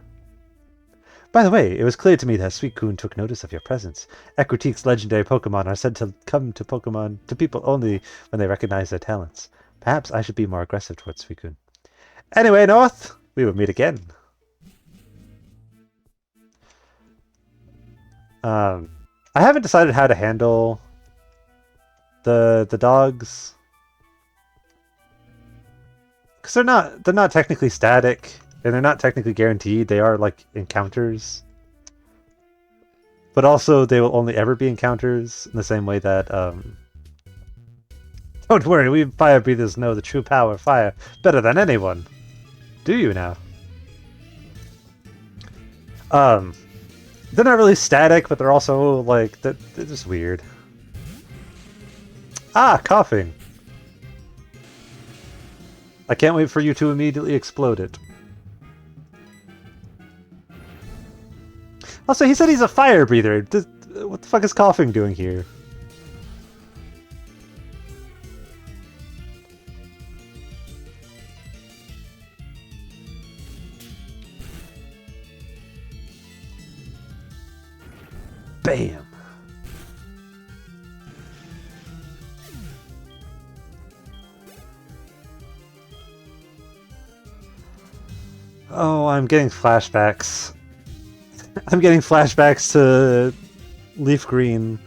By the way, it was clear to me that Suicune took notice of your presence. Equitique's legendary Pokemon are said to come to people only when they recognize their talents. Perhaps I should be more aggressive towards Suicune. Anyway, North, we will meet again. I haven't decided how to handle the dogs, because they're not technically static, and they're not technically guaranteed. They are like encounters, but also they will only ever be encounters in the same way that don't worry, we fire breathers know the true power of fire better than anyone. Do you now? They're not really static, but they're also like they're just weird. Ah, coughing. I can't wait for you to immediately explode it. Also, he said he's a fire breather. What the fuck is coughing doing here? Bam! Oh, I'm getting flashbacks. I'm getting flashbacks to Leaf Green,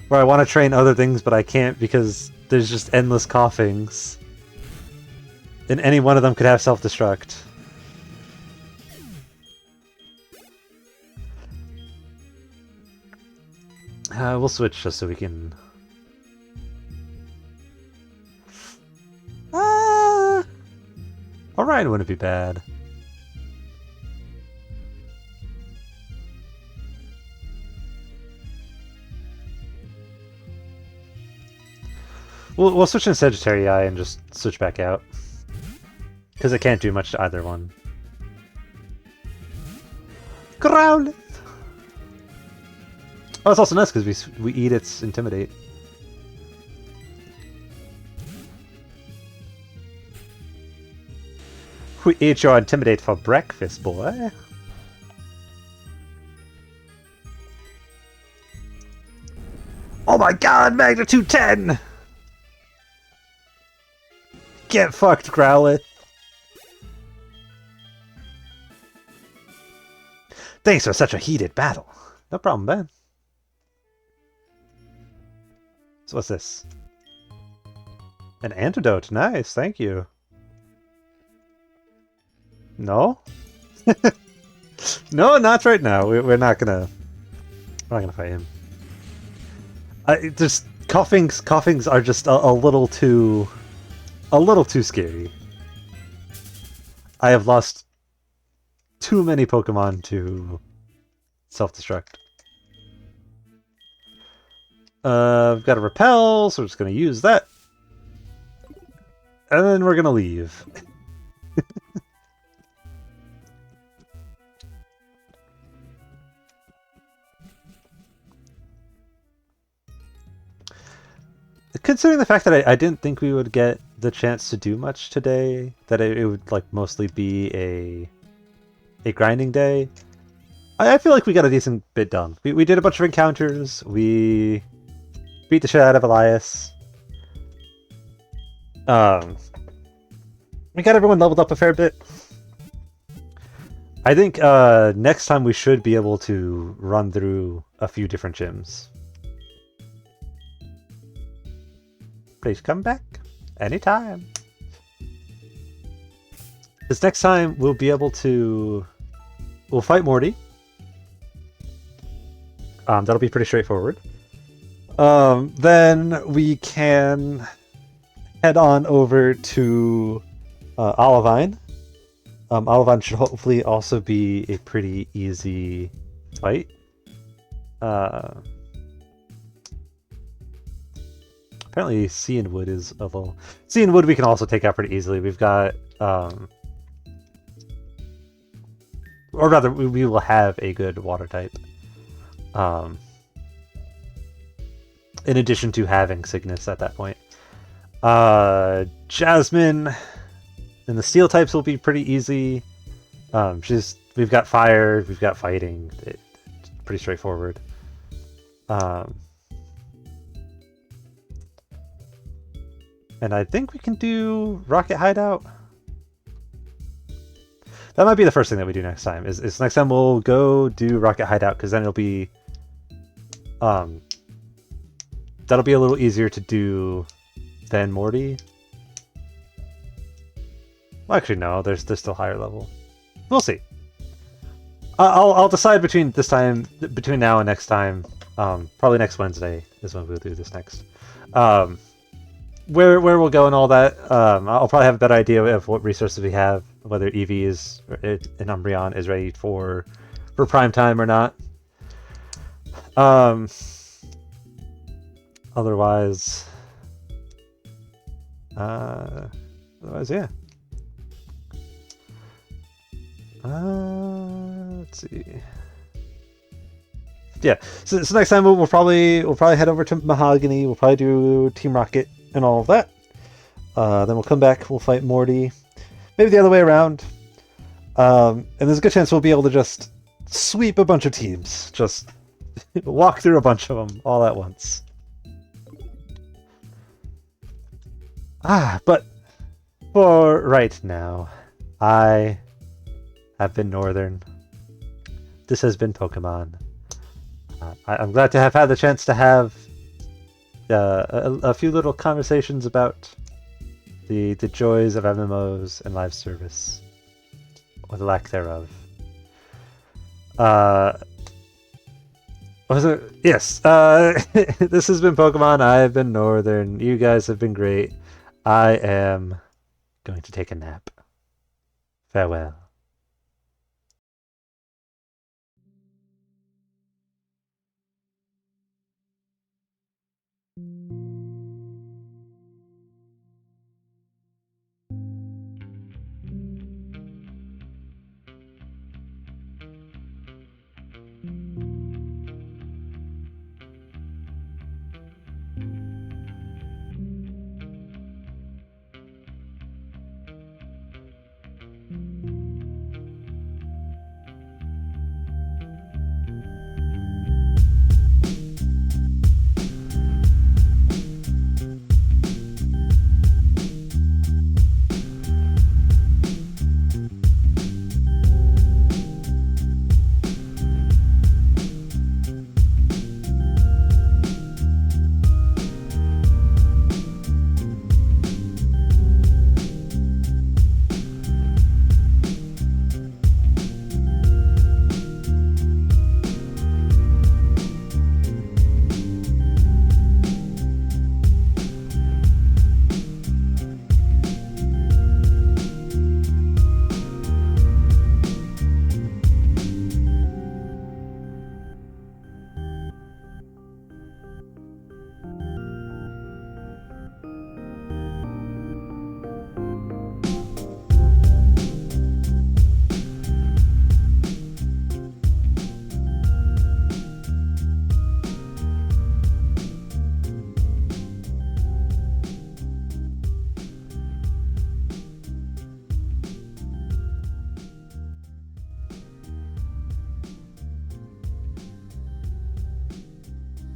where I want to train other things, but I can't because there's just endless coughings. And any one of them could have self-destruct. We'll switch just so we can... Alright, wouldn't be bad. We'll switch in Sagittarii and just switch back out. Because it can't do much to either one. Growlithe! Oh, it's also nice because we eat its Intimidate. We eat your Intimidate for breakfast, boy. Oh my god, magnitude 10! Get fucked, Growlithe. Thanks for such a heated battle. No problem, man. So what's this? An antidote. Nice, thank you. No? No, not right now. We're not gonna fight him. Just coughings are just a little too scary. I have lost too many Pokemon to self-destruct. We've got a repel, so we're just gonna use that. And then we're gonna leave. Considering the fact that I didn't think we would get the chance to do much today, that it would like mostly be a grinding day, I feel like we got a decent bit done. We did a bunch of encounters, we beat the shit out of Elias. We got everyone leveled up a fair bit. I think next time we should be able to run through a few different gyms. Please come back anytime. Because next time we'll be able to... We'll fight Morty. That'll be pretty straightforward. Then we can head on over to Olivine. Olivine should hopefully also be a pretty easy fight. Apparently Sea and Wood is a little... Sea and Wood we can also take out pretty easily. We've got... or rather, we will have a good water type. in addition to having Cygnus at that point. Jasmine and the steel types will be pretty easy. We've got fire, we've got fighting. It's pretty straightforward. And I think we can do Rocket Hideout. That might be the first thing that we do next time. Is next time we'll go do Rocket Hideout, because then it'll be that'll be a little easier to do than Morty. Well, actually, no. There's still higher level. We'll see. I'll decide between now and next time. Probably next Wednesday is when we'll do this next. Where we'll go and all that. I'll probably have a better idea of what resources we have, whether Eevee is and Umbreon is ready for prime time or not. Otherwise, yeah. Let's see. Yeah, so next time we'll probably head over to Mahogany. We'll probably do Team Rocket and all of that. Then we'll come back. We'll fight Morty. Maybe the other way around. And there's a good chance we'll be able to just sweep a bunch of teams. Just walk through a bunch of them all at once. But for right now, I have been Northern. This has been Pokemon. I'm glad to have had the chance to have a few little conversations about the joys of MMOs and live service, or the lack thereof. What was it? Yes. This has been Pokemon. I have been Northern. You guys have been great. I am going to take a nap. Farewell.